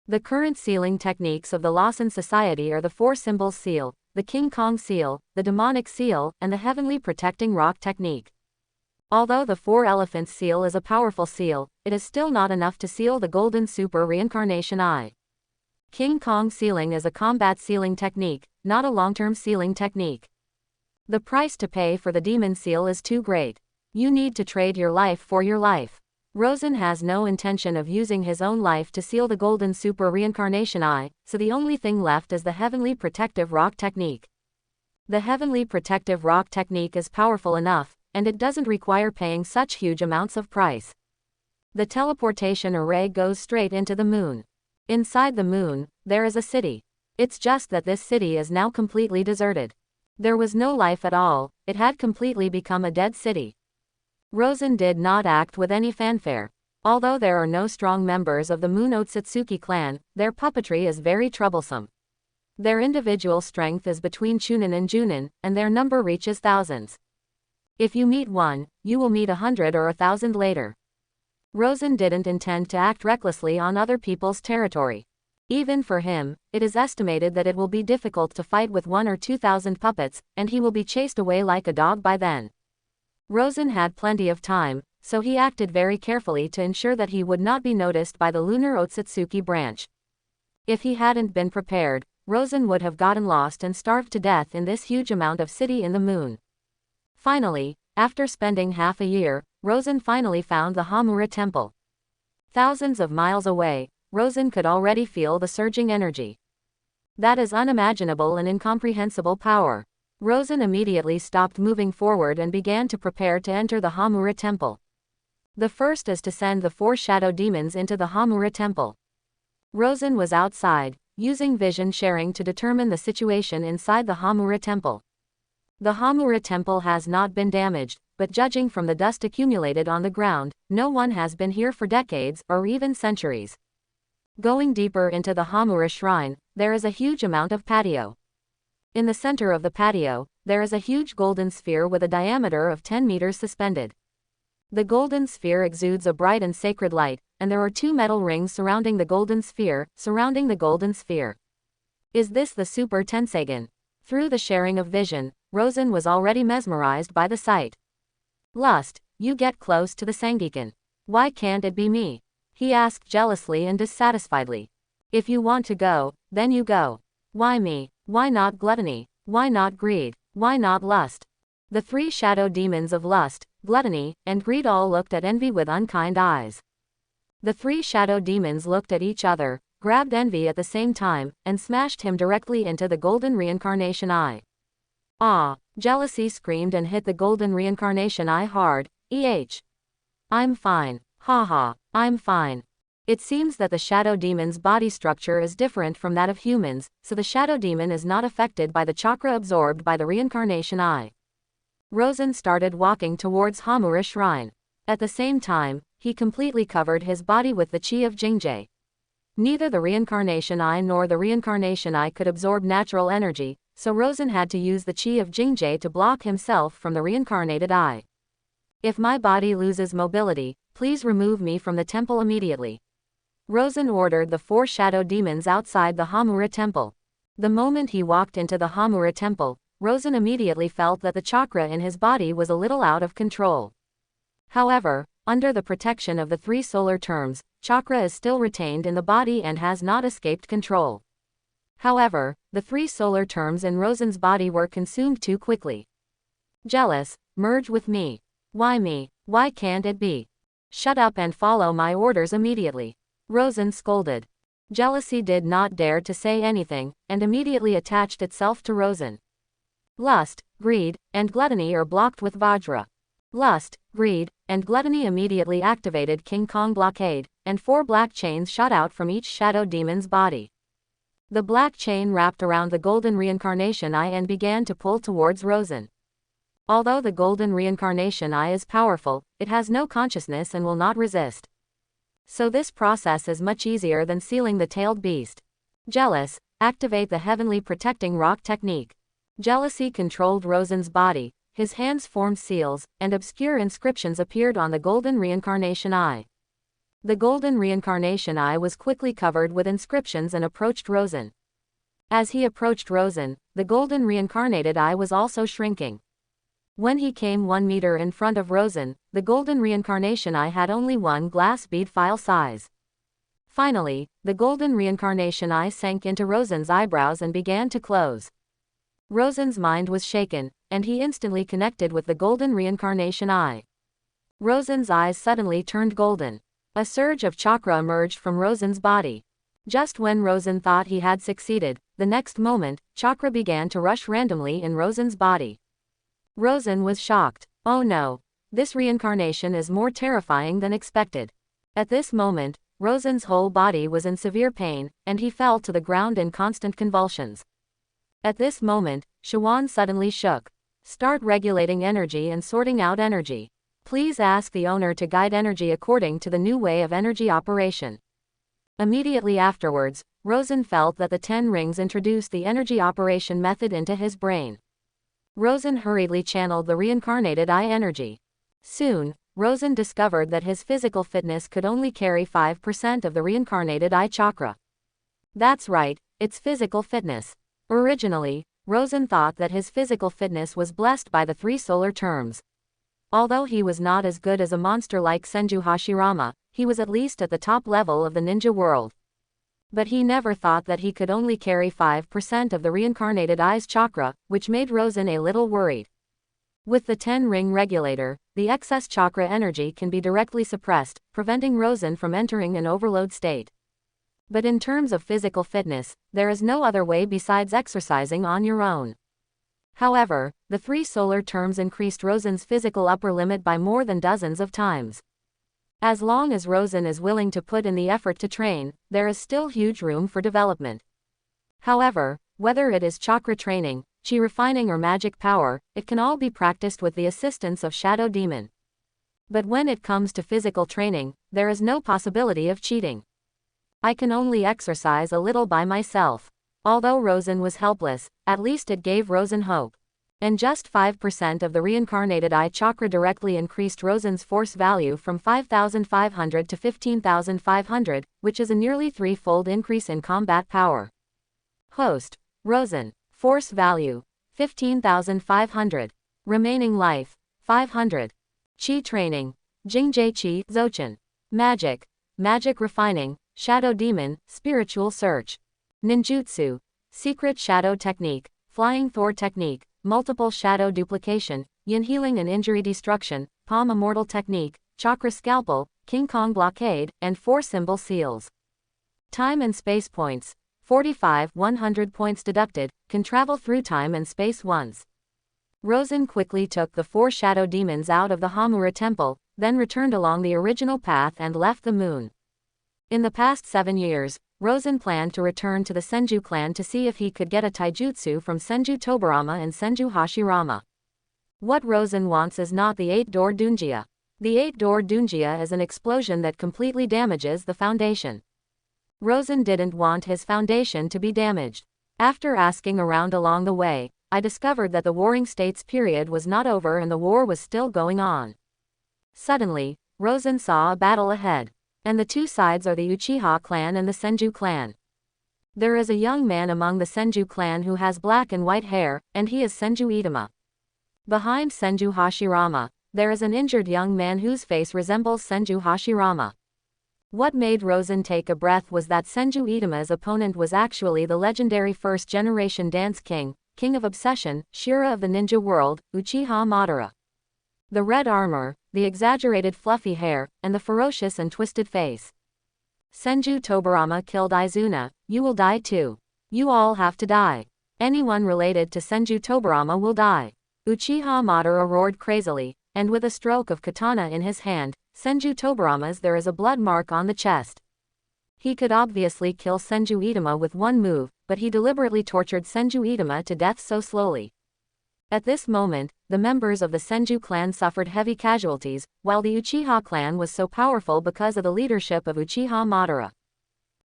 The current sealing techniques of the Lawson Society are the 4 symbols seal, the King Kong seal, the demonic seal, and the heavenly protecting rock technique. Although the 4 elephants seal is a powerful seal, it is still not enough to seal the golden super reincarnation eye. King Kong sealing is a combat sealing technique, not a long-term sealing technique. The price to pay for the demon seal is too great. You need to trade your life for your life. Rosen has no intention of using his own life to seal the golden super reincarnation eye, so the only thing left is the heavenly protective rock technique. The heavenly protective rock technique is powerful enough, and it doesn't require paying such huge amounts of price. The teleportation array goes straight into the moon. Inside the moon, there is a city. It's just that this city is now completely deserted. There was no life at all, it had completely become a dead city. Rosen did not act with any fanfare. Although there are no strong members of the Moon Otsutsuki clan, their puppetry is very troublesome. Their individual strength is between Chunin and Junin, and their number reaches thousands. If you meet one, you will meet 100 or 1,000 later. Rosen didn't intend to act recklessly on other people's territory. Even for him, it is estimated that it will be difficult to fight with 1 or 2,000 puppets, and he will be chased away like a dog by then. Rosen had plenty of time, so he acted very carefully to ensure that he would not be noticed by the Lunar Otsutsuki branch. If he hadn't been prepared, Rosen would have gotten lost and starved to death in this huge amount of city in the moon. Finally, after spending half a year, Rosen finally found the Hamura temple. Thousands of miles away, Rosen could already feel the surging energy. That is unimaginable and incomprehensible power. Rosen immediately stopped moving forward and began to prepare to enter the Hamura temple. The first is to send the 4 shadow demons into the Hamura temple. Rosen was outside, using vision sharing to determine the situation inside the Hamura temple. The Hamura temple has not been damaged, but judging from the dust accumulated on the ground, no one has been here for decades, or even centuries. Going deeper into the Hamura shrine, there is a huge amount of patio. In the center of the patio, there is a huge golden sphere with a diameter of 10 meters suspended. The golden sphere exudes a bright and sacred light, and there are 2 metal rings surrounding the golden sphere. Is this the Super Tenseigan? Through the sharing of vision, Rosen was already mesmerized by the sight. Lust, you get close to the Sengikan. Why can't it be me? He asked jealously and dissatisfiedly. If you want to go, then you go. Why me? Why not gluttony? Why not greed? Why not lust? The 3 shadow demons of lust, gluttony, and greed all looked at envy with unkind eyes. The 3 shadow demons looked at each other, grabbed Envy at the same time, and smashed him directly into the golden reincarnation eye. Ah! Jealousy screamed and hit the golden reincarnation eye hard. I'm fine. Haha, I'm fine. It seems that the shadow demon's body structure is different from that of humans, so the shadow demon is not affected by the chakra absorbed by the reincarnation eye. Rosen started walking towards Hamura Shrine. At the same time, he completely covered his body with the chi of Jingjae. Neither the reincarnation eye nor the reincarnation eye could absorb natural energy, so Rosen had to use the chi of Jingjae to block himself from the reincarnated eye. If my body loses mobility, please remove me from the temple immediately. Rosen ordered the 4 shadow demons outside the Hamura temple. The moment he walked into the Hamura temple, Rosen immediately felt that the chakra in his body was a little out of control. However, under the protection of the 3 solar terms, chakra is still retained in the body and has not escaped control. However, the 3 solar terms in Rosen's body were consumed too quickly. Jealous, merge with me. Why me? Why can't it be? Shut up and follow my orders immediately. Rosen scolded. Jealousy did not dare to say anything, and immediately attached itself to Rosen. Lust, greed, and gluttony are blocked with Vajra. Lust, greed, and gluttony immediately activated King Kong blockade, and 4 black chains shot out from each shadow demon's body. The black chain wrapped around the golden reincarnation eye and began to pull towards Rosen. Although the golden reincarnation eye is powerful, it has no consciousness and will not resist. So this process is much easier than sealing the tailed beast. Jealous, activate the heavenly protecting rock technique. Jealousy controlled Rosen's body, his hands formed seals, and obscure inscriptions appeared on the golden reincarnation eye. The golden reincarnation eye was quickly covered with inscriptions and approached Rosen. As he approached Rosen, the golden reincarnated eye was also shrinking. When he came 1 meter in front of Rosen, the golden reincarnation eye had only 1 glass bead file size. Finally, the golden reincarnation eye sank into Rosen's eyebrows and began to close. Rosen's mind was shaken, and he instantly connected with the golden reincarnation eye. Rosen's eyes suddenly turned golden. A surge of chakra emerged from Rosen's body. Just when Rosen thought he had succeeded, the next moment, chakra began to rush randomly in Rosen's body. Rosen was shocked. Oh no! This reincarnation is more terrifying than expected. At this moment, Rosen's whole body was in severe pain, and he fell to the ground in constant convulsions. At this moment, Shawan suddenly shook. Start regulating energy and sorting out energy. Please ask the owner to guide energy according to the new way of energy operation. Immediately afterwards, Rosen felt that the 10 rings introduced the energy operation method into his brain. Rosen hurriedly channeled the reincarnated eye energy. Soon, Rosen discovered that his physical fitness could only carry 5% of the reincarnated eye chakra. That's right, it's physical fitness. Originally, Rosen thought that his physical fitness was blessed by the 3 solar terms. Although he was not as good as a monster like Senju Hashirama, he was at least at the top level of the ninja world. But he never thought that he could only carry 5% of the reincarnated eye's chakra, which made Rosen a little worried. With the 10-ring regulator, the excess chakra energy can be directly suppressed, preventing Rosen from entering an overload state. But in terms of physical fitness, there is no other way besides exercising on your own. However, the 3 solar terms increased Rosen's physical upper limit by more than dozens of times. As long as Rosen is willing to put in the effort to train, there is still huge room for development. However, whether it is chakra training, chi refining or magic power, it can all be practiced with the assistance of Shadow Demon. But when it comes to physical training, there is no possibility of cheating. I can only exercise a little by myself. Although Rosen was helpless, at least it gave Rosen hope. And just 5% of the reincarnated eye chakra directly increased Rosen's force value from 5,500 to 15,500, which is a nearly 3-fold increase in combat power. Host: Rosen. Force value: 15,500. Remaining life: 500. Chi training: Jingjae Chi, Zochin. Magic: Magic refining, Shadow Demon, Spiritual search. Ninjutsu: Secret Shadow Technique, Flying Thor Technique, Multiple Shadow Duplication, Yin Healing and Injury Destruction, Palm Immortal Technique, Chakra Scalpel, King Kong Blockade, and 4 Symbol Seals. Time and space points. 45, 100 points deducted, can travel through time and space once. Rosen quickly took the 4 shadow demons out of the Hamura temple, then returned along the original path and left the moon. In the past 7 years, Rosen planned to return to the Senju clan to see if he could get a taijutsu from Senju Tobirama and Senju Hashirama. What Rosen wants is not the 8-door Dunjia. The 8-door Dunjia is an explosion that completely damages the foundation. Rosen didn't want his foundation to be damaged. After asking around along the way, I discovered that the Warring States period was not over and the war was still going on. Suddenly, Rosen saw a battle ahead. And the two sides are the Uchiha clan and the Senju clan. There is a young man among the Senju clan who has black and white hair, and he is Senju Itama. Behind Senju Hashirama, there is an injured young man whose face resembles Senju Hashirama. What made Rosen take a breath was that Senju Itama's opponent was actually the legendary first-generation dance king, king of obsession, Shira of the ninja world, Uchiha Madara. The red armor, the exaggerated fluffy hair, and the ferocious and twisted face. Senju Tobirama killed Izuna, you will die too. You all have to die. Anyone related to Senju Tobirama will die. Uchiha Madara roared crazily, and with a stroke of katana in his hand, Senju Tobirama's there is a blood mark on the chest. He could obviously kill Senju Itama with one move, but he deliberately tortured Senju Itama to death so slowly. At this moment, the members of the Senju clan suffered heavy casualties, while the Uchiha clan was so powerful because of the leadership of Uchiha Madara.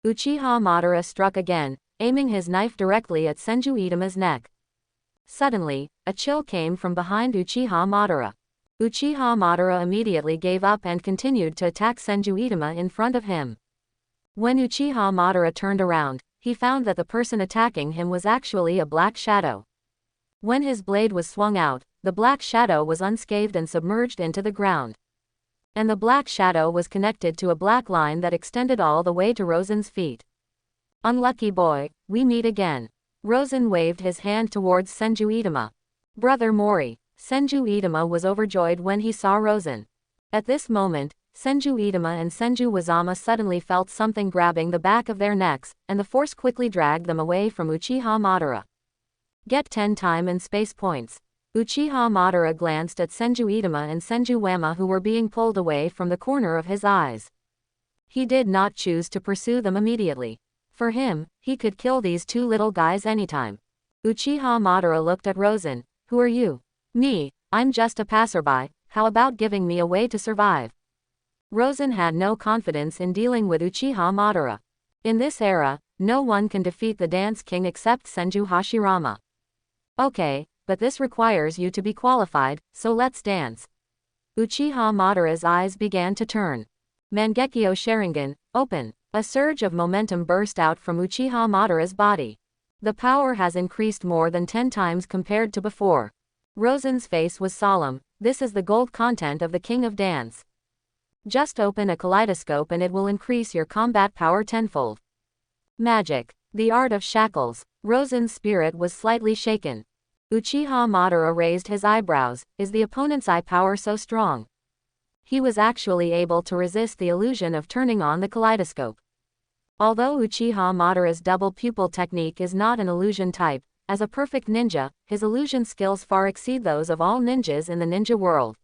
Uchiha Madara struck again, aiming his knife directly at Senju Itama's neck. Suddenly, a chill came from behind Uchiha Madara. Uchiha Madara immediately gave up and continued to attack Senju Itama in front of him. When Uchiha Madara turned around, he found that the person attacking him was actually a black shadow. When his blade was swung out, the black shadow was unscathed and submerged into the ground. And the black shadow was connected to a black line that extended all the way to Rosen's feet. Unlucky boy, we meet again. Rosen waved his hand towards Senju Itama. Brother Mori. Senju Itama was overjoyed when he saw Rosen. At this moment, Senju Itama and Senju Wazama suddenly felt something grabbing the back of their necks, and the force quickly dragged them away from Uchiha Madara. Get 10 time and space points. Uchiha Madara glanced at Senju Itama and Senju Wama who were being pulled away from the corner of his eyes. He did not choose to pursue them immediately. For him, he could kill these two little guys anytime. Uchiha Madara looked at Rosen. Who are you? Me, I'm just a passerby, how about giving me a way to survive? Rosen had no confidence in dealing with Uchiha Madara. In this era, no one can defeat the dance king except Senju Hashirama. Okay, but this requires you to be qualified, so let's dance. Uchiha Madara's eyes began to turn. Mangekyo Sharingan, open. A surge of momentum burst out from Uchiha Madara's body. The power has increased more than 10 times compared to before. Rosen's face was solemn. This is the gold content of the King of Dance. Just open a kaleidoscope and it will increase your combat power tenfold. Magic. The art of shackles. Rosen's spirit was slightly shaken. Uchiha Madara raised his eyebrows. Is the opponent's eye power so strong? He was actually able to resist the illusion of turning on the kaleidoscope. Although Uchiha Madara's double pupil technique is not an illusion type, as a perfect ninja, his illusion skills far exceed those of all ninjas in the ninja world.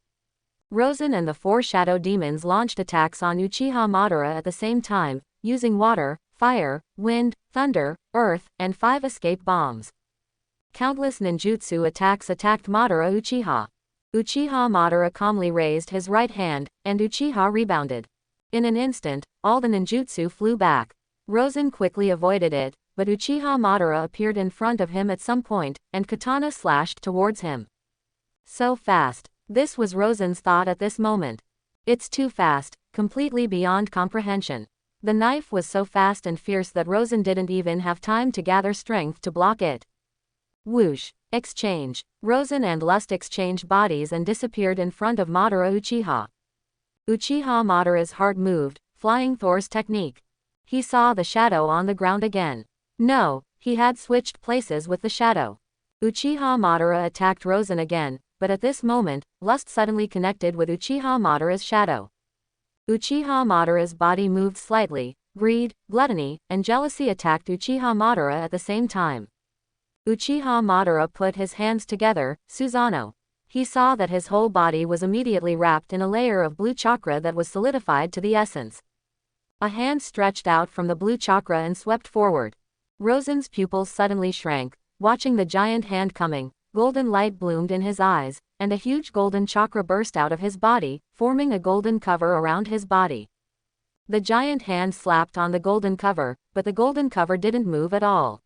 Rosen and the 4 shadow demons launched attacks on Uchiha Madara at the same time, using water, fire, wind, thunder, earth, and 5 escape bombs. Countless ninjutsu attacks attacked Madara Uchiha. Uchiha Madara calmly raised his right hand, and Uchiha rebounded. In an instant, all the ninjutsu flew back. Rosen quickly avoided it, but Uchiha Madara appeared in front of him at some point, and katana slashed towards him. So fast. This was Rosen's thought at this moment. It's too fast, completely beyond comprehension. The knife was so fast and fierce that Rosen didn't even have time to gather strength to block it. Whoosh. Exchange. Rosen and Lust exchanged bodies and disappeared in front of Madara Uchiha. Uchiha Madara's heart moved, flying Thor's technique. He saw the shadow on the ground again. No, he had switched places with the shadow. Uchiha Madara attacked Rosen again, but at this moment, Lust suddenly connected with Uchiha Madara's shadow. Uchiha Madara's body moved slightly, greed, gluttony, and jealousy attacked Uchiha Madara at the same time. Uchiha Madara put his hands together, Susanoo. He saw that his whole body was immediately wrapped in a layer of blue chakra that was solidified to the essence. A hand stretched out from the blue chakra and swept forward. Rosen's pupils suddenly shrank, watching the giant hand coming. Golden light bloomed in his eyes, and a huge golden chakra burst out of his body, forming a golden cover around his body. The giant hand slapped on the golden cover, but the golden cover didn't move at all.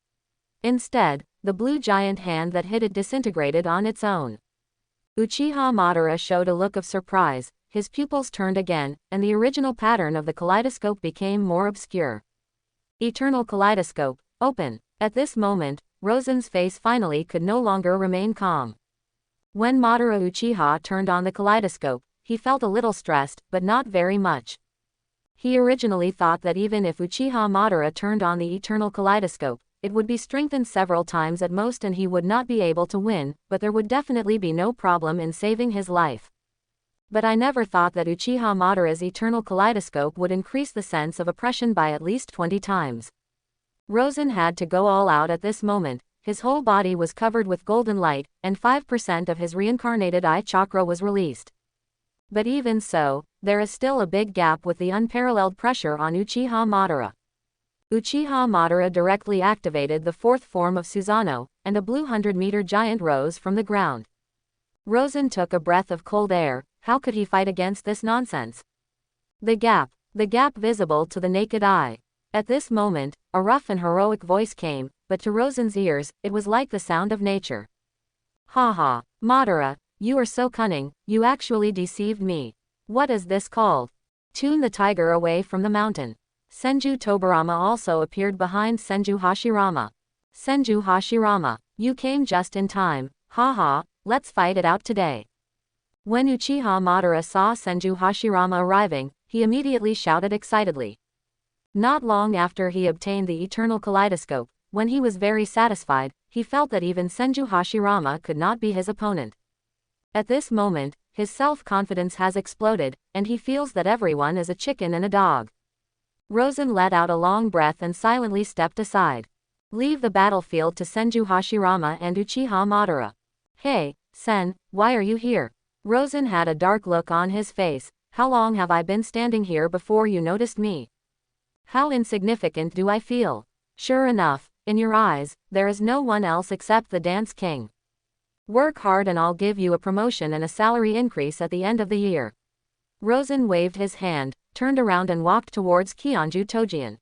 Instead, the blue giant hand that hit it disintegrated on its own. Uchiha Madara showed a look of surprise, his pupils turned again, and the original pattern of the kaleidoscope became more obscure. Eternal kaleidoscope, open. At this moment, Rosen's face finally could no longer remain calm. When Madara Uchiha turned on the kaleidoscope, he felt a little stressed, but not very much. He originally thought that even if Uchiha Madara turned on the eternal kaleidoscope, it would be strengthened several times at most and he would not be able to win, but there would definitely be no problem in saving his life. But I never thought that Uchiha Madara's eternal kaleidoscope would increase the sense of oppression by at least 20 times. Rosen had to go all out at this moment. His whole body was covered with golden light, and 5% of his reincarnated eye chakra was released. But even so, there is still a big gap with the unparalleled pressure on Uchiha Madara. Uchiha Madara directly activated the fourth form of Susanoo, and a blue 100-meter giant rose from the ground. Rosen took a breath of cold air. How could he fight against this nonsense? The gap visible to the naked eye. At this moment, a rough and heroic voice came, but to Rosen's ears, it was like the sound of nature. Ha ha, Madara, you are so cunning, you actually deceived me. What is this called? Tune the tiger away from the mountain. Senju Tobirama also appeared behind Senju Hashirama. Senju Hashirama, you came just in time, haha, let's fight it out today. When Uchiha Madara saw Senju Hashirama arriving, he immediately shouted excitedly. Not long after he obtained the eternal kaleidoscope, when he was very satisfied, he felt that even Senju Hashirama could not be his opponent. At this moment, his self-confidence has exploded, and he feels that everyone is a chicken and a dog. Rosen let out a long breath and silently stepped aside. Leave the battlefield to Senju Hashirama and Uchiha Madara. Hey, Sen, why are you here? Rosen had a dark look on his face. How long have I been standing here before you noticed me? How insignificant do I feel? Sure enough, in your eyes, there is no one else except the Dance King. Work hard and I'll give you a promotion and a salary increase at the end of the year. Rosen waved his hand, turned around and walked towards Kionju Tojian.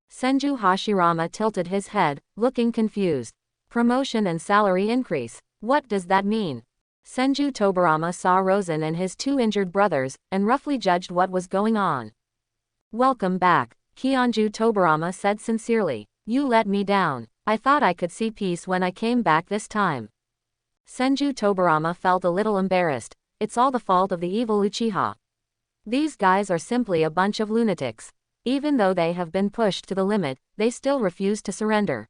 Senju Hashirama tilted his head, looking confused. Promotion and salary increase. What does that mean? Senju Tobirama saw Rosen and his two injured brothers, and roughly judged what was going on. Welcome back, Kionju Tobirama said sincerely. You let me down. I thought I could see peace when I came back this time. Senju Tobirama felt a little embarrassed. It's all the fault of the evil Uchiha. These guys are simply a bunch of lunatics. Even though they have been pushed to the limit, they still refuse to surrender.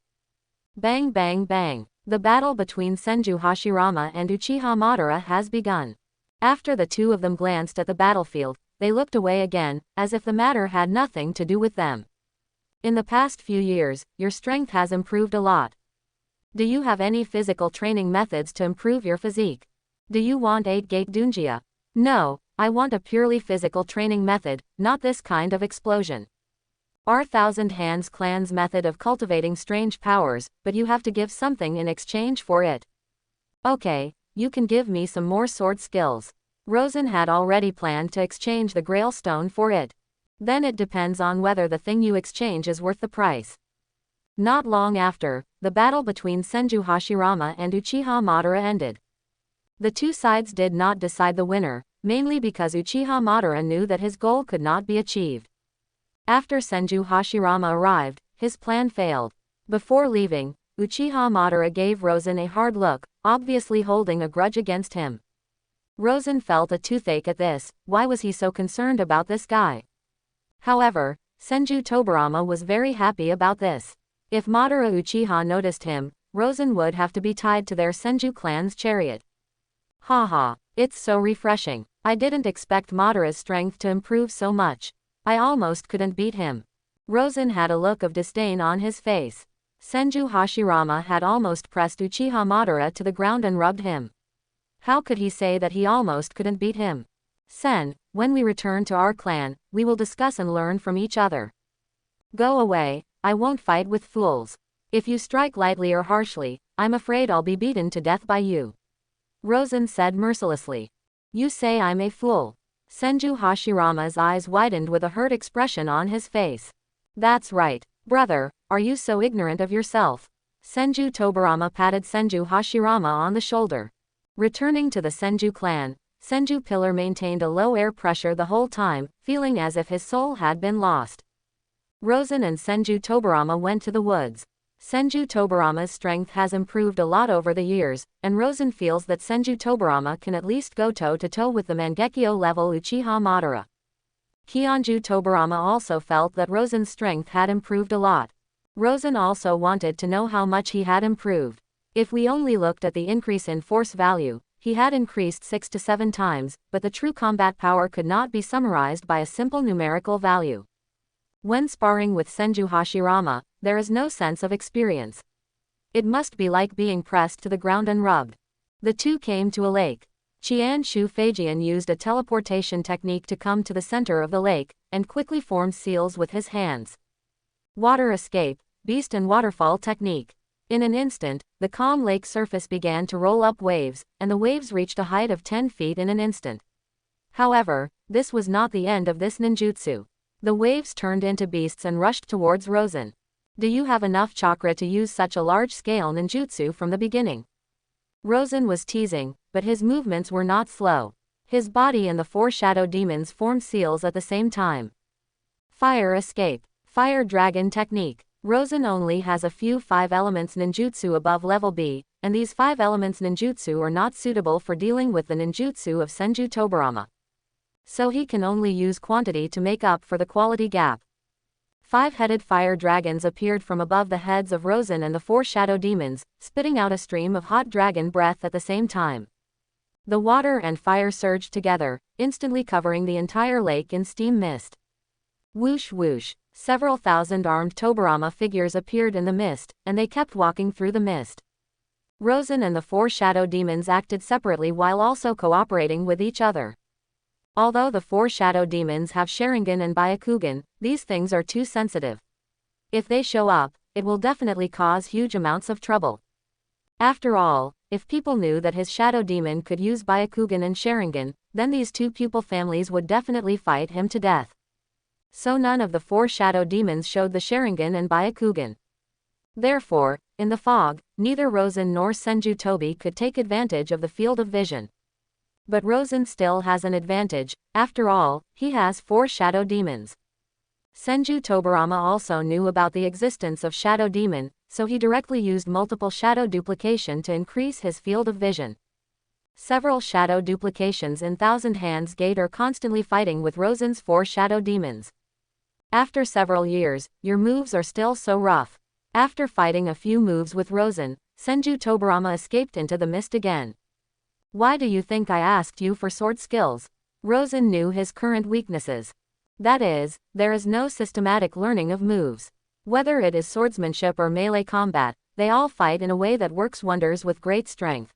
Bang bang bang. The battle between Senju Hashirama and Uchiha Madara has begun. After the two of them glanced at the battlefield, they looked away again, as if the matter had nothing to do with them. In the past few years, your strength has improved a lot. Do you have any physical training methods to improve your physique? Do you want 8-gate Dunjia? No, I want a purely physical training method, not this kind of explosion. Our Thousand Hands clan's method of cultivating strange powers, but you have to give something in exchange for it. Okay, you can give me some more sword skills. Rosen had already planned to exchange the Grail Stone for it. Then it depends on whether the thing you exchange is worth the price. Not long after, the battle between Senju Hashirama and Uchiha Madara ended. The two sides did not decide the winner, mainly because Uchiha Madara knew that his goal could not be achieved. After Senju Hashirama arrived, his plan failed. Before leaving, Uchiha Madara gave Rosen a hard look, obviously holding a grudge against him. Rosen felt a toothache at this. Why was he so concerned about this guy? However, Senju Tobirama was very happy about this. If Madara Uchiha noticed him, Rosen would have to be tied to their Senju clan's chariot. Haha, it's so refreshing. I didn't expect Madara's strength to improve so much. I almost couldn't beat him. Rosen had a look of disdain on his face. Senju Hashirama had almost pressed Uchiha Madara to the ground and rubbed him. How could he say that he almost couldn't beat him? Sen, when we return to our clan, we will discuss and learn from each other. Go away, I won't fight with fools. If you strike lightly or harshly, I'm afraid I'll be beaten to death by you. Rosen said mercilessly. You say I'm a fool. Senju Hashirama's eyes widened with a hurt expression on his face. That's right, brother, are you so ignorant of yourself? Senju Tobirama patted Senju Hashirama on the shoulder. Returning to the Senju clan, Senju Pillar maintained a low air pressure the whole time, feeling as if his soul had been lost. Rosen and Senju Tobirama went to the woods. Senju Tobirama's strength has improved a lot over the years, and Rosen feels that Senju Tobirama can at least go toe-to-toe with the Mangekyo-level Uchiha Madara. Kionju Tobirama also felt that Rosen's strength had improved a lot. Rosen also wanted to know how much he had improved. If we only looked at the increase in force value, he had increased 6 to 7 times, but the true combat power could not be summarized by a simple numerical value. When sparring with Senju Hashirama, there is no sense of experience. It must be like being pressed to the ground and rubbed. The two came to a lake. Qian Shu Feijian used a teleportation technique to come to the center of the lake, and quickly formed seals with his hands. Water escape, beast and waterfall technique. In an instant, the calm lake surface began to roll up waves, and the waves reached a height of 10 feet in an instant. However, this was not the end of this ninjutsu. The waves turned into beasts and rushed towards Rosen. Do you have enough chakra to use such a large-scale ninjutsu from the beginning? Rosen was teasing, but his movements were not slow. His body and the 4 shadow demons formed seals at the same time. Fire escape. Fire dragon technique. Rosen only has a few 5 elements ninjutsu above level B, and these 5 elements ninjutsu are not suitable for dealing with the ninjutsu of Senju Tobirama. So he can only use quantity to make up for the quality gap. 5-headed fire dragons appeared from above the heads of Rosen and the 4 shadow demons, spitting out a stream of hot dragon breath at the same time. The water and fire surged together, instantly covering the entire lake in steam mist. Whoosh whoosh, several thousand armed Tobirama figures appeared in the mist, and they kept walking through the mist. Rosen and the 4 shadow demons acted separately while also cooperating with each other. Although the 4 shadow demons have Sharingan and Byakugan, these things are too sensitive. If they show up, it will definitely cause huge amounts of trouble. After all, if people knew that his shadow demon could use Byakugan and Sharingan, then these 2 pupil families would definitely fight him to death. So none of the 4 shadow demons showed the Sharingan and Byakugan. Therefore, in the fog, neither Rosen nor Senju Tobi could take advantage of the field of vision. But Rosen still has an advantage, after all, he has 4 shadow demons. Senju Tobirama also knew about the existence of shadow demon, so he directly used multiple shadow duplication to increase his field of vision. Several shadow duplications in Thousand Hands Gate are constantly fighting with Rosen's 4 shadow demons. After several years, your moves are still so rough. After fighting a few moves with Rosen, Senju Tobirama escaped into the mist again. Why do you think I asked you for sword skills? Rosen knew his current weaknesses. That is, there is no systematic learning of moves. Whether it is swordsmanship or melee combat, they all fight in a way that works wonders with great strength.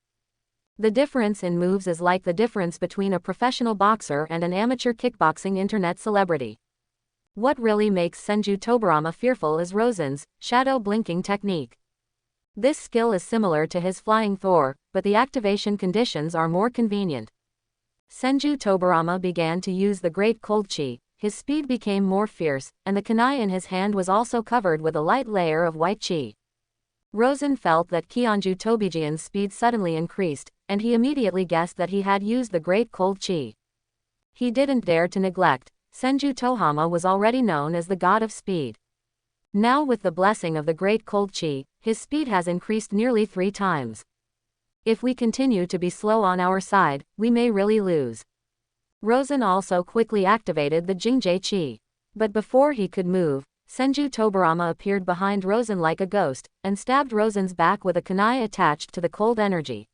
The difference in moves is like the difference between a professional boxer and an amateur kickboxing internet celebrity. What really makes Senju Tobirama fearful is Rosen's shadow blinking technique. This skill is similar to his flying Thor, but the activation conditions are more convenient. Senju Tobirama began to use the great cold chi, his speed became more fierce, and the kunai in his hand was also covered with a light layer of white chi. Rosen felt that Kionju Tobijian's speed suddenly increased, and he immediately guessed that he had used the great cold chi. He didn't dare to neglect, Senju Tohama was already known as the god of speed. Now with the blessing of the great cold chi, his speed has increased nearly 3 times. If we continue to be slow on our side, we may really lose. Rosen also quickly activated the Jingjae chi. But before he could move, Senju Tobirama appeared behind Rosen like a ghost, and stabbed Rosen's back with a kunai attached to the cold energy.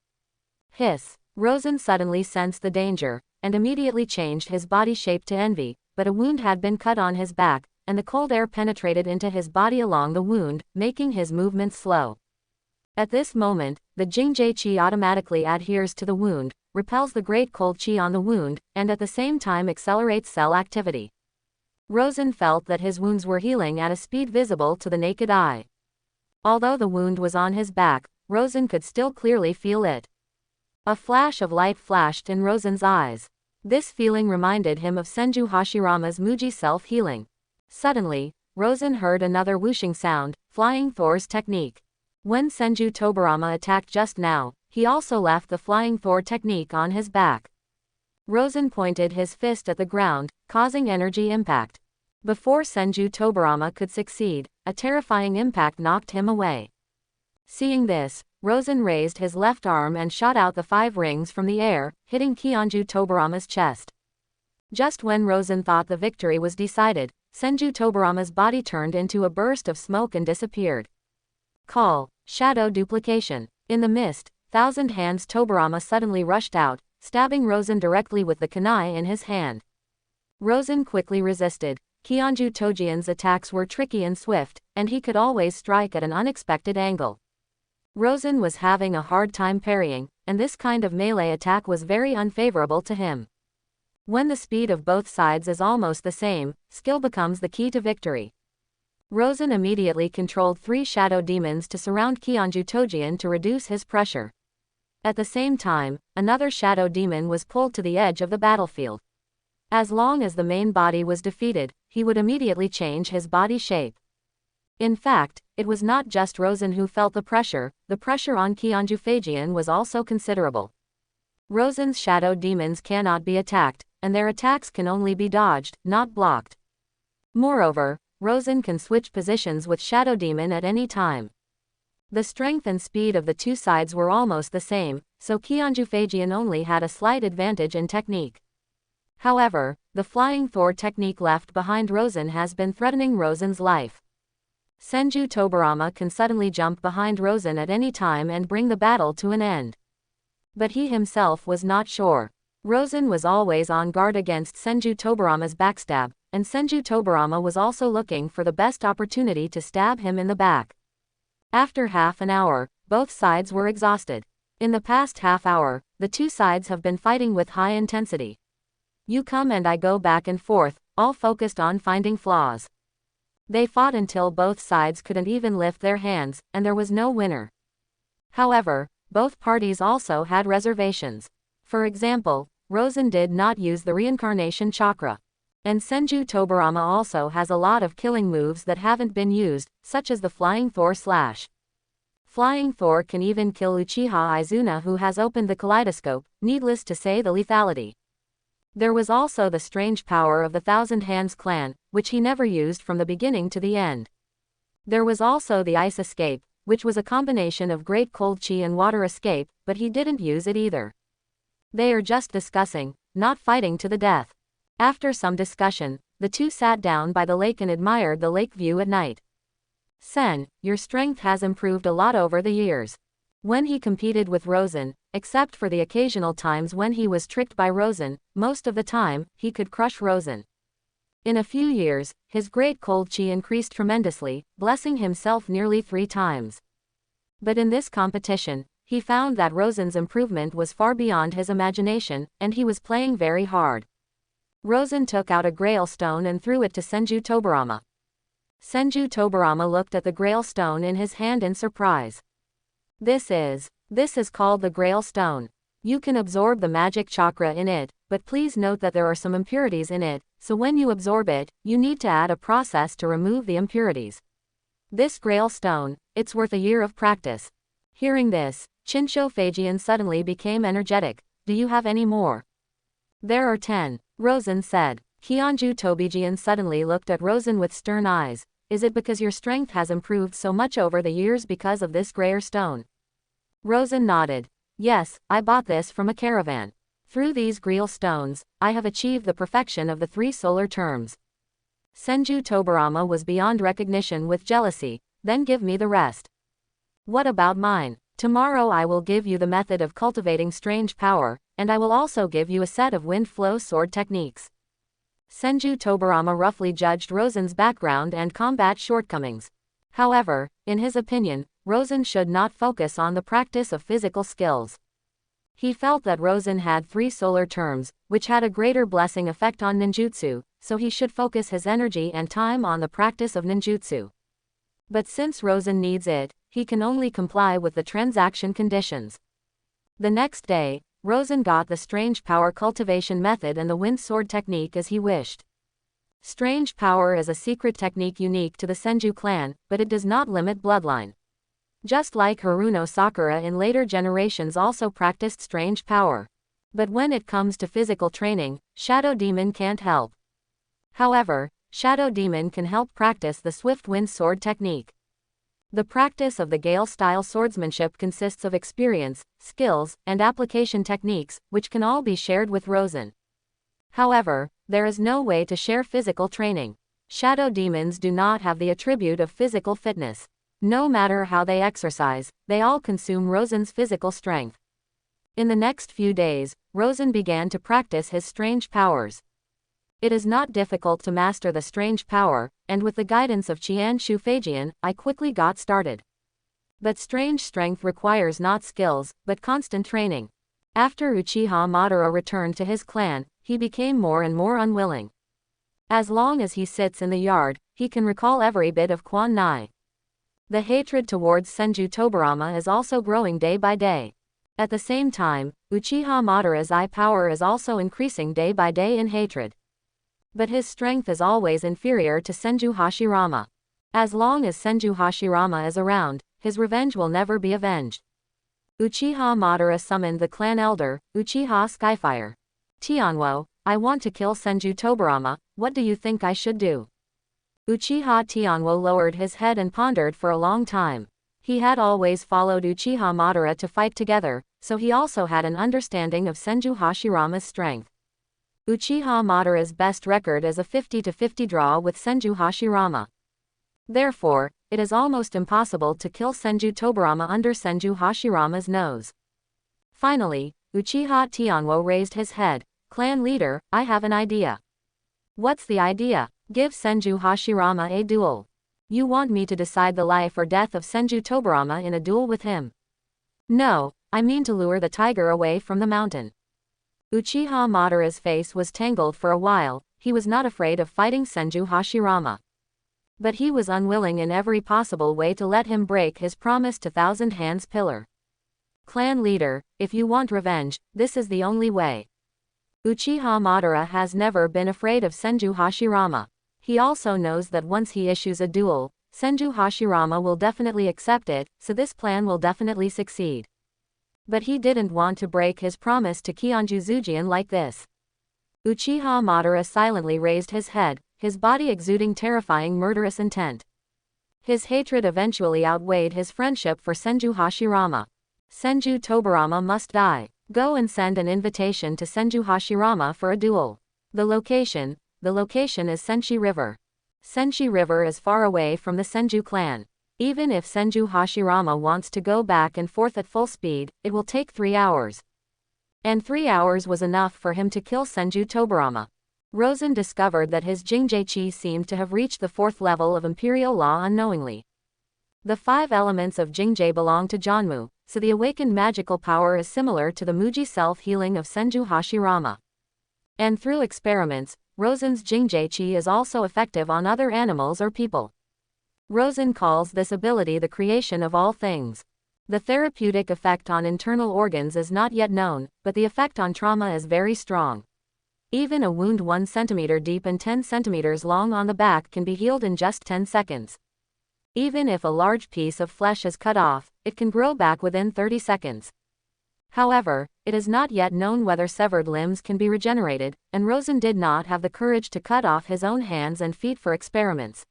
Hiss! Rosen suddenly sensed the danger, and immediately changed his body shape to envy, but a wound had been cut on his back, and the cold air penetrated into his body along the wound, making his movements slow. At this moment, the Jingje Qi automatically adheres to the wound, repels the great cold Qi on the wound, and at the same time accelerates cell activity. Rosen felt that his wounds were healing at a speed visible to the naked eye. Although the wound was on his back, Rosen could still clearly feel it. A flash of light flashed in Rosen's eyes. This feeling reminded him of Senju Hashirama's Muji self-healing. Suddenly, Rosen heard another whooshing sound, Flying Thor's technique. When Senju Tobirama attacked just now, he also left the Flying Thor technique on his back. Rosen pointed his fist at the ground, causing energy impact. Before Senju Tobirama could succeed, a terrifying impact knocked him away. Seeing this, Rosen raised his left arm and shot out the 5 rings from the air, hitting Senju Tobirama's chest. Just when Rosen thought the victory was decided, Senju Tobirama's body turned into a burst of smoke and disappeared. Call, Shadow Duplication. In the mist, Thousand Hands Tobirama suddenly rushed out, stabbing Rosen directly with the kunai in his hand. Rosen quickly resisted. Senju Tojian's attacks were tricky and swift, and he could always strike at an unexpected angle. Rosen was having a hard time parrying, and this kind of melee attack was very unfavorable to him. When the speed of both sides is almost the same, skill becomes the key to victory. Rosen immediately controlled 3 shadow demons to surround Senju Tojian to reduce his pressure. At the same time, another shadow demon was pulled to the edge of the battlefield. As long as the main body was defeated, he would immediately change his body shape. In fact, it was not just Rosen who felt the pressure on Senju Tojian was also considerable. Rosen's shadow demons cannot be attacked, and their attacks can only be dodged, not blocked. Moreover, Rosen can switch positions with Shadow Demon at any time. The strength and speed of the 2 sides were almost the same, so Senju Tojian only had a slight advantage in technique. However, the Flying Thor technique left behind Rosen has been threatening Rosen's life. Senju Tobirama can suddenly jump behind Rosen at any time and bring the battle to an end. But he himself was not sure. Rosen was always on guard against Senju Tobirama's backstab, and Senju Tobirama was also looking for the best opportunity to stab him in the back. After half an hour, both sides were exhausted. In the past half hour, the 2 sides have been fighting with high intensity. You come and I go back and forth, all focused on finding flaws. They fought until both sides couldn't even lift their hands, and there was no winner. However, both parties also had reservations. For example, Rosen did not use the reincarnation chakra. And Senju Tobirama also has a lot of killing moves that haven't been used, such as the Flying Thor slash. Flying Thor can even kill Uchiha Izuna, who has opened the kaleidoscope, needless to say the lethality. There was also the strange power of the Thousand Hands clan, which he never used from the beginning to the end. There was also the ice escape, which was a combination of great cold chi and water escape, but he didn't use it either. They are just discussing, not fighting to the death. After some discussion, the 2 sat down by the lake and admired the lake view at night. Sen, your strength has improved a lot over the years. When he competed with Rosen, except for the occasional times when he was tricked by Rosen, most of the time, he could crush Rosen. In a few years, his great cold chi increased tremendously, blessing himself nearly 3 times. But in this competition, he found that Rosen's improvement was far beyond his imagination, and he was playing very hard. Rosen took out a grail stone and threw it to Senju Tobirama. Senju Tobirama looked at the grail stone in his hand in surprise. This is called the grail stone. You can absorb the magic chakra in it, but please note that there are some impurities in it, so when you absorb it, you need to add a process to remove the impurities. This grail stone, it's worth a year of practice. Hearing this, Chinsho Fajian suddenly became energetic. Do you have any more? There are 10. Rosen said. Senju Tobijian suddenly looked at Rosen with stern eyes. Is it because your strength has improved so much over the years because of this grayer stone? Rosen nodded. Yes, I bought this from a caravan. Through these grail stones, I have achieved the perfection of the 3 solar terms. Senju Tobirama was beyond recognition with jealousy. Then give me the rest. What about mine? Tomorrow I will give you the method of cultivating strange power, and I will also give you a set of wind flow sword techniques. Senju Tobirama roughly judged Rosen's background and combat shortcomings. However, in his opinion, Rosen should not focus on the practice of physical skills. He felt that Rosen had 3 solar terms, which had a greater blessing effect on ninjutsu, so he should focus his energy and time on the practice of ninjutsu. But since Rosen needs it, he can only comply with the transaction conditions. The next day, Rosen got the strange power cultivation method and the wind sword technique as he wished. Strange power is a secret technique unique to the Senju clan, but it does not limit bloodline. Just like Haruno Sakura in later generations also practiced strange power. But when it comes to physical training, Shadow Demon can't help. However, Shadow Demon can help practice the swift wind sword technique. The practice of the Gale-style swordsmanship consists of experience, skills, and application techniques, which can all be shared with Rosen. However, there is no way to share physical training. Shadow demons do not have the attribute of physical fitness. No matter how they exercise, they all consume Rosen's physical strength. In the next few days, Rosen began to practice his strange powers. It is not difficult to master the strange power, and with the guidance of Qian Shu Feijian, I quickly got started. But strange strength requires not skills, but constant training. After Uchiha Madara returned to his clan, he became more and more unwilling. As long as he sits in the yard, he can recall every bit of Quan Nai. The hatred towards Senju Tobirama is also growing day by day. At the same time, Uchiha Madara's eye power is also increasing day by day in hatred. But his strength is always inferior to Senju Hashirama. As long as Senju Hashirama is around, his revenge will never be avenged. Uchiha Madara summoned the clan elder, Uchiha Skyfire. Tianwo, I want to kill Senju Tobirama, what do you think I should do? Uchiha Tianwo lowered his head and pondered for a long time. He had always followed Uchiha Madara to fight together, so he also had an understanding of Senju Hashirama's strength. Uchiha Madara's best record is a 50-50 draw with Senju Hashirama. Therefore, it is almost impossible to kill Senju Tobirama under Senju Hashirama's nose. Finally, Uchiha Tianwo raised his head. Clan leader, I have an idea. What's the idea? Give Senju Hashirama a duel. You want me to decide the life or death of Senju Tobirama in a duel with him? No, I mean to lure the tiger away from the mountain. Uchiha Madara's face was tangled for a while. He was not afraid of fighting Senju Hashirama. But he was unwilling in every possible way to let him break his promise to Thousand Hands Pillar. Clan leader, if you want revenge, this is the only way. Uchiha Madara has never been afraid of Senju Hashirama. He also knows that once he issues a duel, Senju Hashirama will definitely accept it, so this plan will definitely succeed. But he didn't want to break his promise to Kionju Zujian like this. Uchiha Madara silently raised his head, his body exuding terrifying murderous intent. His hatred eventually outweighed his friendship for Senju Hashirama. Senju Tobirama must die. Go and send an invitation to Senju Hashirama for a duel. The location is Senshi River. Senshi River is far away from the Senju clan. Even if Senju Hashirama wants to go back and forth at full speed, it will take 3 hours. And 3 hours was enough for him to kill Senju Tobirama. Rosen discovered that his Jingei-chi seemed to have reached the 4th level of Imperial Law unknowingly. The 5 elements of Jingei belong to Janmu, so the awakened magical power is similar to the Muji self-healing of Senju Hashirama. And through experiments, Rosen's Jingei-chi is also effective on other animals or people. Rosen calls this ability the creation of all things. The therapeutic effect on internal organs is not yet known, but the effect on trauma is very strong. Even a wound 1 centimeter deep and 10 centimeters long on the back can be healed in just 10 seconds. Even if a large piece of flesh is cut off, it can grow back within 30 seconds. However, it is not yet known whether severed limbs can be regenerated, and Rosen did not have the courage to cut off his own hands and feet for experiments.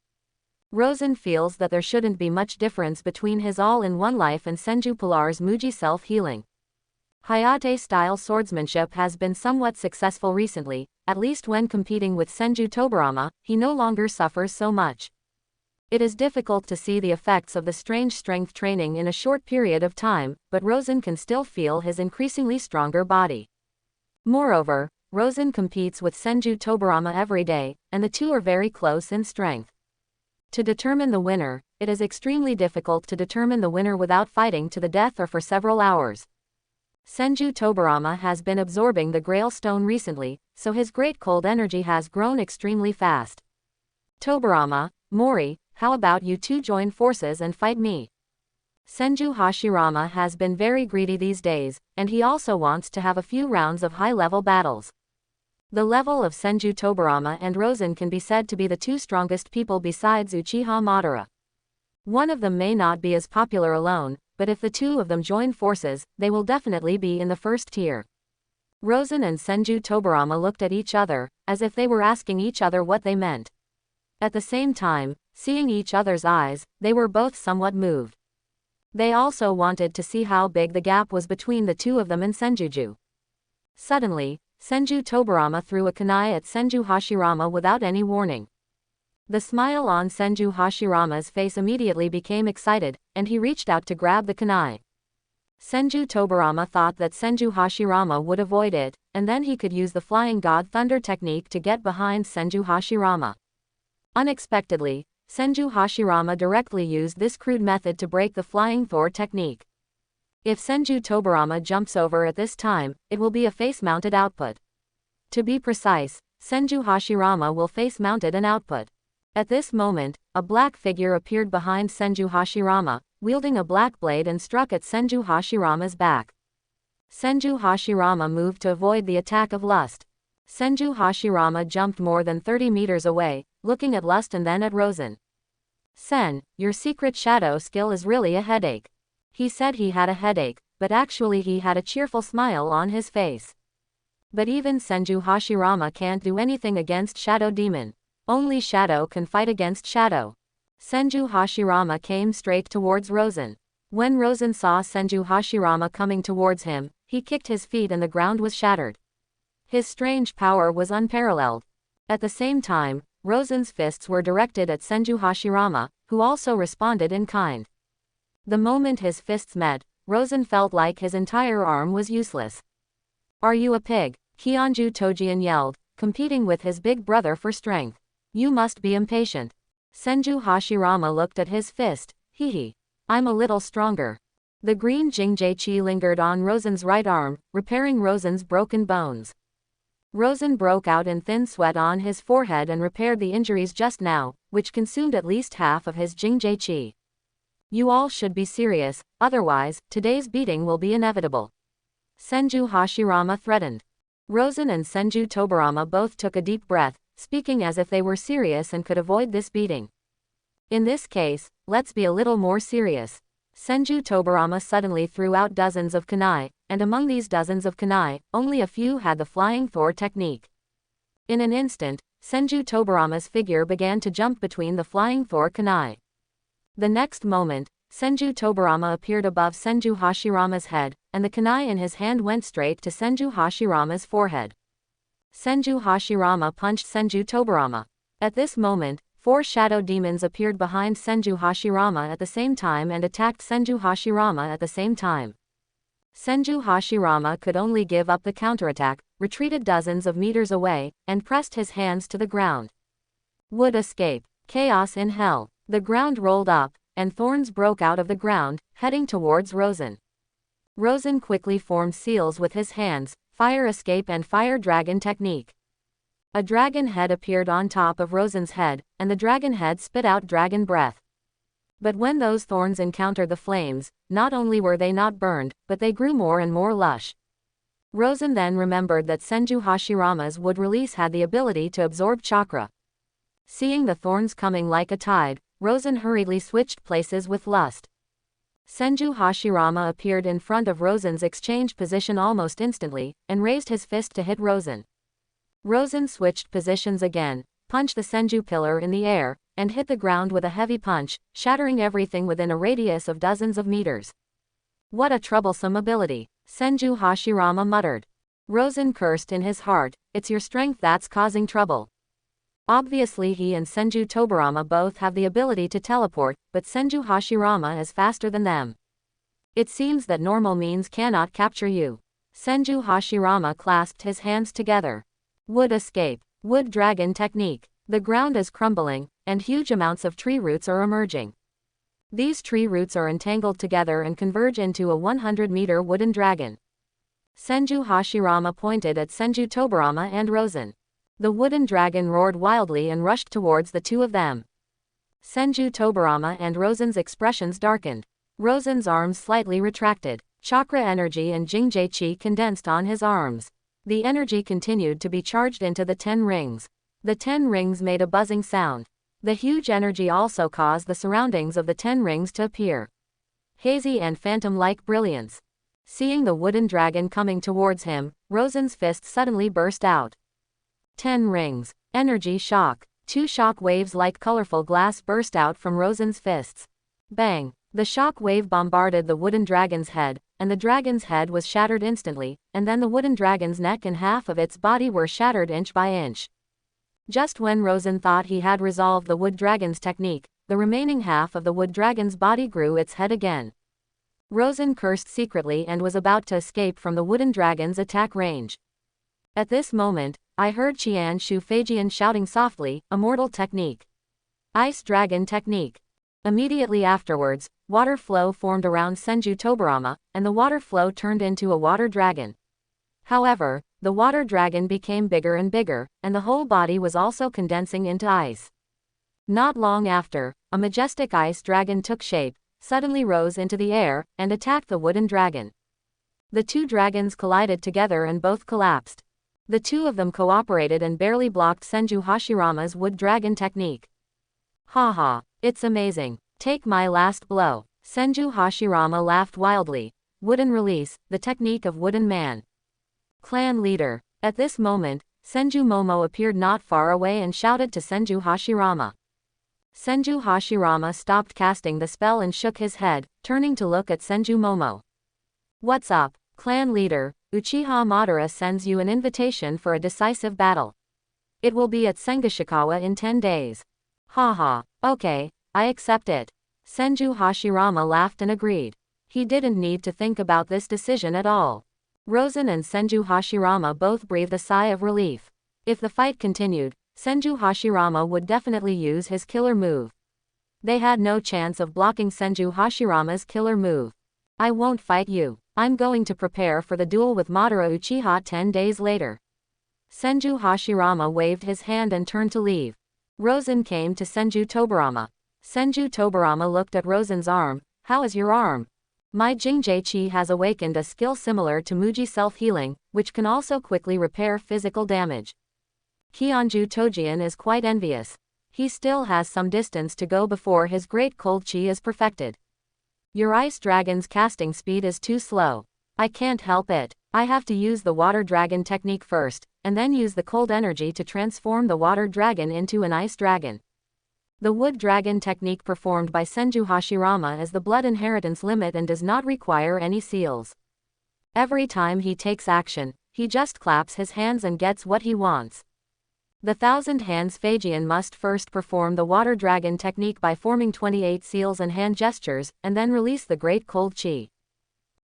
Rosen feels that there shouldn't be much difference between his all-in-one life and Senju Pilar's Muji self-healing. Hayate-style swordsmanship has been somewhat successful recently, at least when competing with Senju Tobirama, he no longer suffers so much. It is difficult to see the effects of the strange strength training in a short period of time, but Rosen can still feel his increasingly stronger body. Moreover, Rosen competes with Senju Tobirama every day, and the two are very close in strength. To determine the winner, it is extremely difficult to determine the winner without fighting to the death or for several hours. Senju Tobirama has been absorbing the Grail Stone recently, so his great cold energy has grown extremely fast. Tobirama, Mori, how about you two join forces and fight me? Senju Hashirama has been very greedy these days, and he also wants to have a few rounds of high-level battles. The level of Senju Tobirama and Rosen can be said to be the two strongest people besides Uchiha Madara. One of them may not be as popular alone, but if the two of them join forces, they will definitely be in the first tier. Rosen and Senju Tobirama looked at each other, as if they were asking each other what they meant. At the same time, seeing each other's eyes, they were both somewhat moved. They also wanted to see how big the gap was between the two of them and Senjuju. Suddenly, Senju Tobirama threw a kunai at Senju Hashirama without any warning. The smile on Senju Hashirama's face immediately became excited, and he reached out to grab the kunai. Senju Tobirama thought that Senju Hashirama would avoid it, and then he could use the Flying God Thunder technique to get behind Senju Hashirama. Unexpectedly, Senju Hashirama directly used this crude method to break the Flying Thor technique. If Senju Tobirama jumps over at this time, it will be a face-mounted output. To be precise, Senju Hashirama will face-mounted an output. At this moment, a black figure appeared behind Senju Hashirama, wielding a black blade and struck at Senju Hashirama's back. Senju Hashirama moved to avoid the attack of Lust. Senju Hashirama jumped more than 30 meters away, looking at Lust and then at Rosen. "Sen, your secret shadow skill is really a headache." He said he had a headache, but actually he had a cheerful smile on his face. But even Senju Hashirama can't do anything against Shadow Demon. Only Shadow can fight against Shadow. Senju Hashirama came straight towards Rosen. When Rosen saw Senju Hashirama coming towards him, he kicked his feet and the ground was shattered. His strange power was unparalleled. At the same time, Rosen's fists were directed at Senju Hashirama, who also responded in kind. The moment his fists met, Rosen felt like his entire arm was useless. "Are you a pig?" Kyeonju Tojian yelled, competing with his big brother for strength. "You must be impatient." Senju Hashirama looked at his fist. "Hehe. I'm a little stronger." The green Jingjae-chi lingered on Rosen's right arm, repairing Rosen's broken bones. Rosen broke out in thin sweat on his forehead and repaired the injuries just now, which consumed at least half of his Jingjae-chi. "You all should be serious, otherwise, today's beating will be inevitable," Senju Hashirama threatened. Rosen and Senju Tobirama both took a deep breath, speaking as if they were serious and could avoid this beating. "In this case, let's be a little more serious." Senju Tobirama suddenly threw out dozens of kunai, and among these dozens of kunai, only a few had the Flying Thor technique. In an instant, Senju Tobirama's figure began to jump between the Flying Thor kunai. The next moment, Senju Tobirama appeared above Senju Hashirama's head, and the kunai in his hand went straight to Senju Hashirama's forehead. Senju Hashirama punched Senju Tobirama. At this moment, 4 shadow demons appeared behind Senju Hashirama at the same time and attacked Senju Hashirama at the same time. Senju Hashirama could only give up the counterattack, retreated dozens of meters away, and pressed his hands to the ground. Would escape. Chaos in hell. The ground rolled up, and thorns broke out of the ground, heading towards Rosen. Rosen quickly formed seals with his hands, fire escape and fire dragon technique. A dragon head appeared on top of Rosen's head, and the dragon head spit out dragon breath. But when those thorns encountered the flames, not only were they not burned, but they grew more and more lush. Rosen then remembered that Senju Hashirama's wood release had the ability to absorb chakra. Seeing the thorns coming like a tide, Rosen hurriedly switched places with Lust. Senju Hashirama appeared in front of Rosen's exchange position almost instantly, and raised his fist to hit Rosen. Rosen switched positions again, punched the Senju pillar in the air, and hit the ground with a heavy punch, shattering everything within a radius of dozens of meters. "What a troublesome ability," Senju Hashirama muttered. Rosen cursed in his heart, "It's your strength that's causing trouble." Obviously he and Senju Tobirama both have the ability to teleport, but Senju Hashirama is faster than them. "It seems that normal means cannot capture you." Senju Hashirama clasped his hands together. Wood escape. Wood dragon technique. The ground is crumbling, and huge amounts of tree roots are emerging. These tree roots are entangled together and converge into a 100-meter wooden dragon. Senju Hashirama pointed at Senju Tobirama and Rosen. The wooden dragon roared wildly and rushed towards the two of them. Senju Tobirama and Rosen's expressions darkened. Rosen's arms slightly retracted. Chakra energy and Jingje Chi condensed on his arms. The energy continued to be charged into the 10 rings. The 10 rings made a buzzing sound. The huge energy also caused the surroundings of the 10 rings to appear hazy and phantom-like brilliance. Seeing the wooden dragon coming towards him, Rosen's fist suddenly burst out. 10 rings. Energy shock. 2 shock waves like colorful glass burst out from Rosen's fists. Bang! The shock wave bombarded the wooden dragon's head, and the dragon's head was shattered instantly, and then the wooden dragon's neck and half of its body were shattered inch by inch. Just when Rosen thought he had resolved the wood dragon's technique, the remaining half of the wood dragon's body grew its head again. Rosen cursed secretly and was about to escape from the wooden dragon's attack range. At this moment, I heard Qian Shu Feijian shouting softly, "Immortal technique. Ice dragon technique." Immediately afterwards, water flow formed around Senju Tobirama, and the water flow turned into a water dragon. However, the water dragon became bigger and bigger, and the whole body was also condensing into ice. Not long after, a majestic ice dragon took shape, suddenly rose into the air, and attacked the wooden dragon. The two dragons collided together and both collapsed. The two of them cooperated and barely blocked Senju Hashirama's wood dragon technique. Haha, it's amazing. Take my last blow. Senju Hashirama laughed wildly. Wooden release, the technique of wooden man. Clan leader. At this moment, Senju Momo appeared not far away and shouted to Senju Hashirama. Senju Hashirama stopped casting the spell and shook his head, turning to look at Senju Momo. What's up, clan leader? Uchiha Madara sends you an invitation for a decisive battle. It will be at Sengashikawa in 10 days. Haha, okay, I accept it. Senju Hashirama laughed and agreed. He didn't need to think about this decision at all. Rosen and Senju Hashirama both breathed a sigh of relief. If the fight continued, Senju Hashirama would definitely use his killer move. They had no chance of blocking Senju Hashirama's killer move. I won't fight you. I'm going to prepare for the duel with Madara Uchiha 10 days later. Senju Hashirama waved his hand and turned to leave. Rosen came to Senju Tobirama. Senju Tobirama looked at Rosen's arm. How is your arm? My Jingje Chi has awakened a skill similar to Muji self-healing, which can also quickly repair physical damage. Kionju Tojian is quite envious. He still has some distance to go before his great cold chi is perfected. Your ice dragon's casting speed is too slow. I can't help it. I have to use the water dragon technique first, and then use the cold energy to transform the water dragon into an ice dragon. The wood dragon technique performed by Senju Hashirama is the blood inheritance limit and does not require any seals. Every time he takes action, he just claps his hands and gets what he wants. The Thousand Hands Feijian must first perform the water dragon technique by forming 28 seals and hand gestures, and then release the great cold chi.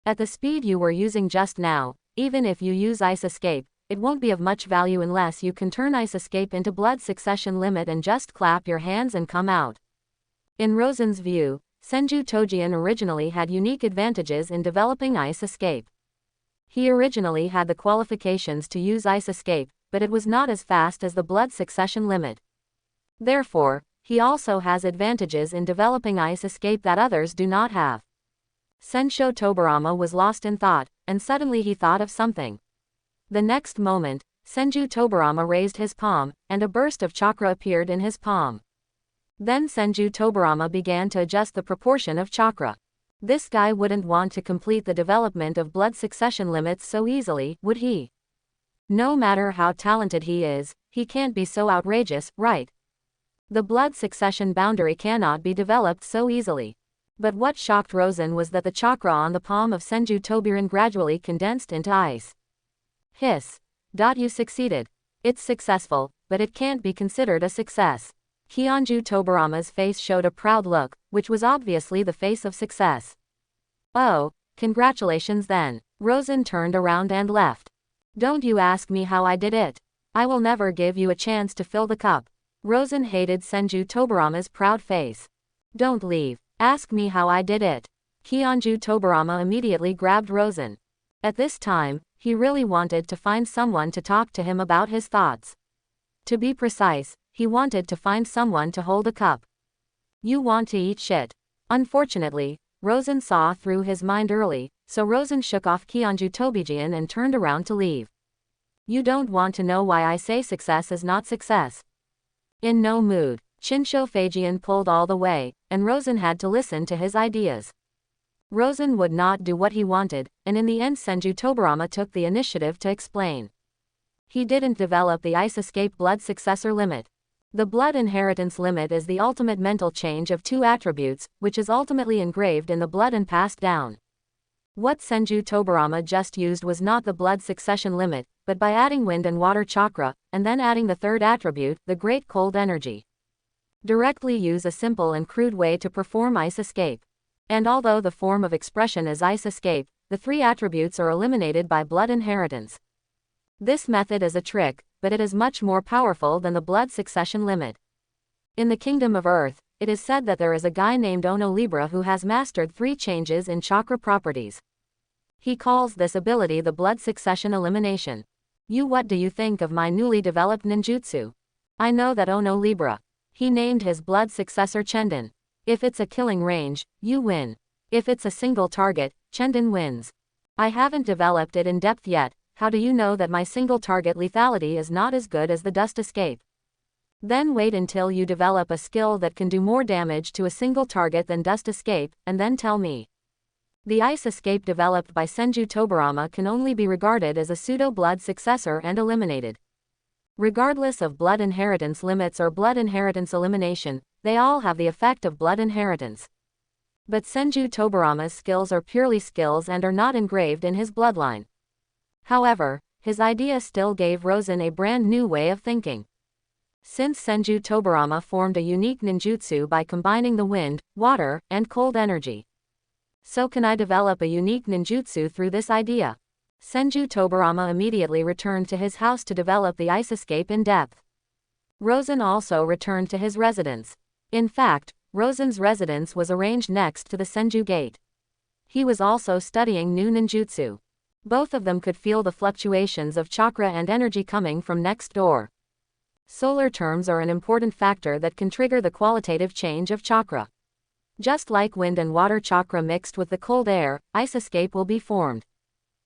At the speed you were using just now, even if you use ice escape, it won't be of much value unless you can turn ice escape into blood succession limit and just clap your hands and come out. In Rosen's view, Senju Tojian originally had unique advantages in developing ice escape. He originally had the qualifications to use ice escape, but it was not as fast as the blood succession limit. Therefore, he also has advantages in developing ice escape that others do not have. Senju Tobirama was lost in thought, and suddenly he thought of something. The next moment, Senju Tobirama raised his palm, and a burst of chakra appeared in his palm. Then Senju Tobirama began to adjust the proportion of chakra. This guy wouldn't want to complete the development of blood succession limits so easily, would he? No matter how talented he is, he can't be so outrageous, right? The blood succession boundary cannot be developed so easily. But what shocked Rosen was that the chakra on the palm of Senju Tobiran gradually condensed into ice. Hiss. You succeeded. It's successful, but it can't be considered a success. Kionju Tobirama's face showed a proud look, which was obviously the face of success. Oh, congratulations then. Rosen turned around and left. Don't you ask me how I did it. I will never give you a chance to fill the cup. Rosen hated Senju Tobirama's proud face. Don't leave. Ask me how I did it. Senju Tobirama immediately grabbed Rosen. At this time, he really wanted to find someone to talk to him about his thoughts. To be precise, he wanted to find someone to hold a cup. You want to eat shit. Unfortunately, Rosen saw through his mind early, so Rosen shook off Senju Tobirama and turned around to leave. You don't want to know why I say success is not success. In no mood, Shinsho Feijian pulled all the way, and Rosen had to listen to his ideas. Rosen would not do what he wanted, and in the end Senju Tobirama took the initiative to explain. He didn't develop the ice escape blood successor limit. The blood inheritance limit is the ultimate mental change of two attributes, which is ultimately engraved in the blood and passed down. What Senju Tobirama just used was not the blood succession limit, but by adding wind and water chakra, and then adding the third attribute, the great cold energy. Directly use a simple and crude way to perform ice escape. And although the form of expression is ice escape, the three attributes are eliminated by blood inheritance. This method is a trick, but it is much more powerful than the blood succession limit. In the Kingdom of Earth, it is said that there is a guy named Ono Libra who has mastered 3 changes in chakra properties. He calls this ability the blood succession elimination. What do you think of my newly developed ninjutsu? I know that Ono Libra. He named his blood successor Chendon. If it's a killing range, you win. If it's a single target, Chendon wins. I haven't developed it in depth yet. How do you know that my single target lethality is not as good as the dust escape? Then wait until you develop a skill that can do more damage to a single target than dust escape, and then tell me. The ice escape developed by Senju Tobirama can only be regarded as a pseudo-blood successor and eliminated. Regardless of blood inheritance limits or blood inheritance elimination, they all have the effect of blood inheritance. But Senju Tobirama's skills are purely skills and are not engraved in his bloodline. However, his idea still gave Rosen a brand new way of thinking. Since Senju Tobirama formed a unique ninjutsu by combining the wind, water, and cold energy. So can I develop a unique ninjutsu through this idea? Senju Tobirama immediately returned to his house to develop the ice escape in depth. Rosen also returned to his residence. In fact, Rosen's residence was arranged next to the Senju gate. He was also studying new ninjutsu. Both of them could feel the fluctuations of chakra and energy coming from next door. Solar terms are an important factor that can trigger the qualitative change of chakra. Just like wind and water chakra mixed with the cold air, ice escape will be formed.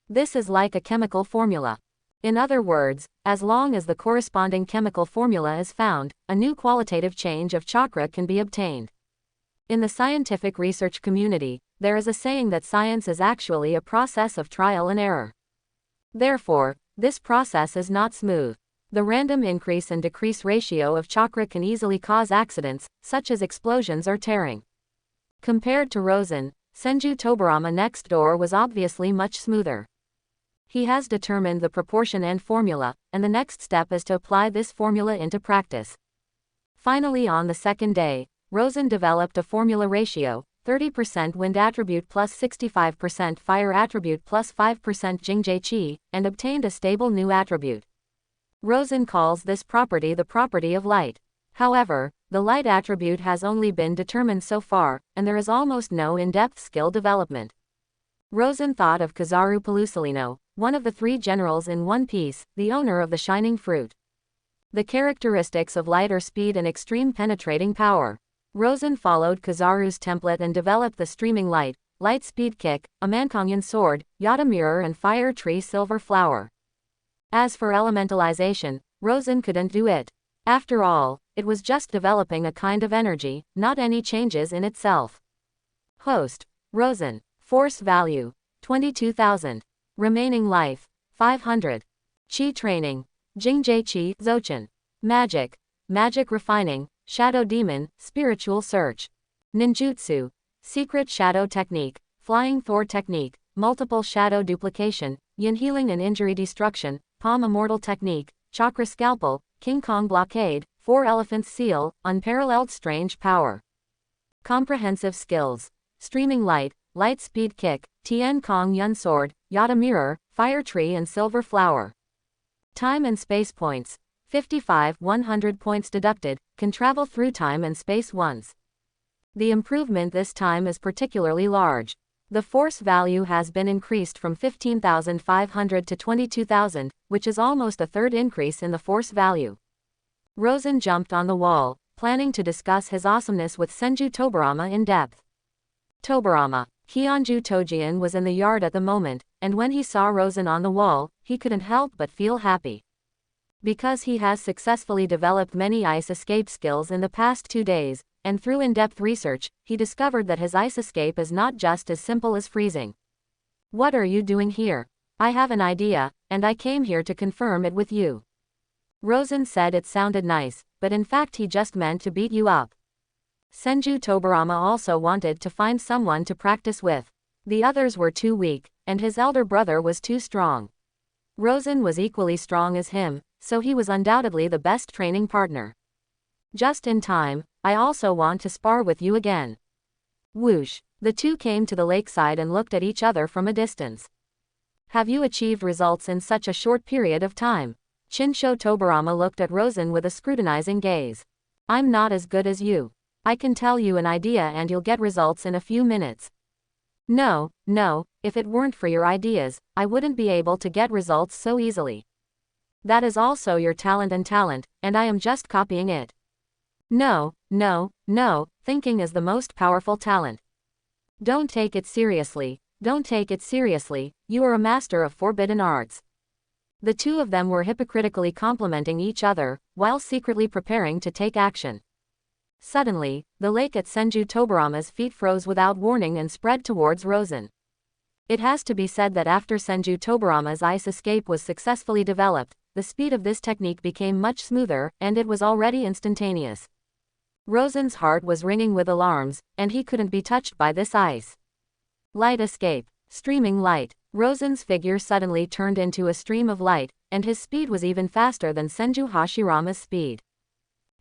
This is like a chemical formula. In other words, as long as the corresponding chemical formula is found, a new qualitative change of chakra can be obtained. In the scientific research community, there is a saying that science is actually a process of trial and error. Therefore, this process is not smooth. The random increase and decrease ratio of chakra can easily cause accidents, such as explosions or tearing. Compared to Rosen, Senju Tobirama next door was obviously much smoother. He has determined the proportion and formula, and the next step is to apply this formula into practice. Finally, on the second day, Rosen developed a formula ratio, 30% wind attribute plus 65% fire attribute plus 5% Jingje-chi, and obtained a stable new attribute. Rosen calls this property the property of light. However, the light attribute has only been determined so far, and there is almost no in-depth skill development. Rosen thought of Kizaru Pelusilino, one of the 3 generals in One Piece, the owner of the Shining Fruit. The characteristics of light are speed and extreme penetrating power. Rosen followed Kizaru's template and developed the Streaming Light, Light Speed Kick, a Mankongan Sword, Yata Mirror and Fire Tree Silver Flower. As for elementalization, Rosen couldn't do it. After all, it was just developing a kind of energy, not any changes in itself. Host: Rosen. Force value: 22,000. Remaining life: 500. Chi training: Jingje-chi, Zochin. Magic: Magic refining, Shadow Demon, Spiritual Search. Ninjutsu: Secret Shadow Technique, Flying Thor Technique, Multiple Shadow Duplication, Yin Healing and Injury Destruction, Palm Immortal Technique, Chakra Scalpel, King Kong Blockade, 4 Elephants Seal, Unparalleled Strange Power. Comprehensive Skills: Streaming Light, Light Speed Kick, Tien Kong Yun Sword, Yata Mirror, Fire Tree and Silver Flower. Time and space points. 55, 100 points deducted, can travel through time and space once. The improvement this time is particularly large. The force value has been increased from 15,500 to 22,000, which is almost a third increase in the force value. Rosen jumped on the wall, planning to discuss his awesomeness with Senju Tobirama in depth. Tobirama, Hyunju Tojian was in the yard at the moment, and when he saw Rosen on the wall, he couldn't help but feel happy. Because he has successfully developed many ice escape skills in the past 2 days, and through in-depth research, he discovered that his ice escape is not just as simple as freezing. What are you doing here? I have an idea, and I came here to confirm it with you. Rosen said it sounded nice, but in fact he just meant to beat you up. Senju Tobirama also wanted to find someone to practice with. The others were too weak, and his elder brother was too strong. Rosen was equally strong as him, so he was undoubtedly the best training partner. Just in time, I also want to spar with you again. Whoosh! The two came to the lakeside and looked at each other from a distance. Have you achieved results in such a short period of time? Shinsho Tobirama looked at Rosen with a scrutinizing gaze. I'm not as good as you. I can tell you an idea and you'll get results in a few minutes. No, if it weren't for your ideas, I wouldn't be able to get results so easily. That is also your talent, and I am just copying it. No, thinking is the most powerful talent. Don't take it seriously, you are a master of forbidden arts. The two of them were hypocritically complimenting each other, while secretly preparing to take action. Suddenly, the lake at Senju Tobirama's feet froze without warning and spread towards Rosen. It has to be said that after Senju Tobirama's ice escape was successfully developed, the speed of this technique became much smoother, and it was already instantaneous. Rosen's heart was ringing with alarms, and he couldn't be touched by this ice. Light escape. Streaming light. Rosen's figure suddenly turned into a stream of light, and his speed was even faster than Senju Hashirama's speed.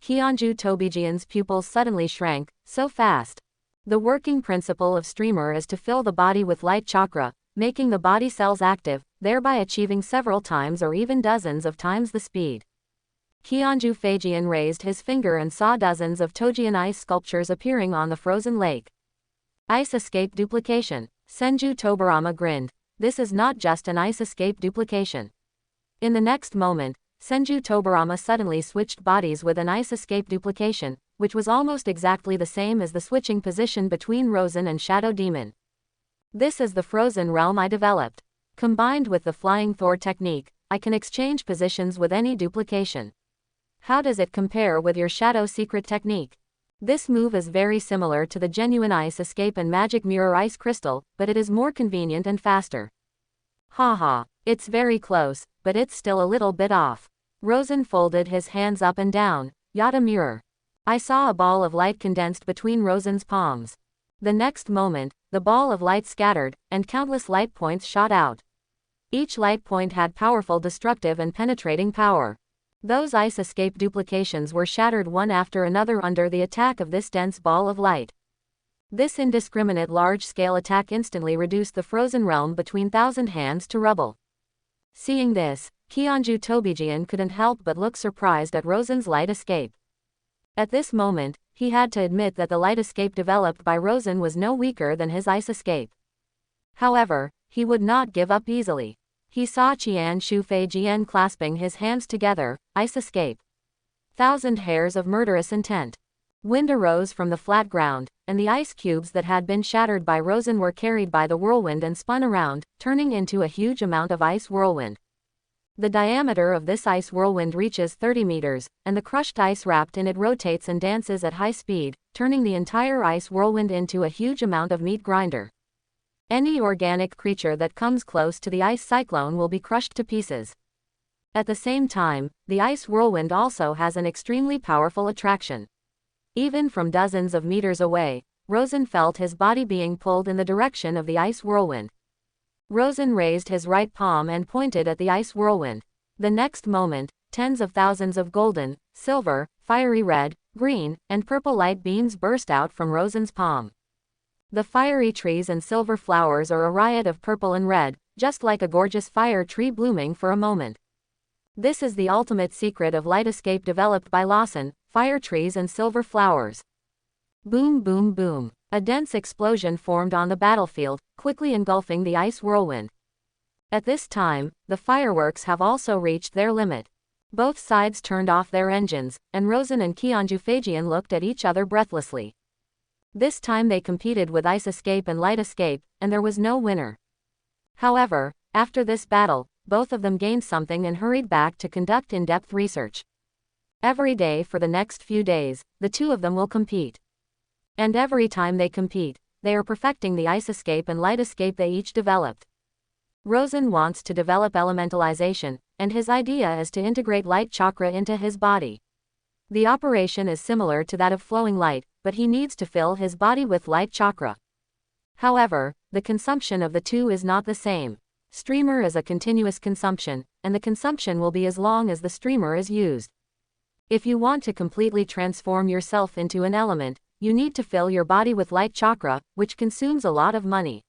Hyunju Tobijian's pupils suddenly shrank, so fast. The working principle of streamer is to fill the body with light chakra, making the body cells active, thereby achieving several times or even dozens of times the speed. Hyunju Feijian raised his finger and saw dozens of Tojian ice sculptures appearing on the frozen lake. Ice escape duplication. Senju Tobirama grinned. This is not just an ice escape duplication. In the next moment, Senju Tobirama suddenly switched bodies with an ice escape duplication, which was almost exactly the same as the switching position between Rosen and Shadow Demon. This is the frozen realm I developed. Combined with the Flying Thor technique, I can exchange positions with any duplication. How does it compare with your Shadow Secret technique? This move is very similar to the genuine ice escape and magic mirror ice crystal, but it is more convenient and faster. Haha, it's very close, but it's still a little bit off. Rosen folded his hands up and down. Yata mirror. I saw a ball of light condensed between Rosen's palms. The next moment, the ball of light scattered, and countless light points shot out. Each light point had powerful destructive and penetrating power. Those ice escape duplications were shattered one after another under the attack of this dense ball of light. This indiscriminate large-scale attack instantly reduced the frozen realm between 1,000 hands to rubble. Seeing this, Hyunju Tobijian couldn't help but look surprised at Rosen's light escape. At this moment, he had to admit that the light escape developed by Rosen was no weaker than his ice escape. However, he would not give up easily. He saw Qian Shufei Jian clasping his hands together. Ice escape. 1,000 hairs of murderous intent. Wind arose from the flat ground, and the ice cubes that had been shattered by Rosen were carried by the whirlwind and spun around, turning into a huge amount of ice whirlwind. The diameter of this ice whirlwind reaches 30 meters, and the crushed ice wrapped in it rotates and dances at high speed, turning the entire ice whirlwind into a huge amount of meat grinder. Any organic creature that comes close to the ice cyclone will be crushed to pieces. At the same time, the ice whirlwind also has an extremely powerful attraction. Even from dozens of meters away, Rosen felt his body being pulled in the direction of the ice whirlwind. Rosen raised his right palm and pointed at the ice whirlwind. The next moment, tens of thousands of golden, silver, fiery red, green, and purple light beams burst out from Rosen's palm. The fiery trees and silver flowers are a riot of purple and red, just like a gorgeous fire tree blooming for a moment. This is the ultimate secret of light escape developed by Lawson, fire trees and silver flowers. Boom boom boom. A dense explosion formed on the battlefield, quickly engulfing the ice whirlwind. At this time, the fireworks have also reached their limit. Both sides turned off their engines, and Rosen and Kionju looked at each other breathlessly. This time they competed with ice escape and light escape, and there was no winner. However, after this battle, both of them gained something and hurried back to conduct in-depth research. Every day for the next few days, the two of them will compete. And every time they compete, they are perfecting the ice escape and light escape they each developed. Rosen wants to develop elementalization, and his idea is to integrate light chakra into his body. The operation is similar to that of flowing light, but he needs to fill his body with light chakra. However, the consumption of the two is not the same. Streamer is a continuous consumption, and the consumption will be as long as the streamer is used. If you want to completely transform yourself into an element, you need to fill your body with light chakra, which consumes a lot of money.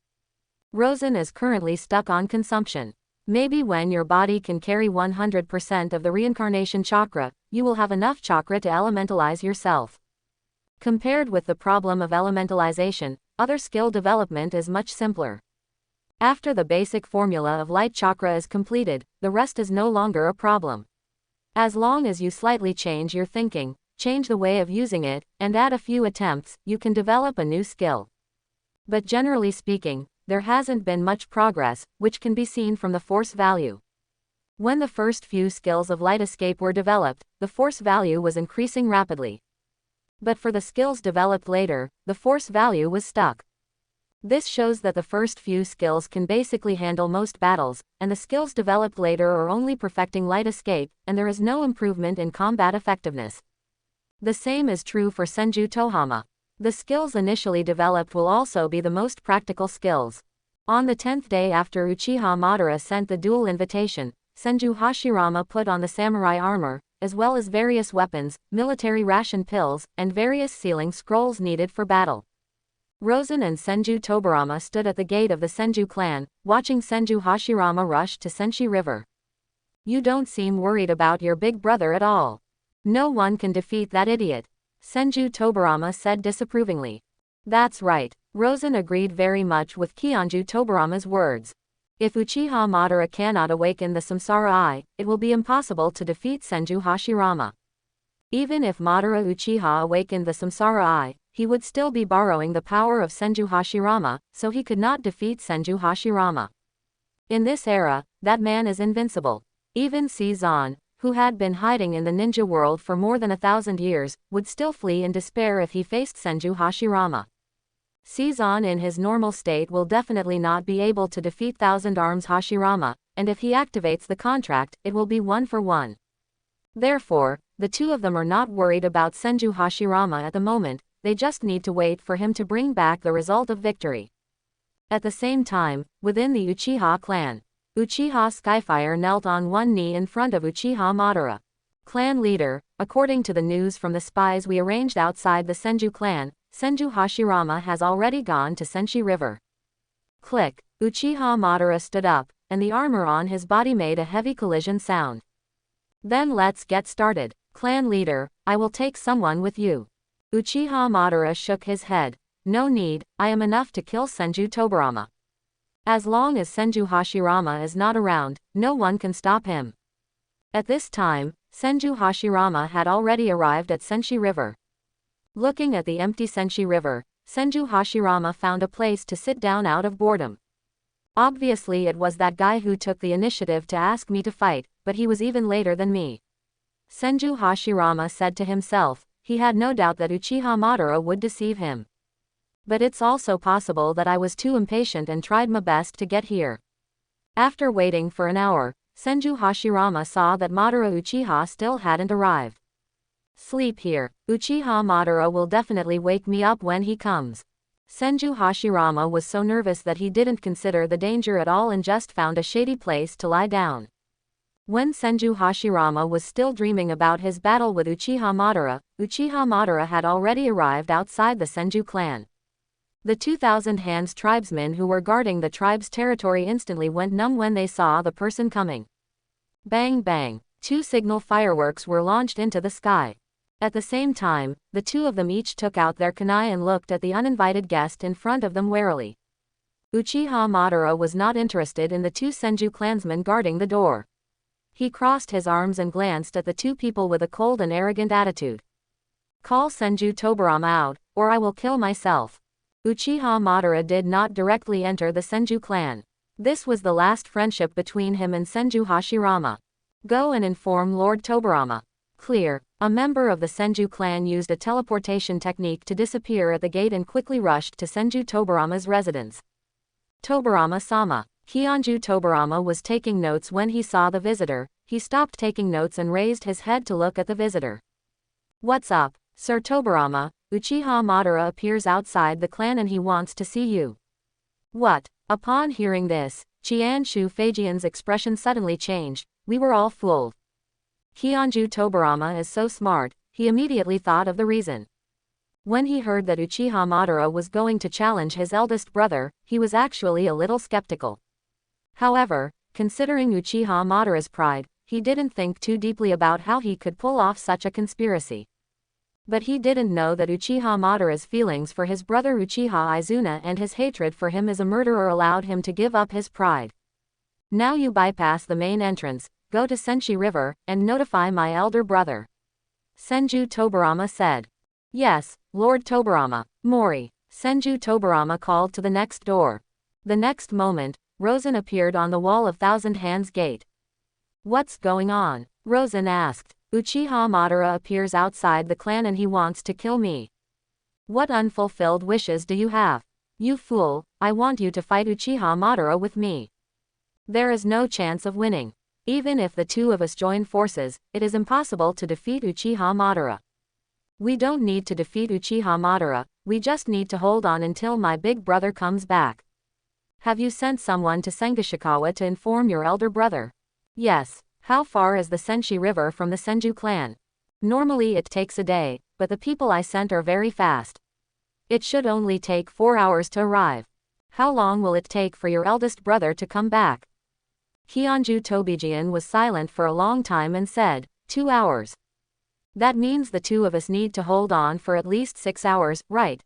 Rosen is currently stuck on consumption. Maybe when your body can carry 100% of the reincarnation chakra, you will have enough chakra to elementalize yourself. Compared with the problem of elementalization, other skill development is much simpler. After the basic formula of light chakra is completed, the rest is no longer a problem. As long as you slightly change your thinking, change the way of using it, and add a few attempts, you can develop a new skill. But generally speaking, there hasn't been much progress, which can be seen from the force value. When the first few skills of light escape were developed, the force value was increasing rapidly. But for the skills developed later, the force value was stuck. This shows that the first few skills can basically handle most battles, and the skills developed later are only perfecting light escape, and there is no improvement in combat effectiveness. The same is true for Senju Tohama. The skills initially developed will also be the most practical skills. On the 10th day after Uchiha Madara sent the duel invitation, Senju Hashirama put on the samurai armor, as well as various weapons, military ration pills, and various sealing scrolls needed for battle. Rosen and Senju Tobirama stood at the gate of the Senju clan, watching Senju Hashirama rush to Senshi River. You don't seem worried about your big brother at all. No one can defeat that idiot, Senju Tobirama said disapprovingly. That's right, Rosen agreed very much with Kionju Tobirama's words. If Uchiha Madara cannot awaken the Samsara Eye, it will be impossible to defeat Senju Hashirama. Even if Madara Uchiha awakened the Samsara Eye, he would still be borrowing the power of Senju Hashirama, so he could not defeat Senju Hashirama. In this era, that man is invincible. Even Seizan, who had been hiding in the ninja world for more than 1,000 years, would still flee in despair if he faced Senju Hashirama. Seizan in his normal state will definitely not be able to defeat Thousand Arms Hashirama, and if he activates the contract, it will be 1-for-1. Therefore, the two of them are not worried about Senju Hashirama at the moment, they just need to wait for him to bring back the result of victory. At the same time, within the Uchiha clan, Uchiha Skyfire knelt on one knee in front of Uchiha Madara. Clan leader, according to the news from the spies we arranged outside the Senju clan, Senju Hashirama has already gone to Senshi River. Click. Uchiha Madara stood up, and the armor on his body made a heavy collision sound. Then let's get started. Clan leader, I will take someone with you. Uchiha Madara shook his head. No need, I am enough to kill Senju Tobirama. As long as Senju Hashirama is not around, no one can stop him. At this time, Senju Hashirama had already arrived at Senshi River. Looking at the empty Senshi River, Senju Hashirama found a place to sit down out of boredom. Obviously it was that guy who took the initiative to ask me to fight, but he was even later than me. Senju Hashirama said to himself, he had no doubt that Uchiha Madara would deceive him. But it's also possible that I was too impatient and tried my best to get here. After waiting for an hour, Senju Hashirama saw that Madara Uchiha still hadn't arrived. Sleep here, Uchiha Madara will definitely wake me up when he comes. Senju Hashirama was so nervous that he didn't consider the danger at all and just found a shady place to lie down. When Senju Hashirama was still dreaming about his battle with Uchiha Madara had already arrived outside the Senju clan. The 2,000 hands tribesmen who were guarding the tribe's territory instantly went numb when they saw the person coming. Bang bang. 2 signal fireworks were launched into the sky. At the same time, the 2 of them each took out their kunai and looked at the uninvited guest in front of them warily. Uchiha Madara was not interested in the 2 Senju clansmen guarding the door. He crossed his arms and glanced at the 2 people with a cold and arrogant attitude. Call Senju Tobirama out, or I will kill myself. Uchiha Madara did not directly enter the Senju clan. This was the last friendship between him and Senju Hashirama. Go and inform Lord Tobirama. Clear. A member of the Senju clan used a teleportation technique to disappear at the gate and quickly rushed to Senju Tobirama's residence. Tobirama-sama. Hyunju Tobirama was taking notes when he saw the visitor. He stopped taking notes and raised his head to look at the visitor. What's up, Sir Tobirama? Uchiha Madara appears outside the clan and he wants to see you. What? Upon hearing this, Qianshu Feijian's expression suddenly changed. We were all fooled. Hyunju Tobirama is so smart, he immediately thought of the reason. When he heard that Uchiha Madara was going to challenge his eldest brother, he was actually a little skeptical. However, considering Uchiha Madara's pride, he didn't think too deeply about how he could pull off such a conspiracy. But he didn't know that Uchiha Madara's feelings for his brother Uchiha Izuna and his hatred for him as a murderer allowed him to give up his pride. Now you bypass the main entrance, go to Senshi River, and notify my elder brother. Senju Tobirama said. Yes, Lord Tobirama. Mori. Senju Tobirama called to the next door. The next moment, Rosen appeared on the wall of Thousand Hands Gate. What's going on? Rosen asked. Uchiha Madara appears outside the clan and he wants to kill me. What unfulfilled wishes do you have? You fool, I want you to fight Uchiha Madara with me. There is no chance of winning. Even if the 2 of us join forces, it is impossible to defeat Uchiha Madara. We don't need to defeat Uchiha Madara, we just need to hold on until my big brother comes back. Have you sent someone to Sengashikawa to inform your elder brother? Yes. How far is the Senshi River from the Senju clan? Normally it takes a day, but the people I sent are very fast. It should only take 4 hours to arrive. How long will it take for your eldest brother to come back? Hyunju Tobirama was silent for a long time and said, 2 hours. That means the 2 of us need to hold on for at least 6 hours, right?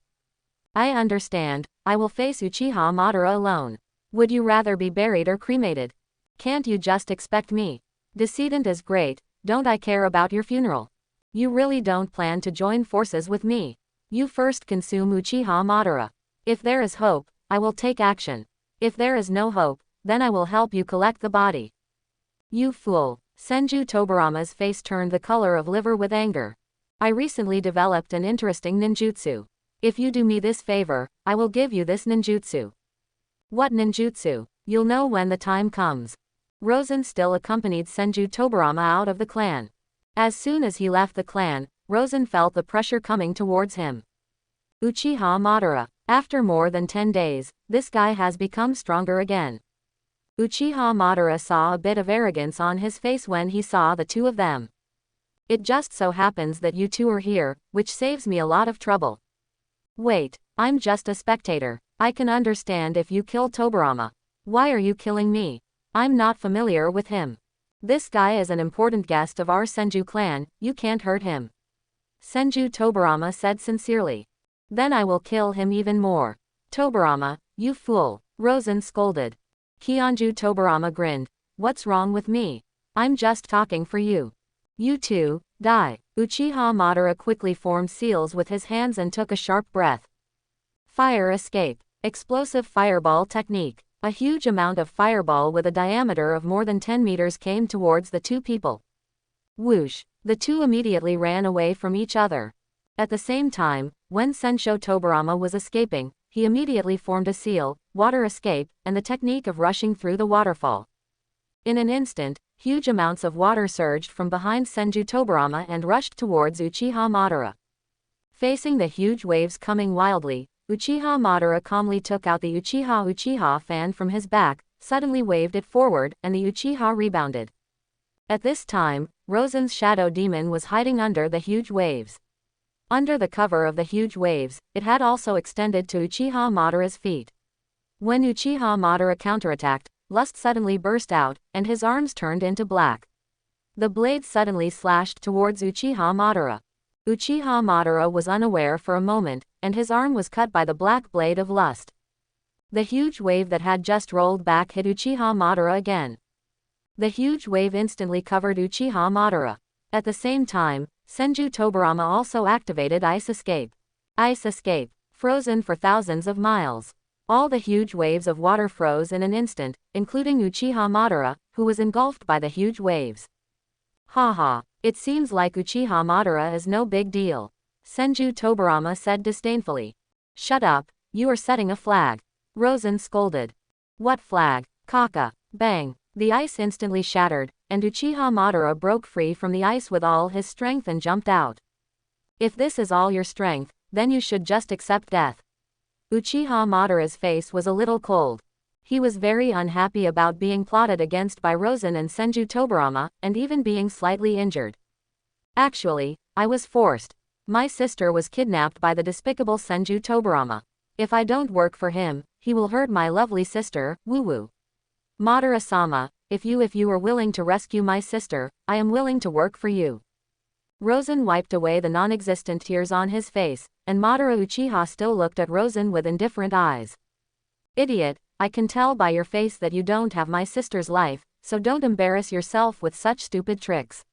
I understand, I will face Uchiha Madara alone. Would you rather be buried or cremated? Can't you just expect me? Decedent is great, don't I care about your funeral? You really don't plan to join forces with me. You first consume Uchiha Madara. If there is hope, I will take action. If there is no hope, then I will help you collect the body. You fool. Senju Tobirama's face turned the color of liver with anger. I recently developed an interesting ninjutsu. If you do me this favor, I will give you this ninjutsu. What ninjutsu? You'll know when the time comes. Rosen still accompanied Senju Tobirama out of the clan. As soon as he left the clan, Rosen felt the pressure coming towards him. Uchiha Madara. After more than 10 days, this guy has become stronger again. Uchiha Madara saw a bit of arrogance on his face when he saw the 2 of them. It just so happens that you 2 are here, which saves me a lot of trouble. Wait, I'm just a spectator. I can understand if you kill Tobirama. Why are you killing me? I'm not familiar with him. This guy is an important guest of our Senju clan, you can't hurt him. Senju Tobirama said sincerely. Then I will kill him even more. Tobirama, you fool, Rosen scolded. Hyunju Tobirama grinned. What's wrong with me? I'm just talking for you. You 2, die. Uchiha Madara quickly formed seals with his hands and took a sharp breath. Fire escape. Explosive fireball technique. A huge amount of fireball with a diameter of more than 10 meters came towards the 2 people. Whoosh! The 2 immediately ran away from each other. At the same time, when Senju Tobirama was escaping, he immediately formed a seal, water escape, and the technique of rushing through the waterfall. In an instant, huge amounts of water surged from behind Senju Tobirama and rushed towards Uchiha Madara. Facing the huge waves coming wildly, Uchiha Madara calmly took out the Uchiha fan from his back, suddenly waved it forward, and the Uchiha rebounded. At this time, Rosen's shadow demon was hiding under the huge waves. Under the cover of the huge waves, it had also extended to Uchiha Madara's feet. When Uchiha Madara counterattacked, lust suddenly burst out, and his arms turned into black. The blade suddenly slashed towards Uchiha Madara. Uchiha Madara was unaware for a moment, and his arm was cut by the black blade of lust. The huge wave that had just rolled back hit Uchiha Madara again. The huge wave instantly covered Uchiha Madara. At the same time, Senju Tobirama also activated Ice Escape. Ice Escape, frozen for thousands of miles. All the huge waves of water froze in an instant, including Uchiha Madara, who was engulfed by the huge waves. Haha, it seems like Uchiha Madara is no big deal. Senju Tobirama said disdainfully. Shut up, you are setting a flag. Rosen scolded. What flag? Kaka. Bang. The ice instantly shattered, and Uchiha Madara broke free from the ice with all his strength and jumped out. If this is all your strength, then you should just accept death. Uchiha Madara's face was a little cold. He was very unhappy about being plotted against by Rosen and Senju Tobirama, and even being slightly injured. Actually, I was forced. My sister was kidnapped by the despicable Senju Tobirama. If I don't work for him, he will hurt my lovely sister, woo-woo. Madara-sama, if you are willing to rescue my sister, I am willing to work for you. Rosen wiped away the non-existent tears on his face, and Madara Uchiha still looked at Rosen with indifferent eyes. Idiot, I can tell by your face that you don't have my sister's life, so don't embarrass yourself with such stupid tricks.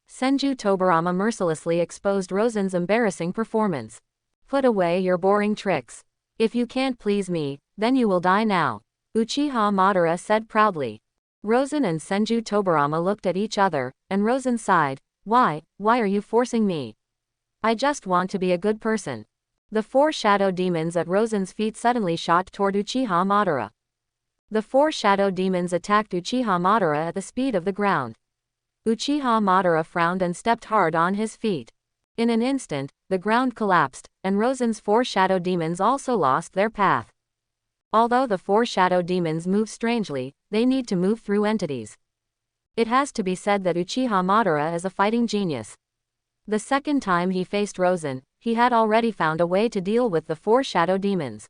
Senju Tobirama mercilessly exposed Rosen's embarrassing performance. Put away your boring tricks. If you can't please me, then you will die now. Uchiha Madara said proudly. Rosen and Senju Tobirama looked at each other, and Rosen sighed. Why are you forcing me? I just want to be a good person. The 4 shadow demons at Rosen's feet suddenly shot toward Uchiha Madara. The 4 shadow demons attacked Uchiha Madara at the speed of the ground. Uchiha Madara frowned and stepped hard on his feet. In an instant, the ground collapsed, and Rosen's 4 shadow demons also lost their path. Although the 4 shadow demons move strangely, they need to move through entities. It has to be said that Uchiha Madara is a fighting genius. The second time he faced Rosen, he had already found a way to deal with the 4 shadow demons.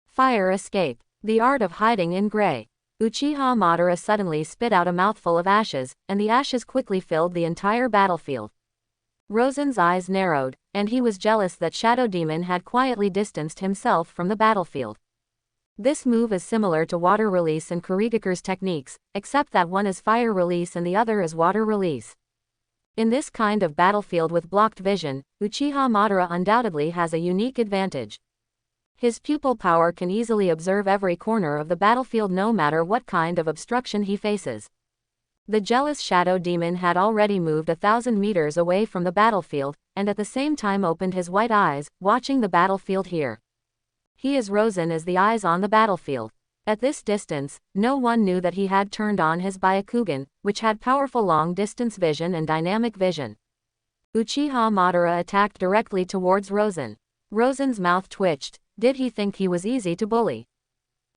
Fire escape. The art of hiding in gray. Uchiha Madara suddenly spit out a mouthful of ashes, and the ashes quickly filled the entire battlefield. Rosen's eyes narrowed, and he was jealous that Shadow Demon had quietly distanced himself from the battlefield. This move is similar to water release and Kurigakure's techniques, except that one is fire release and the other is water release. In this kind of battlefield with blocked vision, Uchiha Madara undoubtedly has a unique advantage. His pupil power can easily observe every corner of the battlefield no matter what kind of obstruction he faces. The jealous Shadow Demon had already moved 1,000 meters away from the battlefield, and at the same time opened his white eyes, watching the battlefield here. He is Rosen as the eyes on the battlefield. At this distance, no one knew that he had turned on his Byakugan, which had powerful long-distance vision and dynamic vision. Uchiha Madara attacked directly towards Rosen. Rosen's mouth twitched. Did he think he was easy to bully?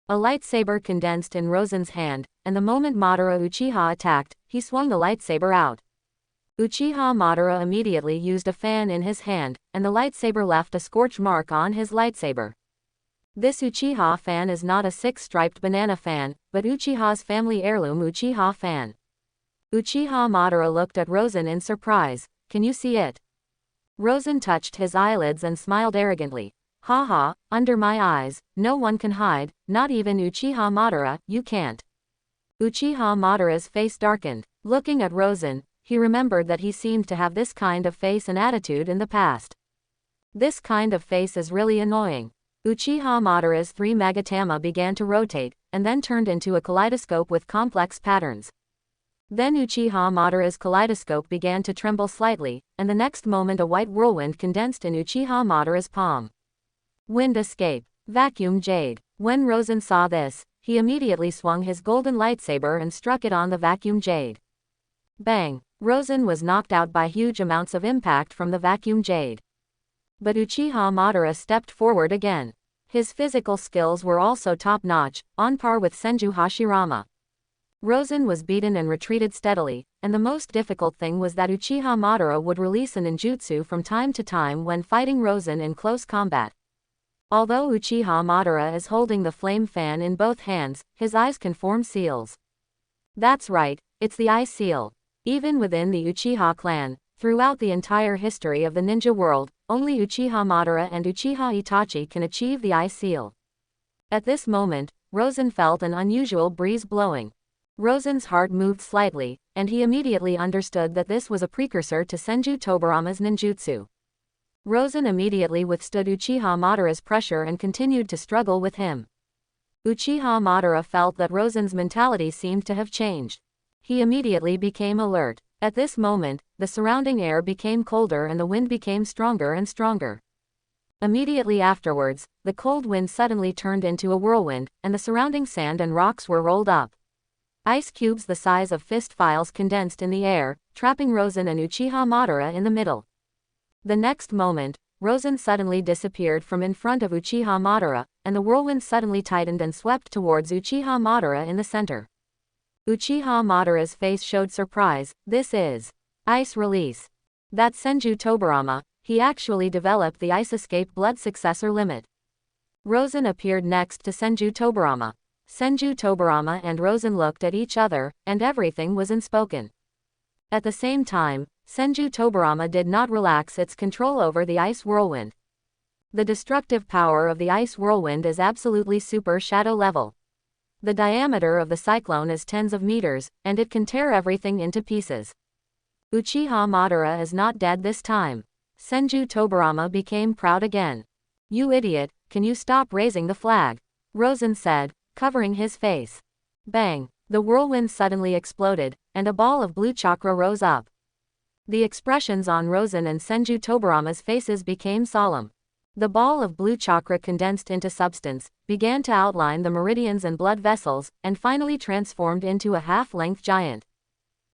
A lightsaber condensed in Rosen's hand, and the moment Madara Uchiha attacked, he swung the lightsaber out. Uchiha Madara immediately used a fan in his hand, and the lightsaber left a scorch mark on his lightsaber. This Uchiha fan is not a 6-striped banana fan, but Uchiha's family heirloom Uchiha fan. Uchiha Madara looked at Rosen in surprise. Can you see it? Rosen touched his eyelids and smiled arrogantly. Haha, under my eyes, no one can hide, not even Uchiha Madara, you can't. Uchiha Madara's face darkened. Looking at Rosen, he remembered that he seemed to have this kind of face and attitude in the past. This kind of face is really annoying. Uchiha Madara's 3 Magatama began to rotate, and then turned into a kaleidoscope with complex patterns. Then Uchiha Madara's kaleidoscope began to tremble slightly, and the next moment a white whirlwind condensed in Uchiha Madara's palm. Wind escape. Vacuum jade. When Rosen saw this, he immediately swung his golden lightsaber and struck it on the vacuum jade. Bang! Rosen was knocked out by huge amounts of impact from the vacuum jade. But Uchiha Madara stepped forward again. His physical skills were also top-notch, on par with Senju Hashirama. Rosen was beaten and retreated steadily, and the most difficult thing was that Uchiha Madara would release a ninjutsu from time to time when fighting Rosen in close combat. Although Uchiha Madara is holding the flame fan in both hands, his eyes can form seals. That's right, it's the eye seal. Even within the Uchiha clan, throughout the entire history of the ninja world, only Uchiha Madara and Uchiha Itachi can achieve the eye seal. At this moment, Rosen felt an unusual breeze blowing. Rosen's heart moved slightly, and he immediately understood that this was a precursor to Senju Tobirama's ninjutsu. Rosen immediately withstood Uchiha Madara's pressure and continued to struggle with him. Uchiha Madara felt that Rosen's mentality seemed to have changed. He immediately became alert. At this moment, the surrounding air became colder and the wind became stronger and stronger. Immediately afterwards, the cold wind suddenly turned into a whirlwind, and the surrounding sand and rocks were rolled up. Ice cubes the size of fist files condensed in the air, trapping Rosen and Uchiha Madara in the middle. The next moment, Rosen suddenly disappeared from in front of Uchiha Madara, and the whirlwind suddenly tightened and swept towards Uchiha Madara in the center. Uchiha Madara's face showed surprise. This is ice release. That's Senju Tobirama. He actually developed the ice escape blood successor limit. Rosen appeared next to Senju Tobirama. Senju Tobirama and Rosen looked at each other, and everything was unspoken. At the same time, Senju Tobirama did not relax its control over the ice whirlwind. The destructive power of the ice whirlwind is absolutely super shadow level. The diameter of the cyclone is tens of meters, and it can tear everything into pieces. Uchiha Madara is not dead this time. Senju Tobirama became proud again. You idiot, can you stop raising the flag? Rosen said, covering his face. Bang! The whirlwind suddenly exploded, and a ball of blue chakra rose up. The expressions on Rosen and Senju Tobirama's faces became solemn. The ball of blue chakra condensed into substance, began to outline the meridians and blood vessels, and finally transformed into a half-length giant.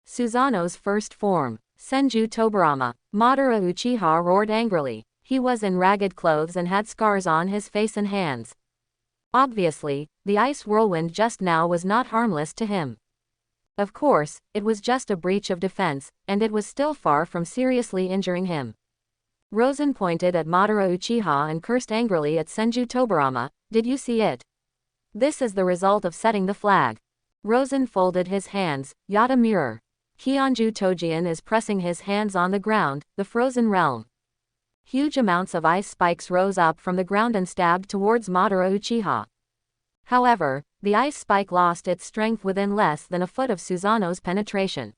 Susanoo's first form. Senju Tobirama. Madara Uchiha roared angrily. He was in ragged clothes and had scars on his face and hands. Obviously, the ice whirlwind just now was not harmless to him. Of course, it was just a breach of defense, and it was still far from seriously injuring him. Rosen pointed at Madara Uchiha and cursed angrily at Senju Tobirama. Did you see it? This is the result of setting the flag. Rosen folded his hands. Yada mirror. Kionju Tojian is pressing his hands on the ground, the frozen realm. Huge amounts of ice spikes rose up from the ground and stabbed towards Madara Uchiha. However, the ice spike lost its strength within less than a foot of Susanoo's penetration.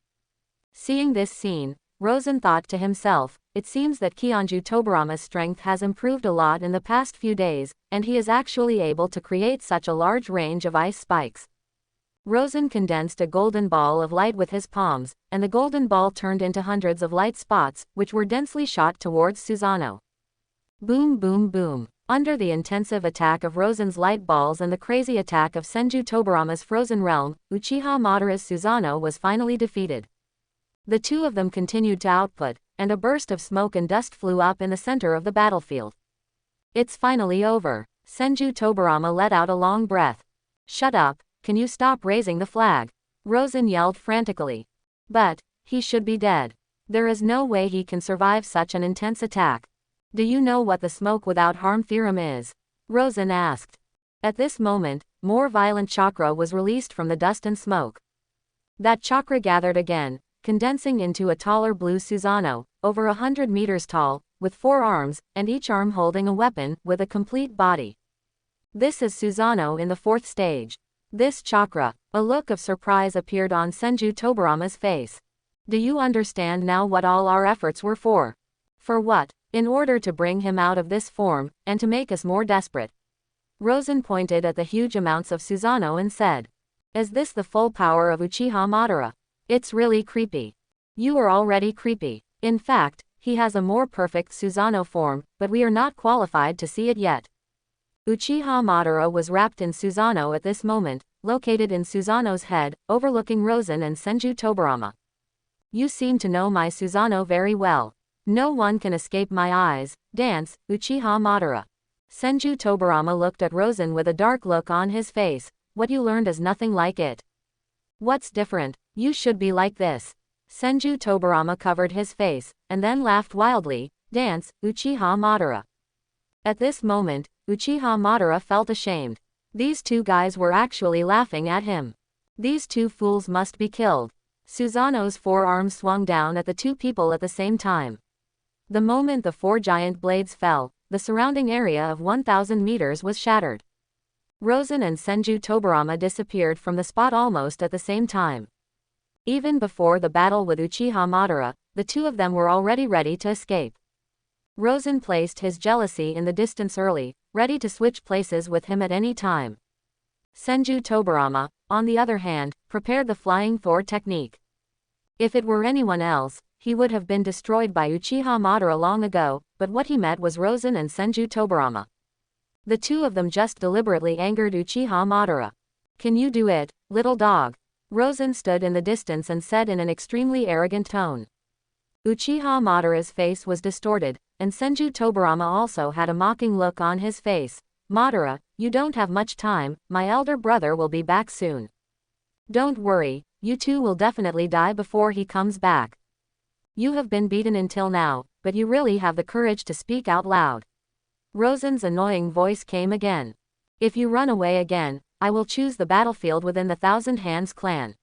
Seeing this scene, Rosen thought to himself, it seems that Kionju Tobirama's strength has improved a lot in the past few days, and he is actually able to create such a large range of ice spikes. Rosen condensed a golden ball of light with his palms, and the golden ball turned into hundreds of light spots, which were densely shot towards Susanoo. Boom boom boom. Under the intensive attack of Rosen's light balls and the crazy attack of Senju Tobirama's frozen realm, Uchiha Madara's Susanoo was finally defeated. The two of them continued to output, and a burst of smoke and dust flew up in the center of the battlefield. It's finally over. Senju Tobirama let out a long breath. Shut up, can you stop raising the flag? Rosen yelled frantically. But he should be dead. There is no way he can survive such an intense attack. Do you know what the smoke without harm theorem is? Rosen asked. At this moment, more violent chakra was released from the dust and smoke. That chakra gathered again, condensing into a taller blue Susanoo, over 100 meters tall, with 4 arms, and each arm holding a weapon, with a complete body. This is Susanoo in the 4th stage. This chakra. A look of surprise appeared on Senju Tobirama's face. Do you understand now what all our efforts were for? For what? In order to bring him out of this form, and to make us more desperate. Rosen pointed at the huge amounts of Susanoo and said. Is this the full power of Uchiha Madara? It's really creepy. You are already creepy. In fact, he has a more perfect Susanoo form, but we are not qualified to see it yet. Uchiha Madara was wrapped in Susanoo at this moment, located in Susanoo's head, overlooking Rosen and Senju Tobirama. You seem to know my Susanoo very well. No one can escape my eyes. Dance, Uchiha Madara. Senju Tobirama looked at Rosen with a dark look on his face. What you learned is nothing like it. What's different? You should be like this. Senju Tobirama covered his face, and then laughed wildly. Dance, Uchiha Madara. At this moment, Uchiha Madara felt ashamed. These two guys were actually laughing at him. These two fools must be killed. Susanoo's forearm swung down at the two people at the same time. The moment the four giant blades fell, the surrounding area of 1,000 meters was shattered. Rosen and Senju Tobirama disappeared from the spot almost at the same time. Even before the battle with Uchiha Madara, the two of them were already ready to escape. Rosen placed his jealousy in the distance early, ready to switch places with him at any time. Senju Tobirama, on the other hand, prepared the flying Thor technique. If it were anyone else, he would have been destroyed by Uchiha Madara long ago, but what he met was Rosen and Senju Tobirama. The two of them just deliberately angered Uchiha Madara. Can you do it, little dog? Rosen stood in the distance and said in an extremely arrogant tone. Uchiha Madara's face was distorted, and Senju Tobirama also had a mocking look on his face. Madara, you don't have much time, my elder brother will be back soon. Don't worry, you two will definitely die before he comes back. You have been beaten until now, but you really have the courage to speak out loud. Rosen's annoying voice came again. If you run away again, I will choose the battlefield within the Thousand Hands clan.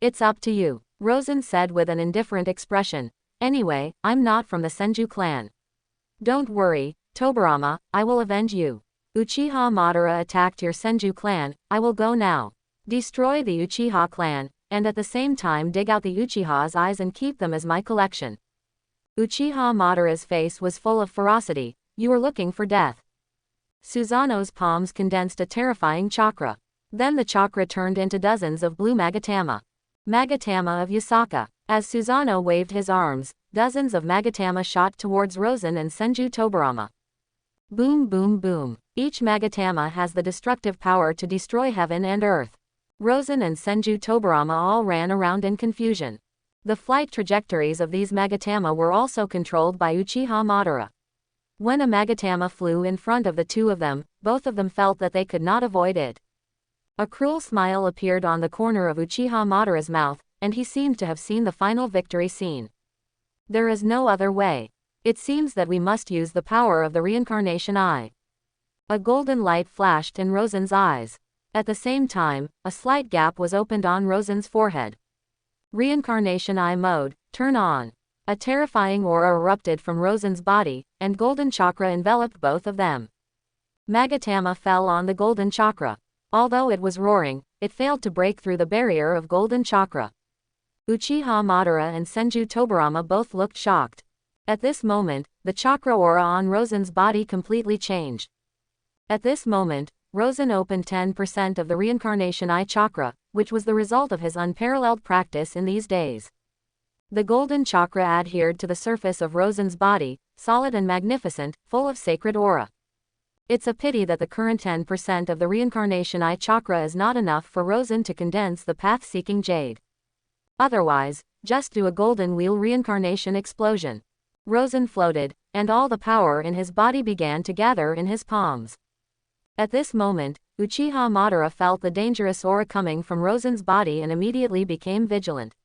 It's up to you, Rosen said with an indifferent expression. Anyway, I'm not from the Senju clan. Don't worry, Tobirama, I will avenge you. Uchiha Madara attacked your Senju clan, I will go now. Destroy the Uchiha clan, and at the same time dig out the Uchiha's eyes and keep them as my collection. Uchiha Madara's face was full of ferocity. You are looking for death. Susanoo's palms condensed a terrifying chakra. Then the chakra turned into dozens of blue Magatama. Magatama of Yasaka. As Susanoo waved his arms, dozens of Magatama shot towards Rosen and Senju Tobirama. Boom boom boom. Each Magatama has the destructive power to destroy heaven and earth. Rosen and Senju Tobirama all ran around in confusion. The flight trajectories of these Magatama were also controlled by Uchiha Madara. When a Magatama flew in front of the two of them, both of them felt that they could not avoid it. A cruel smile appeared on the corner of Uchiha Madara's mouth, and he seemed to have seen the final victory scene. There is no other way. It seems that we must use the power of the reincarnation eye. A golden light flashed in Rosen's eyes. At the same time, a slight gap was opened on Rosen's forehead. Reincarnation eye mode, turn on. A terrifying aura erupted from Rosen's body, and golden chakra enveloped both of them. Magatama fell on the golden chakra. Although it was roaring, it failed to break through the barrier of golden chakra. Uchiha Madara and Senju Tobirama both looked shocked. At this moment, the chakra aura on Rosen's body completely changed. At this moment, Rosen opened 10% of the reincarnation eye chakra, which was the result of his unparalleled practice in these days. The golden chakra adhered to the surface of Rosen's body, solid and magnificent, full of sacred aura. It's a pity that the current 10% of the reincarnation eye chakra is not enough for Rosen to condense the path-seeking jade. Otherwise, just do a golden wheel reincarnation explosion. Rosen floated, and all the power in his body began to gather in his palms. At this moment, Uchiha Madara felt the dangerous aura coming from Rosen's body and immediately became vigilant.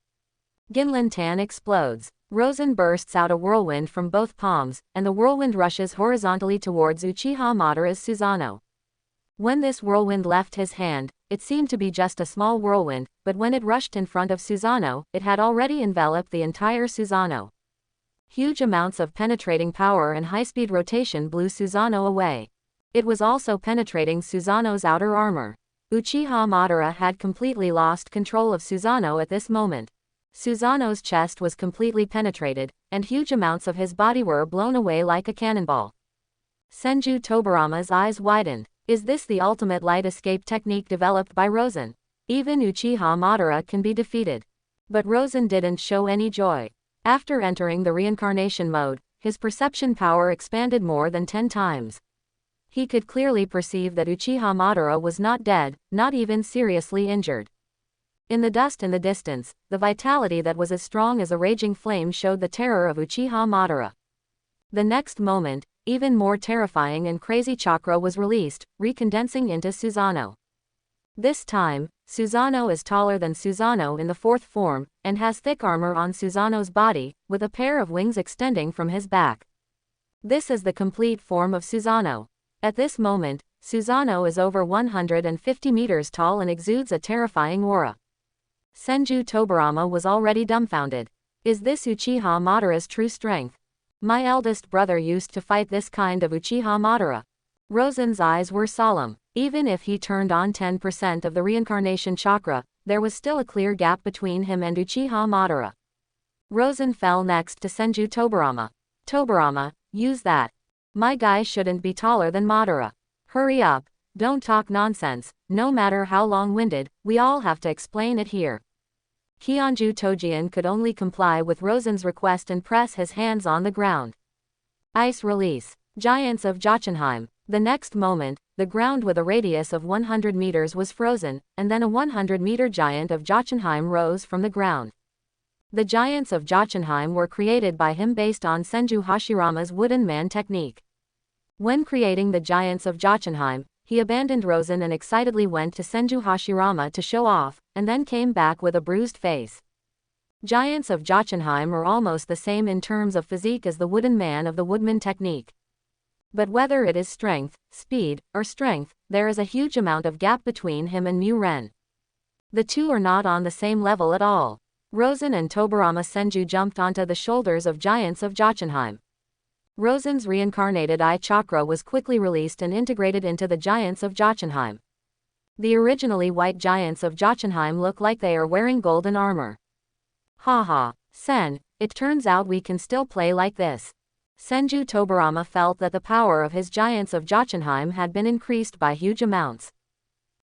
Ginlin Tan explodes. Rosen bursts out a whirlwind from both palms, and the whirlwind rushes horizontally towards Uchiha Madara's Susanoo. When this whirlwind left his hand, it seemed to be just a small whirlwind, but when it rushed in front of Susanoo, it had already enveloped the entire Susanoo. Huge amounts of penetrating power and high-speed rotation blew Susanoo away. It was also penetrating Susanoo's outer armor. Uchiha Madara had completely lost control of Susanoo at this moment. Susanoo's chest was completely penetrated, and huge amounts of his body were blown away like a cannonball. Senju Tobirama's eyes widened. Is this the ultimate light escape technique developed by Rosen? Even Uchiha Madara can be defeated. But Rosen didn't show any joy. After entering the reincarnation mode, his perception power expanded more than 10 times. He could clearly perceive that Uchiha Madara was not dead, not even seriously injured. In the dust in the distance, the vitality that was as strong as a raging flame showed the terror of Uchiha Madara. The next moment, even more terrifying and crazy chakra was released, recondensing into Susanoo. This time, Susanoo is taller than Susanoo in the fourth form, and has thick armor on Susanoo's body, with a pair of wings extending from his back. This is the complete form of Susanoo. At this moment, Susanoo is over 150 meters tall and exudes a terrifying aura. Senju Tobirama was already dumbfounded. Is this Uchiha Madara's true strength? My eldest brother used to fight this kind of Uchiha Madara. Rosen's eyes were solemn. Even if he turned on 10% of the reincarnation chakra, there was still a clear gap between him and Uchiha Madara. Rosen fell next to Senju Tobirama. Tobirama, use that. My guy shouldn't be taller than Madara. Hurry up, don't talk nonsense, no matter how long-winded, we all have to explain it here. Kionju Tojian could only comply with Rosen's request and press his hands on the ground. Ice release. Giants of Jotunheim. The next moment, the ground with a radius of 100 meters was frozen, and then a 100-meter giant of Jotunheim rose from the ground. The giants of Jotunheim were created by him based on Senju Hashirama's wooden man technique. When creating the giants of Jotunheim, he abandoned Rosen and excitedly went to Senju Hashirama to show off, and then came back with a bruised face. Giants of Jotunheim are almost the same in terms of physique as the wooden man of the woodman technique. But whether it is strength, speed, or strength, there is a huge amount of gap between him and Mu-Ren. The two are not on the same level at all. Rosen and Tobirama Senju jumped onto the shoulders of giants of Jotunheim. Rosen's reincarnated eye chakra was quickly released and integrated into the giants of Jotunheim. The originally white giants of Jotunheim look like they are wearing golden armor. Haha, Sen, it turns out we can still play like this. Senju Tobirama felt that the power of his giants of Jotunheim had been increased by huge amounts.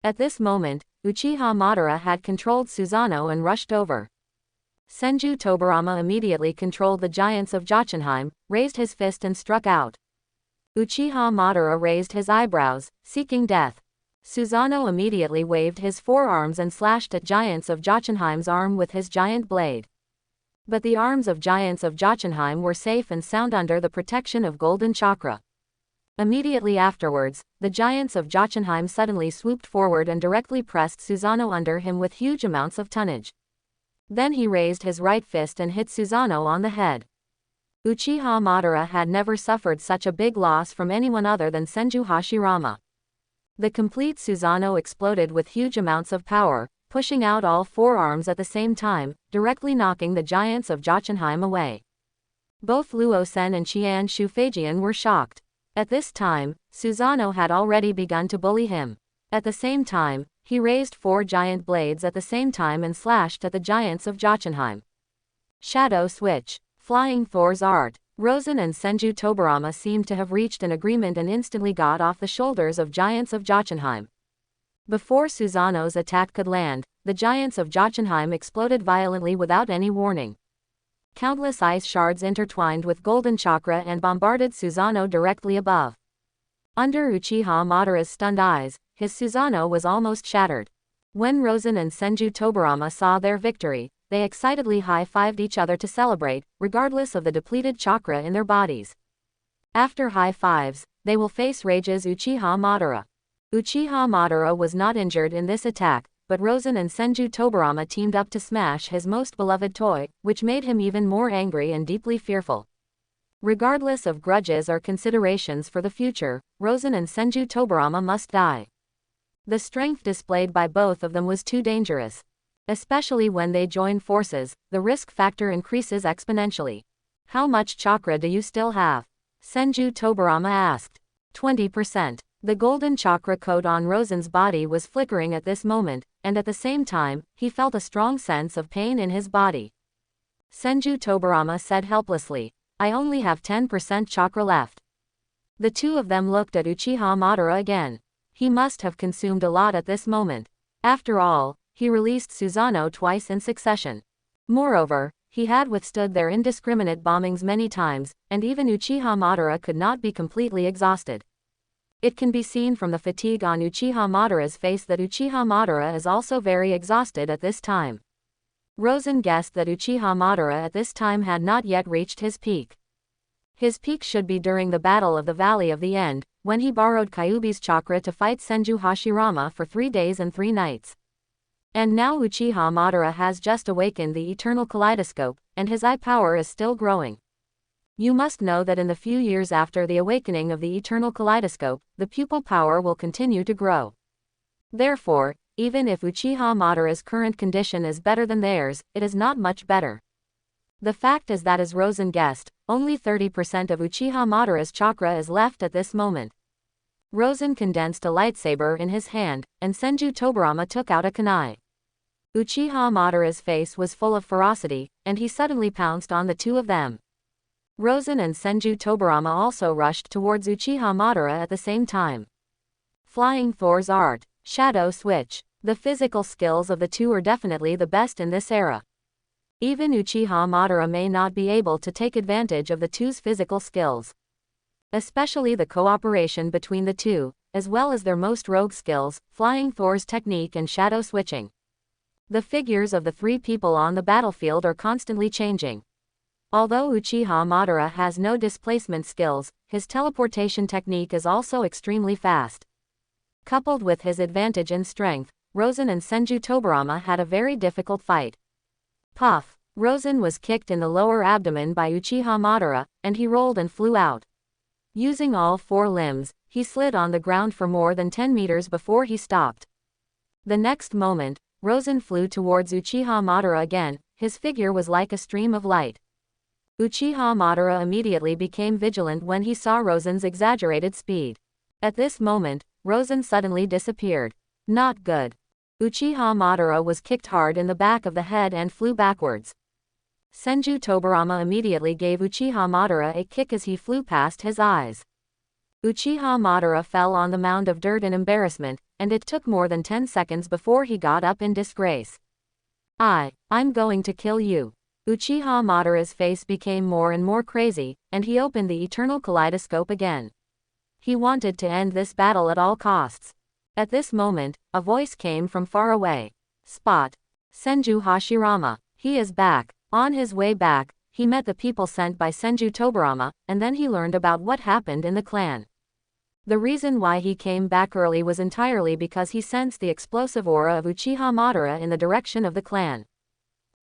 At this moment, Uchiha Madara had controlled Susanoo and rushed over. Senju Tobirama immediately controlled the giants of Jotunheim, raised his fist and struck out. Uchiha Madara raised his eyebrows, seeking death. Susanoo immediately waved his forearms and slashed at giants of Jotunheim's arm with his giant blade. But the arms of giants of Jotunheim were safe and sound under the protection of golden chakra. Immediately afterwards, the giants of Jotunheim suddenly swooped forward and directly pressed Susanoo under him with huge amounts of tonnage. Then he raised his right fist and hit Susanoo on the head. Uchiha Madara had never suffered such a big loss from anyone other than Senju Hashirama. The complete Susanoo exploded with huge amounts of power, pushing out all four arms at the same time, directly knocking the giants of Jotunheim away. Both Luosen and Qian Shufajian were shocked. At this time, Susanoo had already begun to bully him. At the same time, he raised four giant blades at the same time and slashed at the giants of Jotunheim. Shadow Switch. Flying Thor's Art. Rosen and Senju Tobirama seemed to have reached an agreement and instantly got off the shoulders of giants of Jotunheim. Before Susanoo's attack could land, the giants of Jotunheim exploded violently without any warning. Countless ice shards intertwined with golden chakra and bombarded Susanoo directly above. Under Uchiha Madara's stunned eyes, his Susanoo was almost shattered. When Rosen and Senju Tobirama saw their victory, they excitedly high-fived each other to celebrate, regardless of the depleted chakra in their bodies. After high-fives, they will face Rage's Uchiha Madara. Uchiha Madara was not injured in this attack, but Rosen and Senju Tobirama teamed up to smash his most beloved toy, which made him even more angry and deeply fearful. Regardless of grudges or considerations for the future, Rosen and Senju Tobirama must die. The strength displayed by both of them was too dangerous. Especially when they join forces, the risk factor increases exponentially. How much chakra do you still have? Senju Tobirama asked. 20%. The golden chakra coat on Rosen's body was flickering at this moment, and at the same time, he felt a strong sense of pain in his body. Senju Tobirama said helplessly, I only have 10% chakra left. The two of them looked at Uchiha Madara again. He must have consumed a lot at this moment. After all, he released Susanoo twice in succession. Moreover, he had withstood their indiscriminate bombings many times, and even Uchiha Madara could not be completely exhausted. It can be seen from the fatigue on Uchiha Madara's face that Uchiha Madara is also very exhausted at this time. Rosen guessed that Uchiha Madara at this time had not yet reached his peak. His peak should be during the Battle of the Valley of the End, when he borrowed Kyuubi's chakra to fight Senju Hashirama for 3 days and 3 nights. And now Uchiha Madara has just awakened the eternal kaleidoscope, and his eye power is still growing. You must know that in the few years after the awakening of the eternal kaleidoscope, the pupil power will continue to grow. Therefore, even if Uchiha Madara's current condition is better than theirs, it is not much better. The fact is that, as Rosen guessed, only 30% of Uchiha Madara's chakra is left at this moment. Rosen condensed a lightsaber in his hand, and Senju Tobirama took out a kunai. Uchiha Madara's face was full of ferocity, and he suddenly pounced on the two of them. Rosen and Senju Tobirama also rushed towards Uchiha Madara at the same time. Flying Thor's art, Shadow Switch. The physical skills of the two are definitely the best in this era. Even Uchiha Madara may not be able to take advantage of the two's physical skills. Especially the cooperation between the two, as well as their most rogue skills, Flying Thor's technique and shadow switching. The figures of the 3 people on the battlefield are constantly changing. Although Uchiha Madara has no displacement skills, his teleportation technique is also extremely fast. Coupled with his advantage in strength, Rosen and Senju Tobirama had a very difficult fight. Puff! Rosen was kicked in the lower abdomen by Uchiha Madara, and he rolled and flew out. Using all 4 limbs, he slid on the ground for more than 10 meters before he stopped. The next moment, Rosen flew towards Uchiha Madara again. His figure was like a stream of light. Uchiha Madara immediately became vigilant when he saw Rosen's exaggerated speed. At this moment, Rosen suddenly disappeared. Not good. Uchiha Madara was kicked hard in the back of the head and flew backwards. Senju Tobirama immediately gave Uchiha Madara a kick as he flew past his eyes. Uchiha Madara fell on the mound of dirt in embarrassment, and it took more than 10 seconds before he got up in disgrace. I'm going to kill you. Uchiha Madara's face became more and more crazy, and he opened the eternal kaleidoscope again. He wanted to end this battle at all costs. At this moment, a voice came from far away. Spot! Senju Hashirama. He is back. On his way back, he met the people sent by Senju Tobirama, and then he learned about what happened in the clan. The reason why he came back early was entirely because he sensed the explosive aura of Uchiha Madara in the direction of the clan.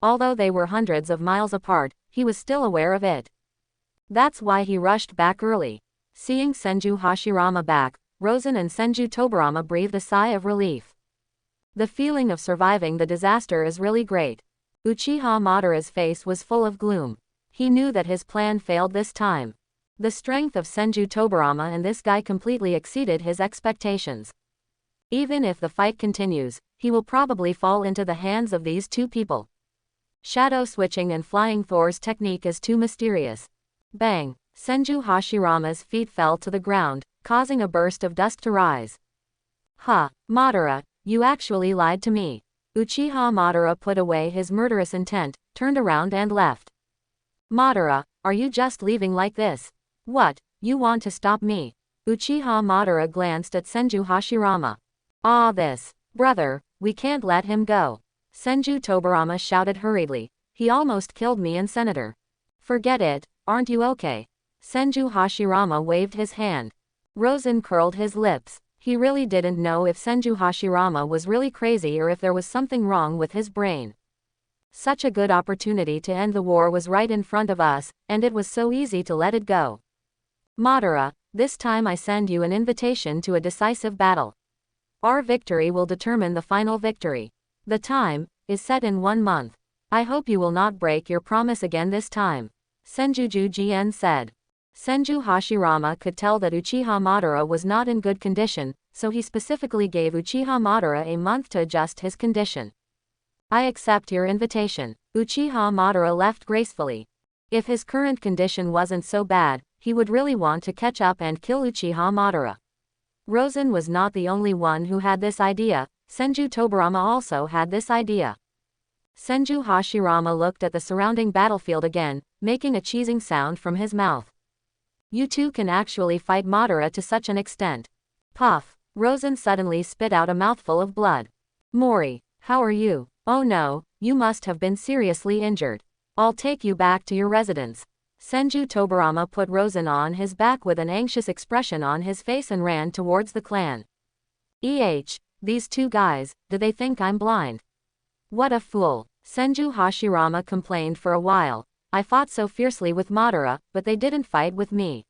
Although they were hundreds of miles apart, he was still aware of it. That's why he rushed back early. Seeing Senju Hashirama back, Rosen and Senju Tobirama breathed a sigh of relief. The feeling of surviving the disaster is really great. Uchiha Madara's face was full of gloom. He knew that his plan failed this time. The strength of Senju Tobirama and this guy completely exceeded his expectations. Even if the fight continues, he will probably fall into the hands of these 2 people. Shadow switching and Flying Thor's technique is too mysterious. Bang! Senju Hashirama's feet fell to the ground, causing a burst of dust to rise. Madara, you actually lied to me. Uchiha Madara put away his murderous intent, turned around and left. Madara, are you just leaving like this? What, you want to stop me? Uchiha Madara glanced at Senju Hashirama. Brother, we can't let him go. Senju Tobirama shouted hurriedly. He almost killed me and Senator. Forget it, aren't you okay? Senju Hashirama waved his hand. Rosen curled his lips. He really didn't know if Senju Hashirama was really crazy or if there was something wrong with his brain. Such a good opportunity to end the war was right in front of us, and it was so easy to let it go. Madara, this time I send you an invitation to a decisive battle. Our victory will determine the final victory. The time is set in 1 month. I hope you will not break your promise again this time. Senju Jigen said. Senju Hashirama could tell that Uchiha Madara was not in good condition, so he specifically gave Uchiha Madara a month to adjust his condition. I accept your invitation. Uchiha Madara left gracefully. If his current condition wasn't so bad, he would really want to catch up and kill Uchiha Madara. Rosen was not the only one who had this idea. Senju Tobirama also had this idea. Senju Hashirama looked at the surrounding battlefield again, making a cheesing sound from his mouth. You two can actually fight Madara to such an extent. Puff! Rosen suddenly spit out a mouthful of blood. Mori, how are you? Oh no, you must have been seriously injured. I'll take you back to your residence. Senju Tobirama put Rosen on his back with an anxious expression on his face and ran towards the clan. These two guys, do they think I'm blind? What a fool. Senju Hashirama complained for a while. I fought so fiercely with Madara, but they didn't fight with me.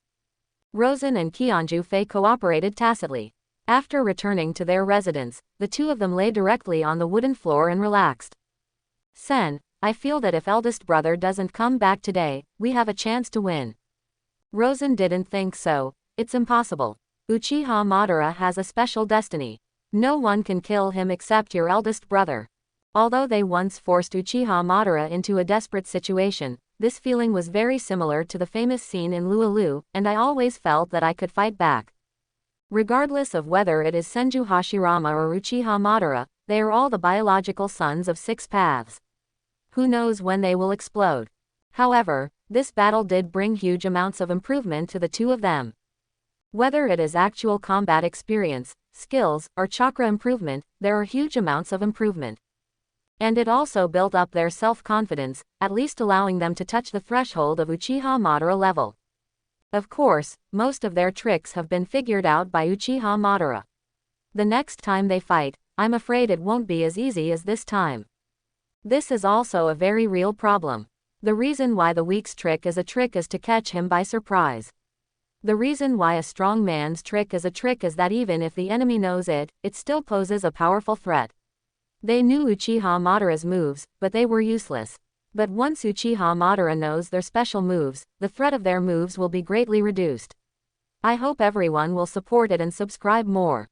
Rosen and Kionju Fei cooperated tacitly. After returning to their residence, the two of them lay directly on the wooden floor and relaxed. Sen, I feel that if eldest brother doesn't come back today, we have a chance to win. Rosen didn't think so. It's impossible. Uchiha Madara has a special destiny. No one can kill him except your eldest brother. Although they once forced Uchiha Madara into a desperate situation, this feeling was very similar to the famous scene in Lualu, and I always felt that I could fight back. Regardless of whether it is Senju Hashirama or Uchiha Madara, they are all the biological sons of six paths. Who knows when they will explode? However, this battle did bring huge amounts of improvement to the two of them. Whether it is actual combat experience, skills, or chakra improvement, there are huge amounts of improvement. And it also built up their self-confidence, at least allowing them to touch the threshold of Uchiha Madara level. Of course, most of their tricks have been figured out by Uchiha Madara. The next time they fight, I'm afraid it won't be as easy as this time. This is also a very real problem. The reason why the weak's trick is a trick is to catch him by surprise. The reason why a strong man's trick is a trick is that even if the enemy knows it, it still poses a powerful threat. They knew Uchiha Madara's moves, but they were useless. But once Uchiha Madara knows their special moves, the threat of their moves will be greatly reduced. I hope everyone will support it and subscribe more.